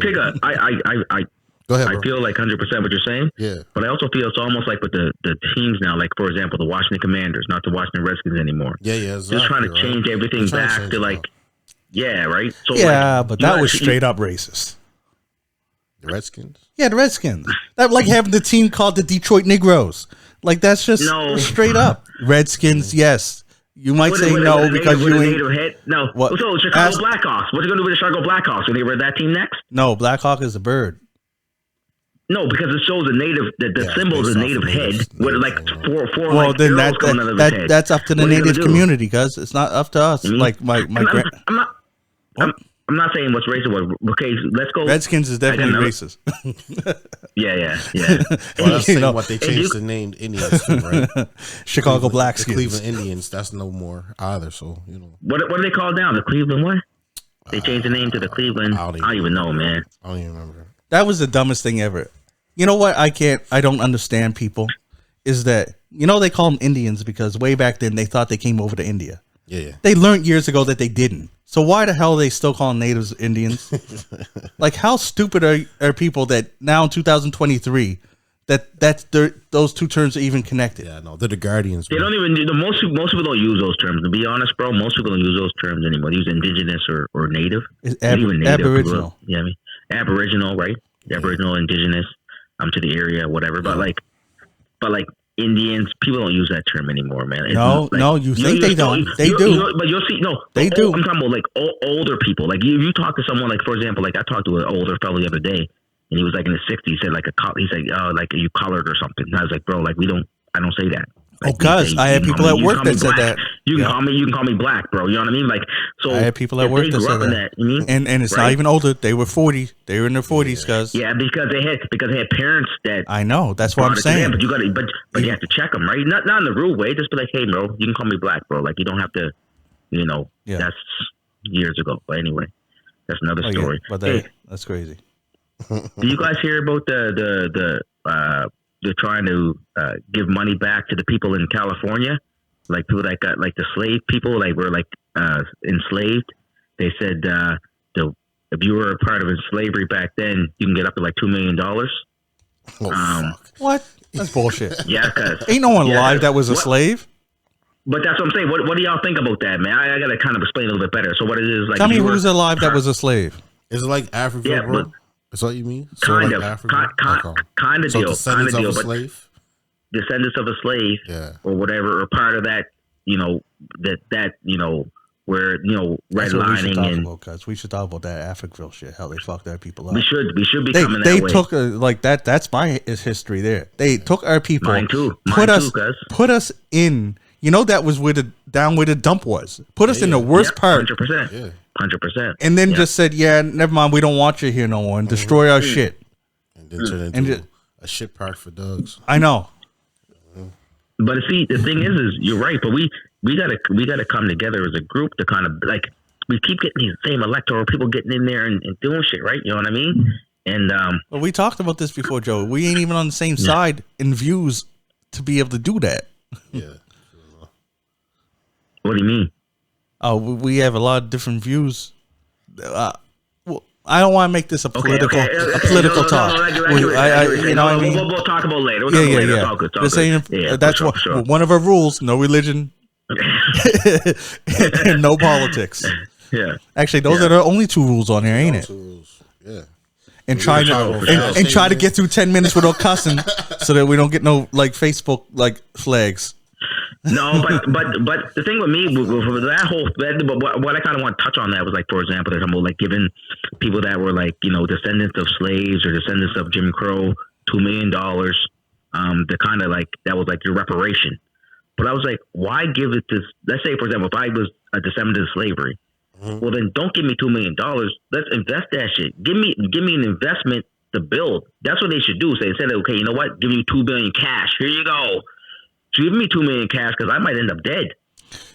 Speaker 3: Pigga, I
Speaker 2: Go ahead,
Speaker 3: I
Speaker 2: bro.
Speaker 3: feel like 100% what you're saying.
Speaker 2: Yeah.
Speaker 3: But I also feel it's almost like with the teams now, like for example, the Washington Commanders, not the Washington Redskins anymore.
Speaker 2: Yeah, exactly.
Speaker 3: Just trying to change everything back to like, yeah, right. So
Speaker 1: Yeah,
Speaker 3: like,
Speaker 1: but that was straight up racist.
Speaker 2: The Redskins.
Speaker 1: Yeah, the Redskins. That like having the team called the Detroit Negroes. Like that's just straight up Redskins. Yes, you might say no because you ain't.
Speaker 3: Native head. No.
Speaker 1: What?
Speaker 3: So Chicago Blackhawks. What's it going to do with the Chicago Blackhawks when they were that team next?
Speaker 1: No, Blackhawk is a bird.
Speaker 3: No, because it shows a native. The symbol is a native head with like four.
Speaker 1: Well,
Speaker 3: like
Speaker 1: then
Speaker 3: arrows coming out of his head.
Speaker 1: that's up to the native community, cuz it's not up to us. Like my
Speaker 3: I'm not saying what's racist. Okay, let's go.
Speaker 1: Redskins is definitely racist.
Speaker 3: Yeah.
Speaker 2: Well, that's saying what they changed the name Indians to, right?
Speaker 1: Chicago
Speaker 2: The
Speaker 1: Blackskins.
Speaker 2: Cleveland Indians. That's no more either. So
Speaker 3: What are they called now? The Cleveland what? They changed the name to the Cleveland. I don't even know, man.
Speaker 2: I don't even remember.
Speaker 1: That was the dumbest thing ever. You know what? I don't understand people. Is that they call them Indians because way back then they thought they came over to India.
Speaker 2: Yeah.
Speaker 1: They learned years ago that they didn't. So why the hell are they still calling natives Indians? Like, how stupid are people that now in 2023 those two terms are even connected?
Speaker 2: Yeah, no, they're the guardians.
Speaker 3: They don't even. Most people don't use those terms. To be honest, bro, most people don't use those terms anymore. They use indigenous or native.
Speaker 1: Even native, Aboriginal.
Speaker 3: Yeah, I mean Aboriginal, right? Aboriginal, indigenous, to the area, whatever. But like Indians, people don't use that term anymore, man.
Speaker 1: No, you think they don't. They do.
Speaker 3: But you'll see,
Speaker 1: they do.
Speaker 3: I'm talking about like older people. Like you talk to someone, like for example, like I talked to an older fellow the other day, and he was like in his 60s. He said like he said, like are you colored or something? And I was like, bro, like I don't say that. Like,
Speaker 1: cuz I had people at work that said that.
Speaker 3: You can call me black, bro. You know what I mean? Like, so
Speaker 1: I had people at work that said that. And it's not even older. They were 40. They were in their 40s, cuz.
Speaker 3: Yeah, because they had parents that.
Speaker 1: I know. That's what I'm saying.
Speaker 3: But you you have to check them, right? Not in the rude way. Just be like, hey, bro, you can call me black, bro. Like, you don't have to.
Speaker 1: Yeah.
Speaker 3: That's years ago. But anyway, that's another story.
Speaker 1: Yeah, but that's crazy.
Speaker 3: Do you guys hear about they're trying to give money back to the people in California, like people that got like the slave people, like were like enslaved. They said if you were a part of slavery back then, you can get up to like $2 million.
Speaker 1: What? That's bullshit.
Speaker 3: Yeah, cause
Speaker 1: ain't no one alive that was a slave.
Speaker 3: But that's what I'm saying. What do y'all think about that, man? I gotta kind of explain a little bit better. So what it is like?
Speaker 1: Tell me who's alive that was a slave.
Speaker 2: Is it like Africa?
Speaker 3: Yeah,
Speaker 2: bro? That's what you mean?
Speaker 3: Kind
Speaker 2: of.
Speaker 3: Kind of deal.
Speaker 2: Descendants of a slave?
Speaker 3: Descendants of a slave, or whatever, or part of that, where redlining and
Speaker 1: because we should talk about that Africville shit. How they fucked our people up.
Speaker 3: We should be coming
Speaker 1: they
Speaker 3: that way.
Speaker 1: took like that. That's my history there. They took our people.
Speaker 3: Mine too.
Speaker 1: Put us in. That was where the dump was. Put us in the worst part.
Speaker 3: 100%. Yeah. 100%.
Speaker 1: And then just said, yeah, never mind. We don't want you here no more. And destroy our shit.
Speaker 2: And then turn into a shit park for dogs.
Speaker 1: I know.
Speaker 3: But see, the thing is you're right. But we gotta come together as a group to kind of like we keep getting these same electoral people getting in there and doing shit, right? You know what I mean? And
Speaker 1: well, we talked about this before, Joe. We ain't even on the same side in views to be able to do that.
Speaker 2: Yeah.
Speaker 3: What do you mean?
Speaker 1: Oh, we have a lot of different views. Well, I don't want to make this a political talk.
Speaker 3: We'll talk about later.
Speaker 1: Yeah. That's one of our rules: no religion and no politics.
Speaker 3: Yeah.
Speaker 1: Actually, those are the only two rules on here, ain't it?
Speaker 2: 2 rules. Yeah.
Speaker 1: And try to get through 10 minutes without cussing, so that we don't get no like Facebook like flags.
Speaker 3: No, but the thing with me, with that whole, what I kind of want to touch on that was like, for example, there's like giving people that were like, descendants of slaves or descendants of Jim Crow $2 million, the kind of like, that was like your reparation. But I was like, why give it to, let's say, for example, if I was a descendant of slavery, well then don't give me $2 million. Let's invest that shit. Give me an investment to build. That's what they should do. So they said, okay, you know what? Give me $2 billion cash. Here you go. So give me $2 million cash because I might end up dead.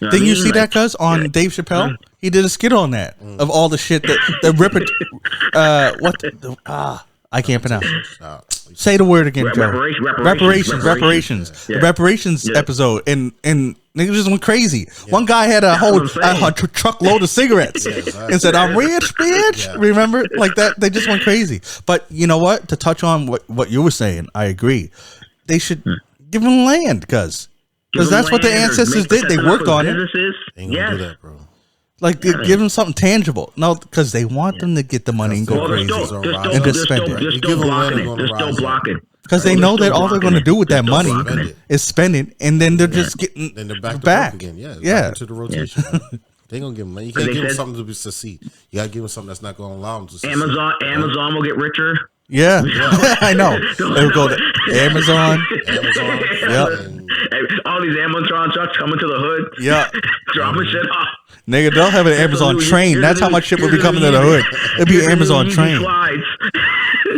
Speaker 1: Didn't you see that, cuz, on Dave Chappelle? He did a skit on that of all the shit that I can't pronounce. Say the word again, Joe.
Speaker 3: Reparations.
Speaker 1: The reparations episode, and Niggas just went crazy. One guy had a whole truckload of cigarettes and said, "I'm rich, bitch." Yeah. Remember, like that? They just went crazy. But you know what? To touch on what you were saying, I agree. They should give them land because that's what the ancestors did. They worked on it.
Speaker 2: They ain't gonna do that, bro.
Speaker 1: Like give them something tangible. No, because they want them to get the money and go crazy and just spend it.
Speaker 3: They're still blocking.
Speaker 1: Because they know that all they're going to do with that money is spend it, and then they're just getting
Speaker 2: then they're back to again. Yeah,
Speaker 1: yeah.
Speaker 2: Back to the rotation. They gonna give them money. You can't give them something to succeed. You gotta give them something that's not gonna allow them to succeed.
Speaker 3: Amazon will get richer.
Speaker 1: Yeah, I know. They'll go to Amazon.
Speaker 3: All these Amazon trucks coming to the hood.
Speaker 1: Yeah,
Speaker 3: dropping shit off.
Speaker 1: Nigga, they'll have an Amazon train. That's how much shit will be coming to the hood. It'll be an Amazon train.
Speaker 3: Slides.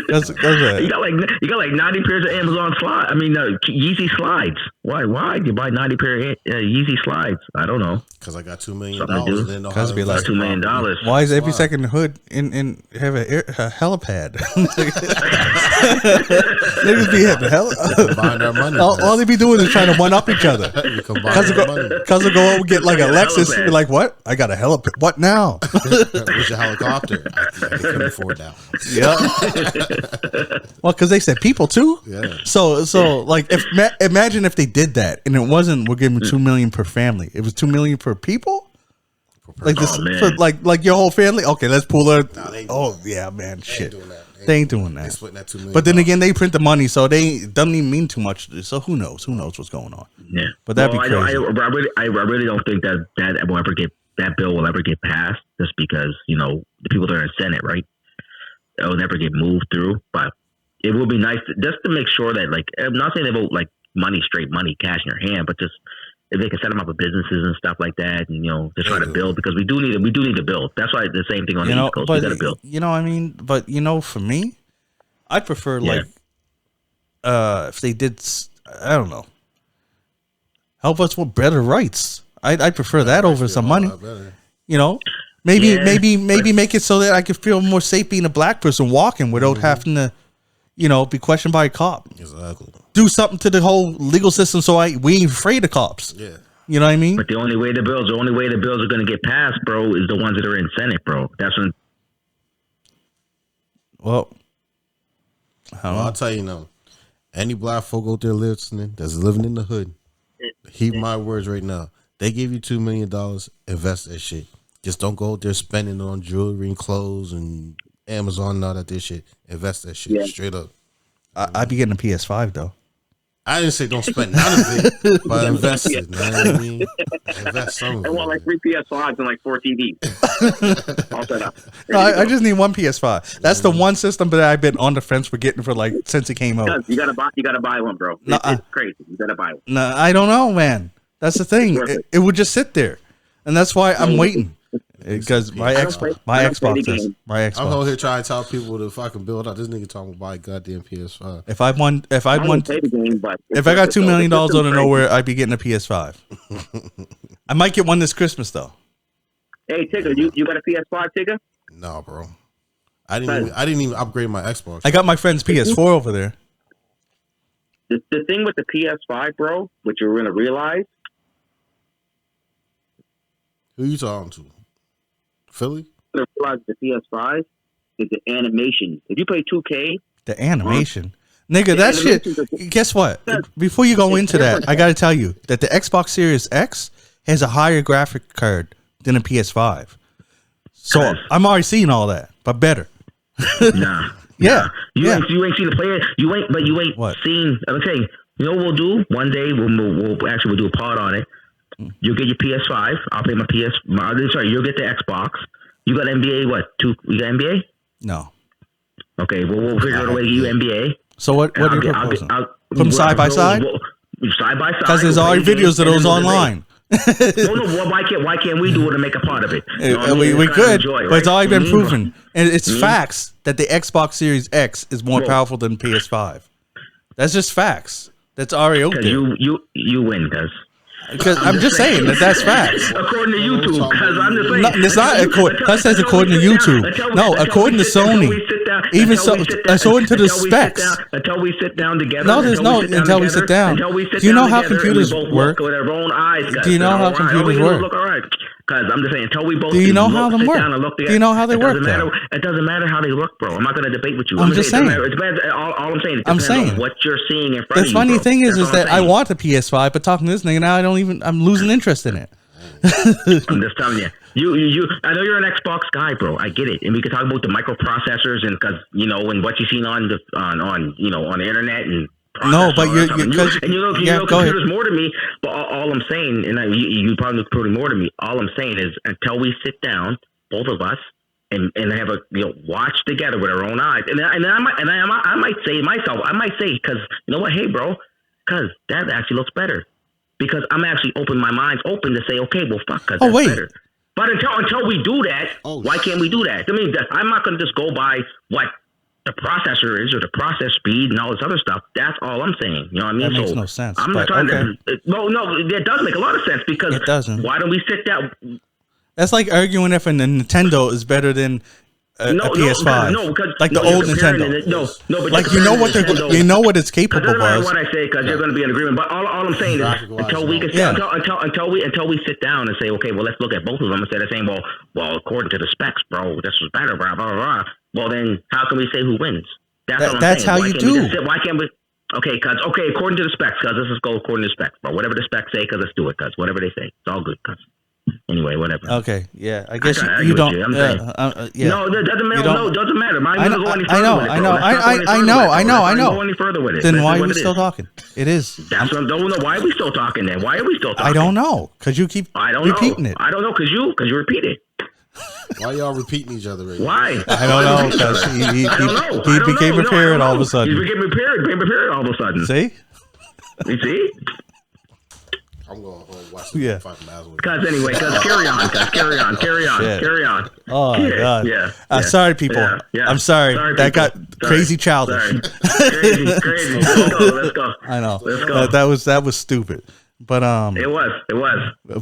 Speaker 1: That's you
Speaker 3: got like 90 pairs of Amazon slides. I mean, Yeezy slides. Why? You buy 90 pair of Yeezy slides? I don't know.
Speaker 2: Because I got $2 million. Because
Speaker 1: be like
Speaker 3: $2 million.
Speaker 1: Why is every second hood in have a helipad? Niggas be having
Speaker 2: combine our money.
Speaker 1: All they be doing is trying to one up each other. Because they go and get like a Lexus. You're like, what? I got a helipad. What now?
Speaker 2: Where's your helicopter? I couldn't afford that one.
Speaker 1: Yeah. Well, because they said people too.
Speaker 2: Yeah.
Speaker 1: So like, imagine if they did that and it wasn't we're giving $2 million per family. It was $2 million per people. Like this, for like your whole family. Okay, let's pull it. Yeah, man, shit. They ain't doing that.
Speaker 2: They splitting that $2 million.
Speaker 1: But then again, they print the money, so they doesn't even mean too much. So who knows? Who knows what's going on?
Speaker 3: Yeah.
Speaker 1: But that'd be crazy.
Speaker 3: I really don't think that bill will ever get passed, just because the people that are in Senate, right? It will never get moved through. But it will be nice just to make sure that, like, I'm not saying they vote like straight money, cash in your hand, but just if they can set them up with businesses and stuff like that, and to try to build, because we do need to build. That's why the same thing on the East Coast. We got to build.
Speaker 1: You know what I mean? But for me, I prefer if they did, I don't know, help us with better rights. I prefer that over some money. Maybe make it so that I could feel more safe being a black person walking without having to, be questioned by a cop.
Speaker 2: Exactly.
Speaker 1: Do something to the whole legal system so we ain't afraid of cops.
Speaker 2: Yeah.
Speaker 1: You know what I mean?
Speaker 3: But the only way the bills are going to get passed, bro, is the ones that are in Senate, bro. That's when.
Speaker 1: Well,
Speaker 2: I'll tell you now. Any black folk out there listening that's living in the hood, heed my words right now. They give you $2 million, invest that shit. Just don't go out there spending on jewelry and clothes and Amazon and all that shit. Invest that shit straight up.
Speaker 1: I'd be getting a PS5 though.
Speaker 2: I didn't say don't spend none of it, but invest it. You know what I mean? Invest some of it.
Speaker 4: I want like 3 PS5s and like 4 TVs. All set up.
Speaker 1: No, I just need one PS5. That's the one system that I've been on the fence for getting for since it came out.
Speaker 4: You gotta buy one, bro. It's crazy. You gotta buy one.
Speaker 1: No, I don't know, man. That's the thing. It would just sit there, and that's why I'm waiting. Because my Xbox.
Speaker 2: I'm over here trying to tell people to fucking build up. This nigga talking about buy a goddamn PS5.
Speaker 1: If I got $2 million out of nowhere, I'd be getting a PS5. I might get one this Christmas though.
Speaker 4: Hey Tigger, you got a PS5, Tigger?
Speaker 2: No, bro. I didn't even upgrade my Xbox.
Speaker 1: I got my friend's PS4 over there.
Speaker 4: The thing with the PS5, bro, which you're gonna realize.
Speaker 2: Who you talking to? Philly?
Speaker 4: I realize the PS5 is the animation. If you play 2K,
Speaker 1: the animation, nigga, that shit. Guess what? Before you go into that, I got to tell you that the Xbox Series X has a higher graphic card than a PS5. So I'm already seeing all that, but better.
Speaker 3: Nah.
Speaker 1: Yeah.
Speaker 3: You ain't seen the player. You ain't seen. I'm saying, you know what we'll do? One day we'll do a pod on it. You'll get your PS5. I'll pay my you'll get the Xbox. You got NBA, what? You got NBA?
Speaker 1: No.
Speaker 3: Okay, well, we'll figure out a way to get you NBA.
Speaker 1: So what are you proposing? Put them side by side?
Speaker 3: Side by side.
Speaker 1: Because there's already videos of those online.
Speaker 3: No, why can't we do it and make a part of it?
Speaker 1: We could, but it's already been proven. And it's facts that the Xbox Series X is more powerful than PS5. That's just facts. That's already out there.
Speaker 3: You win, guys.
Speaker 1: Because I'm just saying that's facts.
Speaker 3: According to YouTube, because I'm just saying.
Speaker 1: No, it's not according. That says according to YouTube. No, according to Sony. Even so, according to the specs.
Speaker 3: Until we sit down together.
Speaker 1: No, there's no until we sit down. Do you know how computers work?
Speaker 3: With our own eyes.
Speaker 1: Do you know how computers work?
Speaker 3: Look all right. Because I'm just saying, until we both
Speaker 1: do you know how them work?
Speaker 3: Do
Speaker 1: you know how they work?
Speaker 3: It doesn't matter how they look, bro. I'm not going to debate with you.
Speaker 1: I'm just saying.
Speaker 3: All I'm saying. I'm saying what you're seeing in front of you.
Speaker 1: The funny thing is that I want a PS5, but talking to this nigga now, I'm losing interest in it.
Speaker 3: I'm just telling you. You. I know you're an Xbox guy, bro. I get it, and we can talk about the microprocessors and because and what you've seen on the internet and.
Speaker 1: No, but you know
Speaker 3: computers more to me. But all I'm saying, and you probably look pretty more to me. All I'm saying is until we sit down, both of us, and have a watch together with our own eyes, and I might say myself, because you know what, hey, bro, because that actually looks better. Because I'm actually my mind's open to say, okay, well, fuck, because that's better. But until we do that, why can't we do that? I mean, I'm not going to just go by what the processor is or the process speed and all this other stuff. That's all I'm saying. You know what I mean?
Speaker 1: That makes no sense.
Speaker 3: I'm not trying to. No, it does make a lot of sense because
Speaker 1: it doesn't.
Speaker 3: Why don't we sit down?
Speaker 1: That's like arguing if a Nintendo is better than a PS5.
Speaker 3: No, because
Speaker 1: like the old Nintendo.
Speaker 3: But
Speaker 1: like you know what it's capable of.
Speaker 3: Doesn't matter what I say because you're going to be in agreement. But all I'm saying is until we sit down and say, okay, well, let's look at both of them instead of saying, well, according to the specs, bro, this was better, blah blah blah. Well, then how can we say who wins?
Speaker 1: That's how you do.
Speaker 3: Why can't we? Okay, according to the specs, let's just go according to the specs, bro. Whatever the specs say, let's do it, whatever they say, it's all good, Anyway, whatever.
Speaker 1: Okay, yeah, I guess you don't.
Speaker 3: Yeah. No, it doesn't matter. No, it doesn't matter.
Speaker 1: I know.
Speaker 3: Go any further with it.
Speaker 1: Then why are we still talking? It is.
Speaker 3: That's what I don't know. Why are we still talking then? Why are we still talking?
Speaker 1: I don't know, because you keep repeating it.
Speaker 3: I don't know, because you repeat it.
Speaker 2: Why y'all repeating each other? Right
Speaker 3: Why?
Speaker 2: Now?
Speaker 1: I don't know, because he became prepared all of a sudden.
Speaker 3: He became prepared all of a sudden.
Speaker 1: See?
Speaker 3: You see?
Speaker 2: I'm going home watch
Speaker 1: the
Speaker 3: carry on.
Speaker 1: Oh my God.
Speaker 3: Yeah.
Speaker 1: Sorry, people. Yeah. I'm sorry. That got crazy childish.
Speaker 3: Crazy. Let's go.
Speaker 1: I know.
Speaker 3: Let's go.
Speaker 1: That was stupid. But
Speaker 3: It was.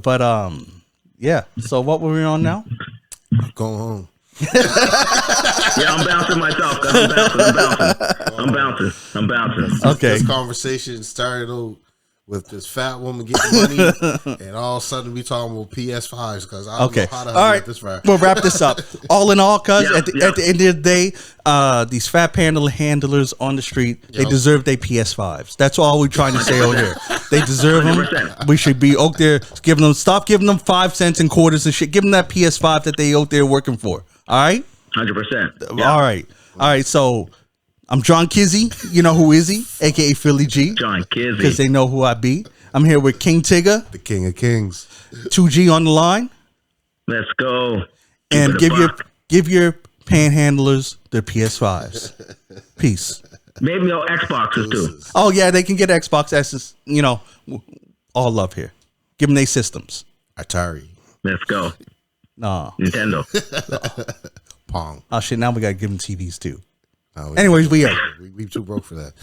Speaker 1: But yeah. So what were we on now?
Speaker 2: Going home.
Speaker 3: Yeah, I'm bouncing myself. I'm bouncing.
Speaker 1: Okay.
Speaker 2: This conversation started with this fat woman getting money, and all of a sudden we talking about PS5s because I don't know how to get this far.
Speaker 1: We'll wrap this up. All in all, cuz at the end of the day, these fat handlers on the street, they deserve their PS5s. That's all we're trying to say over here. They deserve them.
Speaker 3: 100%.
Speaker 1: We should be out there stop giving them 5 cents and quarters and shit. Give them that PS5 that they out there working for. All right?
Speaker 3: 100%.
Speaker 1: Yeah. All right. So I'm John Kizzy. You know who is he? AKA Philly G.
Speaker 3: John Kizzy.
Speaker 1: Because they know who I be. I'm here with King Tigger.
Speaker 2: The King of Kings.
Speaker 1: 2G on the line.
Speaker 3: Let's go.
Speaker 1: And give your panhandlers their PS5s. Peace.
Speaker 3: Maybe Xboxes too.
Speaker 1: Oh yeah, they can get Xbox S's. All love here. Give them their systems.
Speaker 2: Atari.
Speaker 3: Let's go.
Speaker 1: No.
Speaker 3: Nintendo.
Speaker 2: Pong.
Speaker 1: Oh shit! Now we gotta give them TVs too.
Speaker 2: No,
Speaker 1: Anyways, we out.
Speaker 2: We too broke for that.